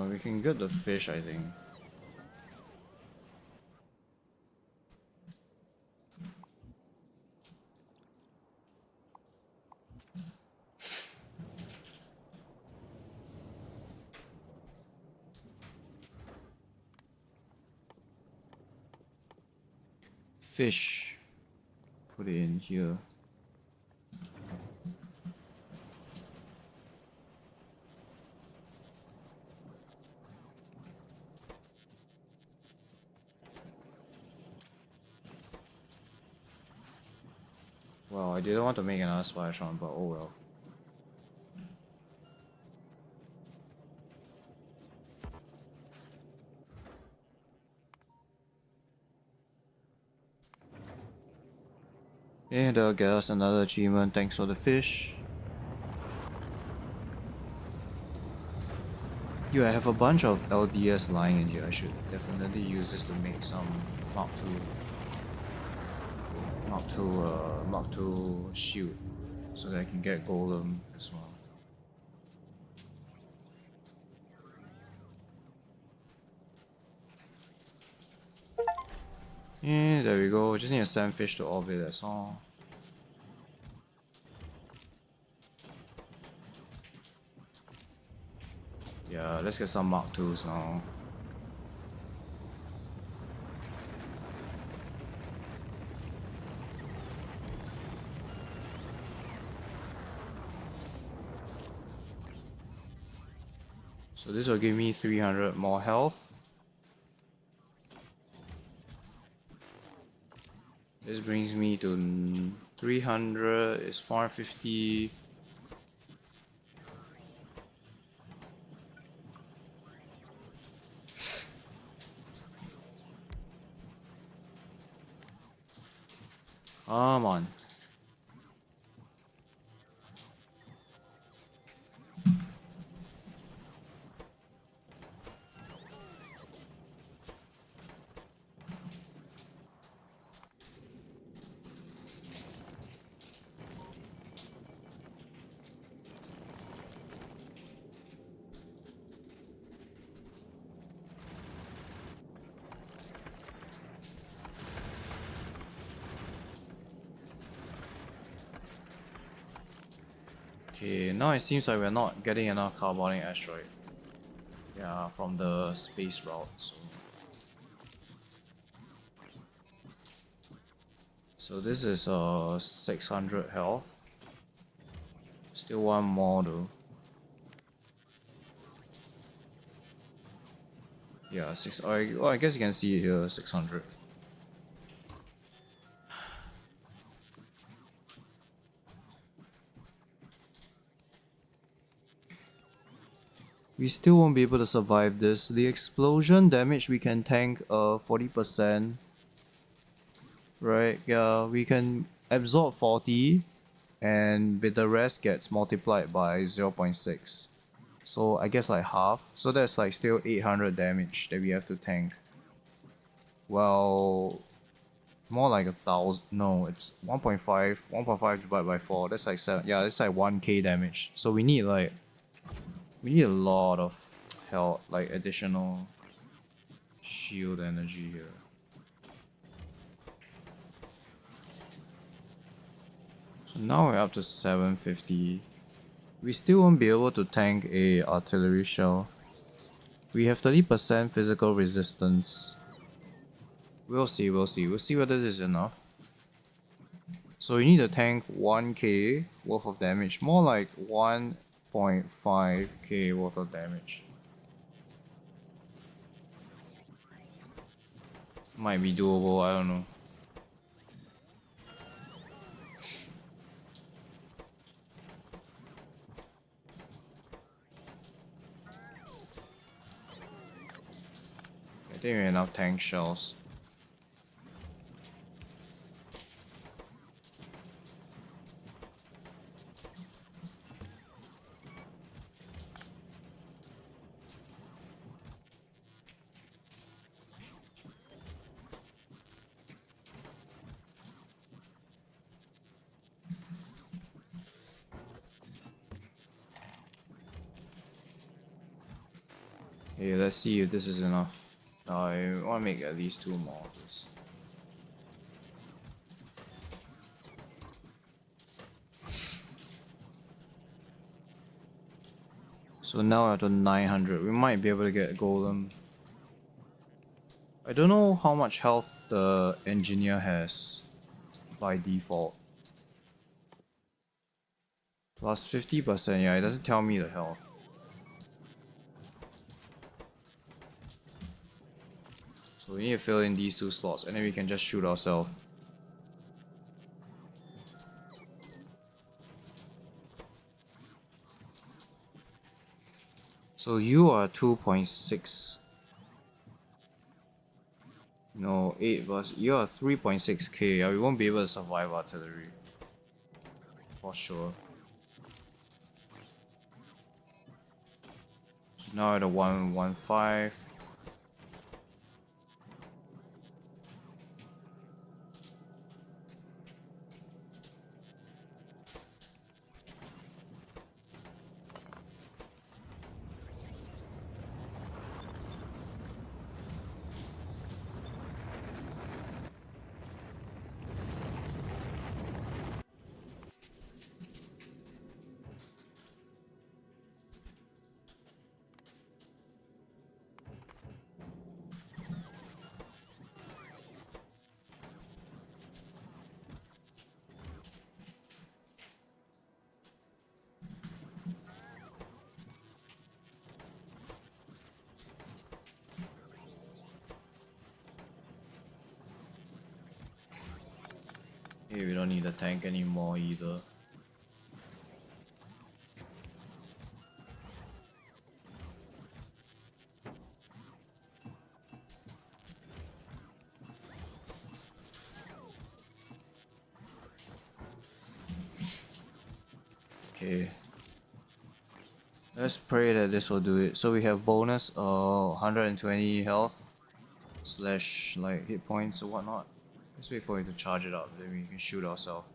We can get the fish, I think. fish. Put it in here. Well, I didn't want to make another Splatron, but oh well. And that'll get us another achievement, thanks for the fish. Yeah, I have a bunch of LDS lying in here. I should definitely use this to make some Mark II shield, so that I can get Golem as well. And there we go. Just need to send fish to orbit, that's all. Yeah, let's get some Mark IIs now. So this will give me 300 more health. This brings me to 300, is 450. Come on. Okay, now it seems like we're not getting enough carbonic asteroid. Yeah, from the space route. So this is 600 health. Still one more though. Yeah, well, I guess you can see it here, 600. We still won't be able to survive this. The explosion damage we can tank 40%. Right, yeah, we can absorb 40 and with the rest gets multiplied by 0.6. So I guess like half. So that's like still 800 damage that we have to tank. Well, more like 1,000. No, it's 1.5. 1.5 divided by 4. That's like 7. Yeah, that's like 1k damage. So we need a lot of health, like additional shield energy here. So now we're up to 750. We still won't be able to tank a artillery shell. We have 30% physical resistance. We'll see whether this is enough. So we need to tank 1k worth of damage, more like 1.5k worth of damage. Might be doable, I don't know. I think we have enough tank shells. Okay, let's see if this is enough. I want to make at least 2 more of this. So now we're at 900. We might be able to get a golem. I don't know how much health the engineer has by default. Plus 50%, yeah, it doesn't tell me the health. So we need to fill in these 2 slots and then we can just shoot ourselves. So you are 2.6. No, 8 plus. You are 3.6k. Yeah, we won't be able to survive artillery. For sure. So now at a 115. Hey, we don't need a tank anymore either. Okay. Let's pray that this will do it. So we have bonus 120 health slash like hit points or whatnot. Let's wait for it to charge it up, then we can shoot ourselves.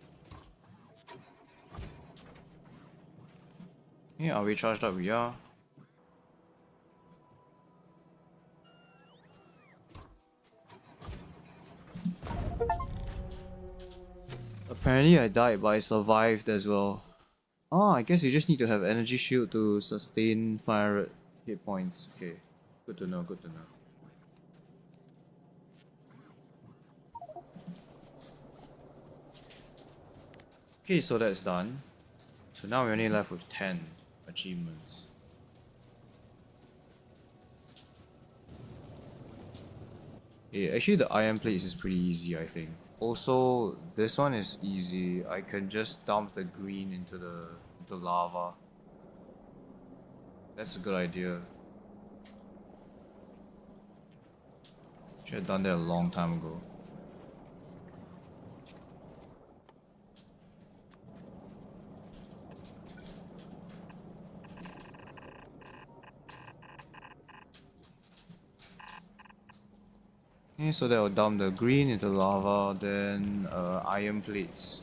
Yeah, are we charged up? We are. Apparently I died, but I survived as well. Oh, I guess you just need to have energy shield to sustain 500 hit points. Okay, good to know, good to know. Okay, so that's done. So now we're only left with 10 achievements. Yeah, actually the iron plates is pretty easy, I think. Also, this one is easy. I can just dump the green into the lava. That's a good idea. Should have done that a long time ago. Okay, so that will dump the green into lava, then iron plates.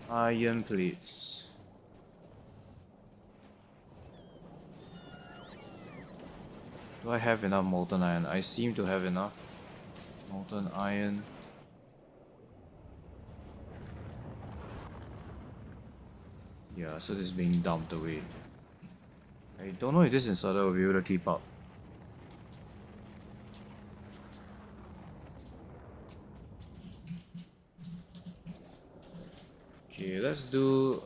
Iron plates. Do I have enough molten iron? I seem to have enough molten iron. Yeah, so this is being dumped away. I don't know if this insider will be able to keep up. Okay, let's do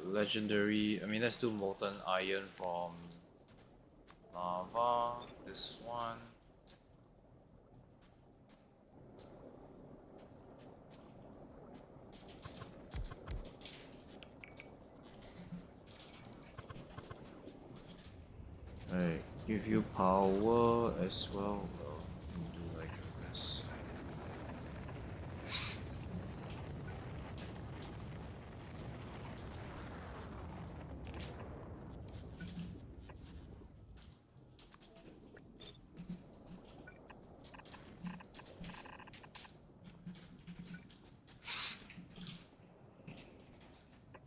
legendary. Let's do molten iron from lava. This one. Right, give you power as well. Well, we'll do like this.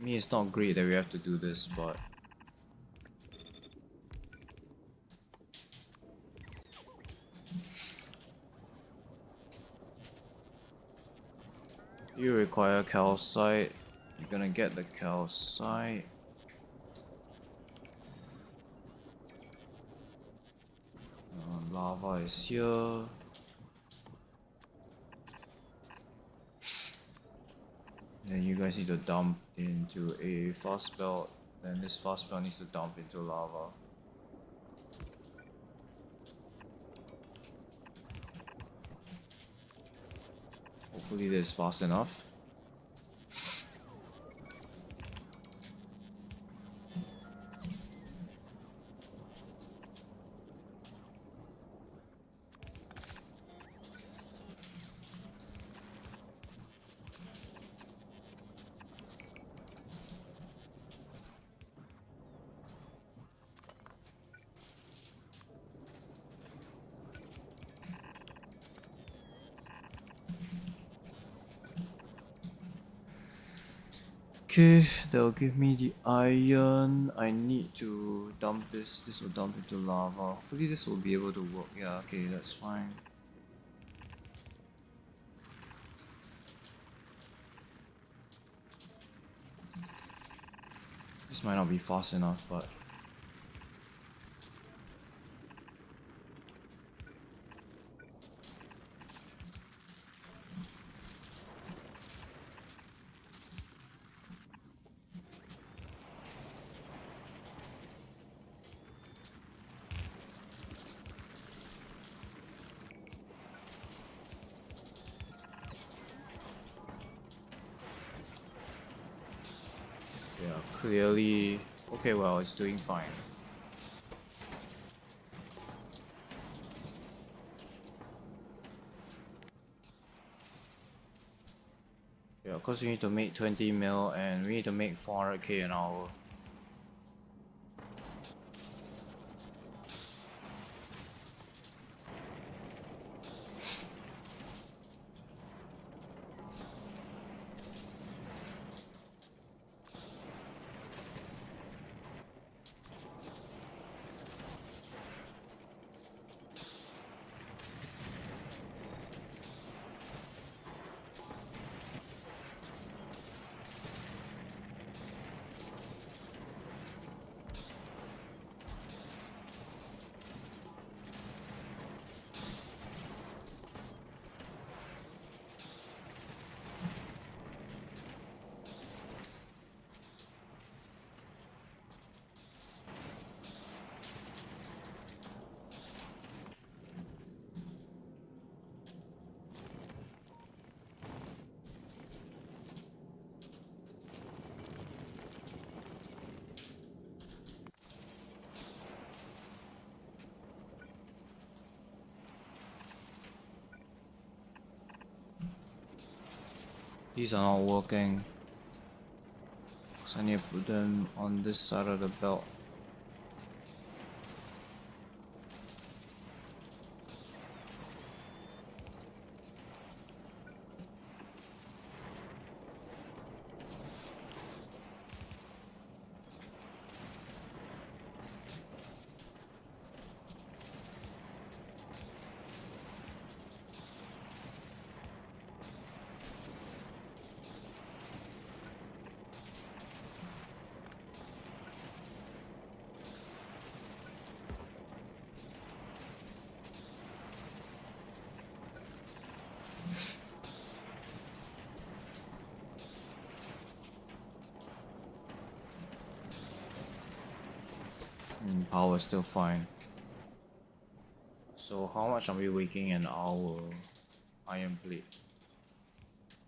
It's not great that we have to do this, but you require calcite. You're gonna get the calcite. Lava is here. Then you guys need to dump into a fast belt. Then this fast belt needs to dump into lava. Hopefully this is fast enough. Okay, that'll give me the iron. I need to dump this. This will dump into lava. Hopefully this will be able to work. Yeah, okay, that's fine. This might not be fast enough, but yeah, clearly. Okay, well, it's doing fine. Yeah, because we need to make 20 mil and we need to make 400k an hour. These are not working. So I need to put them on this side of the belt. And power is still fine. So how much are we making an hour? Iron plate.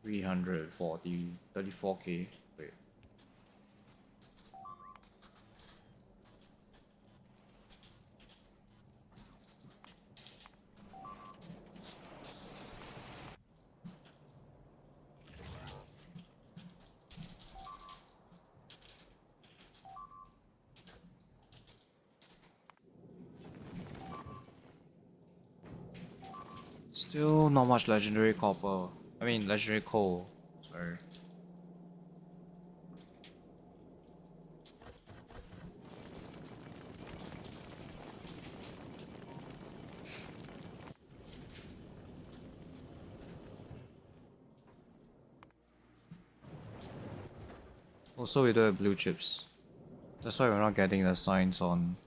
340, 34k. Wait. Still not much legendary copper. I mean legendary coal. Sorry. Also we don't have blue chips. That's why we're not getting the signs on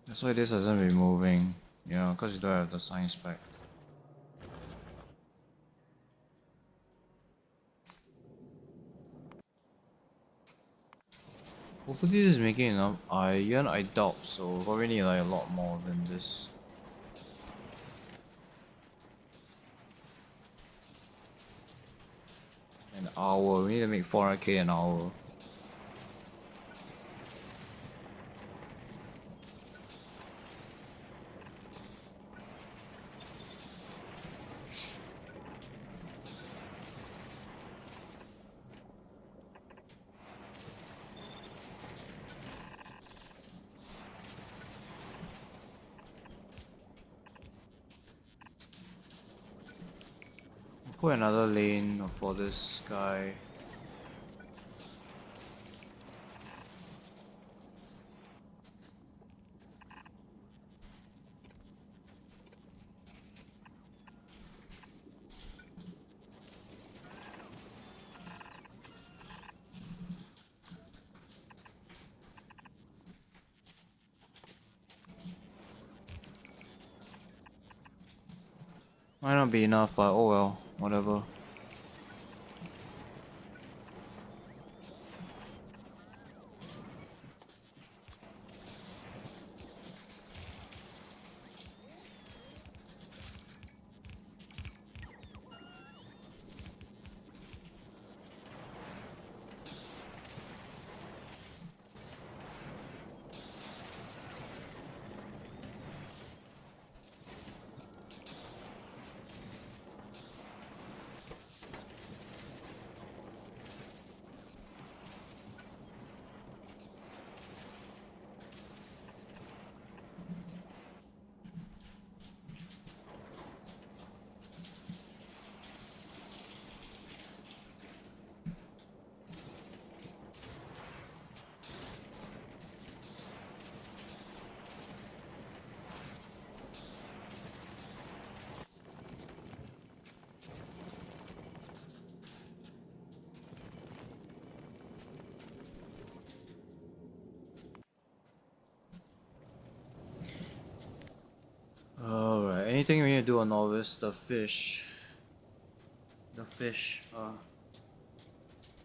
That's why this hasn't been moving. Yeah, because you don't have the science pack. Hopefully this is making enough iron. I doubt so. Probably need like a lot more than this. An hour. We need to make 400k an hour. Put another lane for this guy. Might not be enough, but oh well, whatever. Alright, anything we need to do on Novice? The fish. The fish.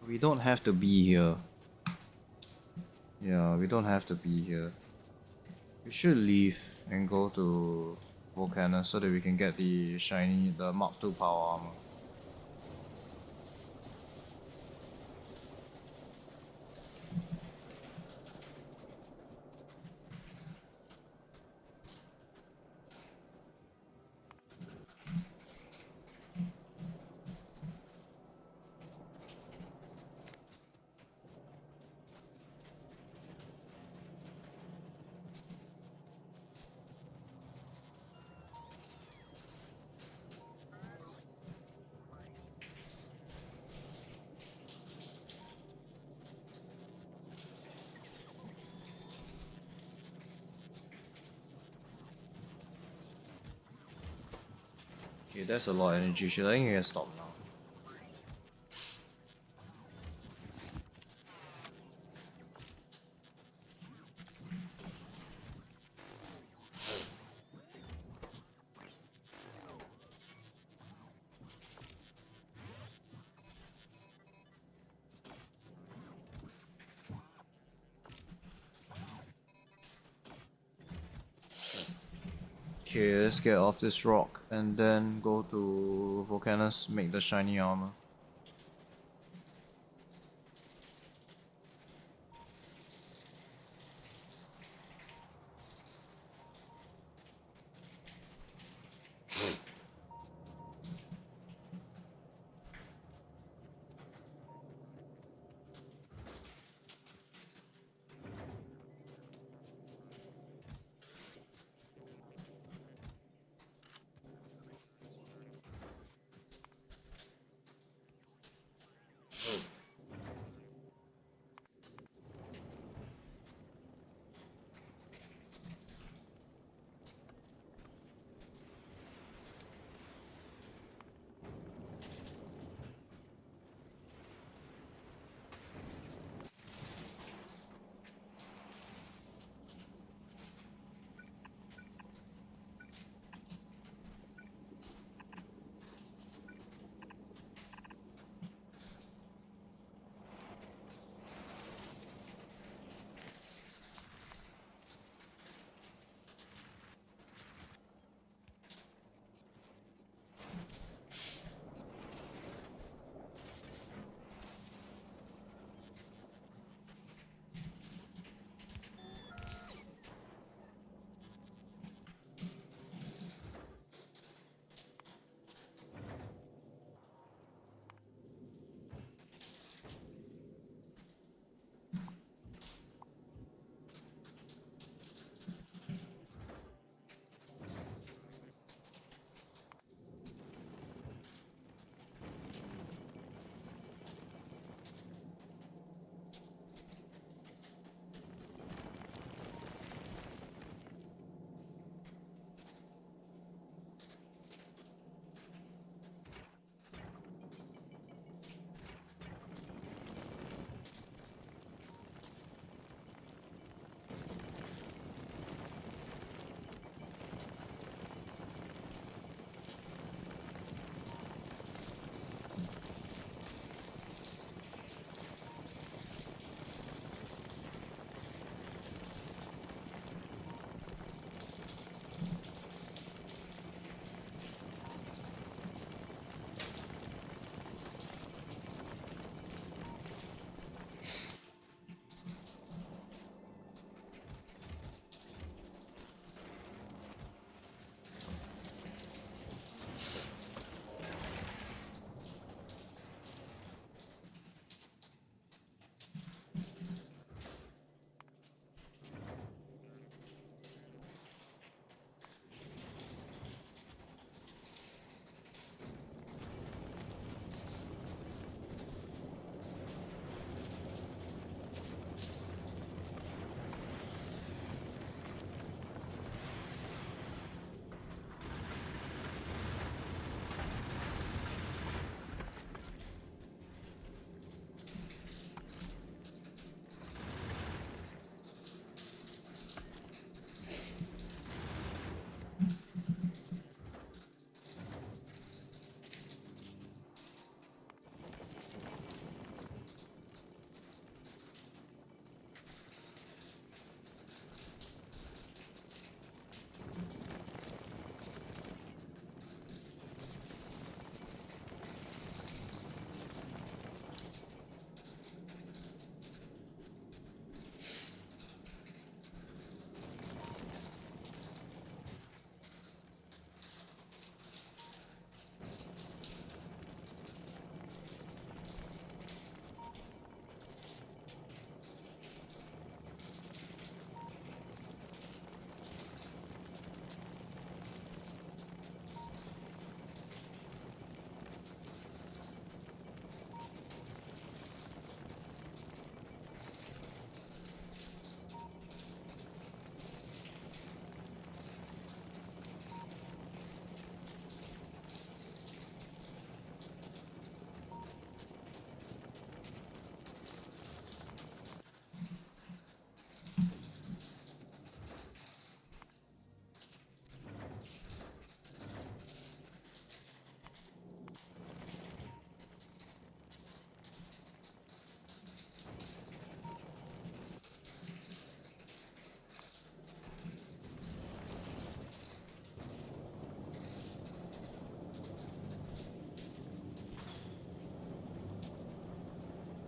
We don't have to be here. Yeah, we don't have to be here. We should leave and go to Volcanus so that we can get the shiny, the Mark II power armor. Okay, that's a lot of energy. I think you can stop now. Okay, let's get off this rock and then go to Volcanus, make the shiny armor.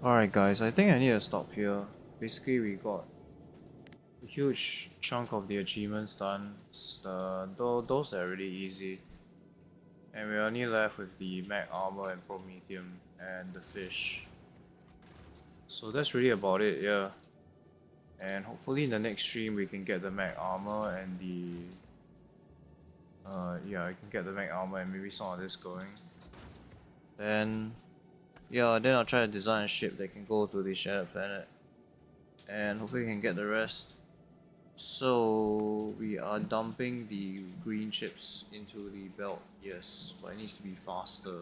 Alright guys, I think I need to stop here. Basically we got a huge chunk of the achievements done. Those are really easy. And we're only left with the Mech Armor and Promethium and the fish. So that's really about it, yeah. And hopefully in the next stream we can get the Mech Armor and the... yeah, I can get the Mech Armor and maybe some of this going. Then... yeah, then I'll try to design a ship that can go to the Shattered Planet. And hopefully we can get the rest. So we are dumping the green chips into the belt, yes, but it needs to be faster.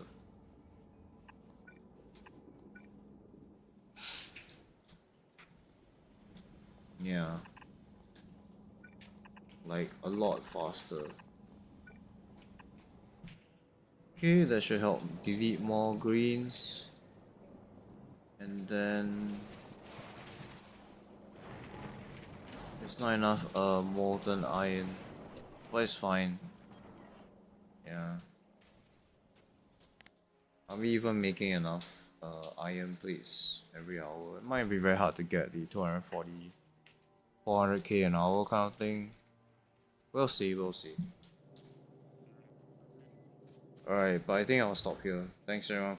Yeah. Like a lot faster. Okay, that should help delete more greens. And then it's not enough molten iron, but it's fine. Yeah. Are we even making enough iron plates every hour? It might be very hard to get the 240, 400k an hour kind of thing. We'll see, we'll see. Alright, but I think I'll stop here. Thanks everyone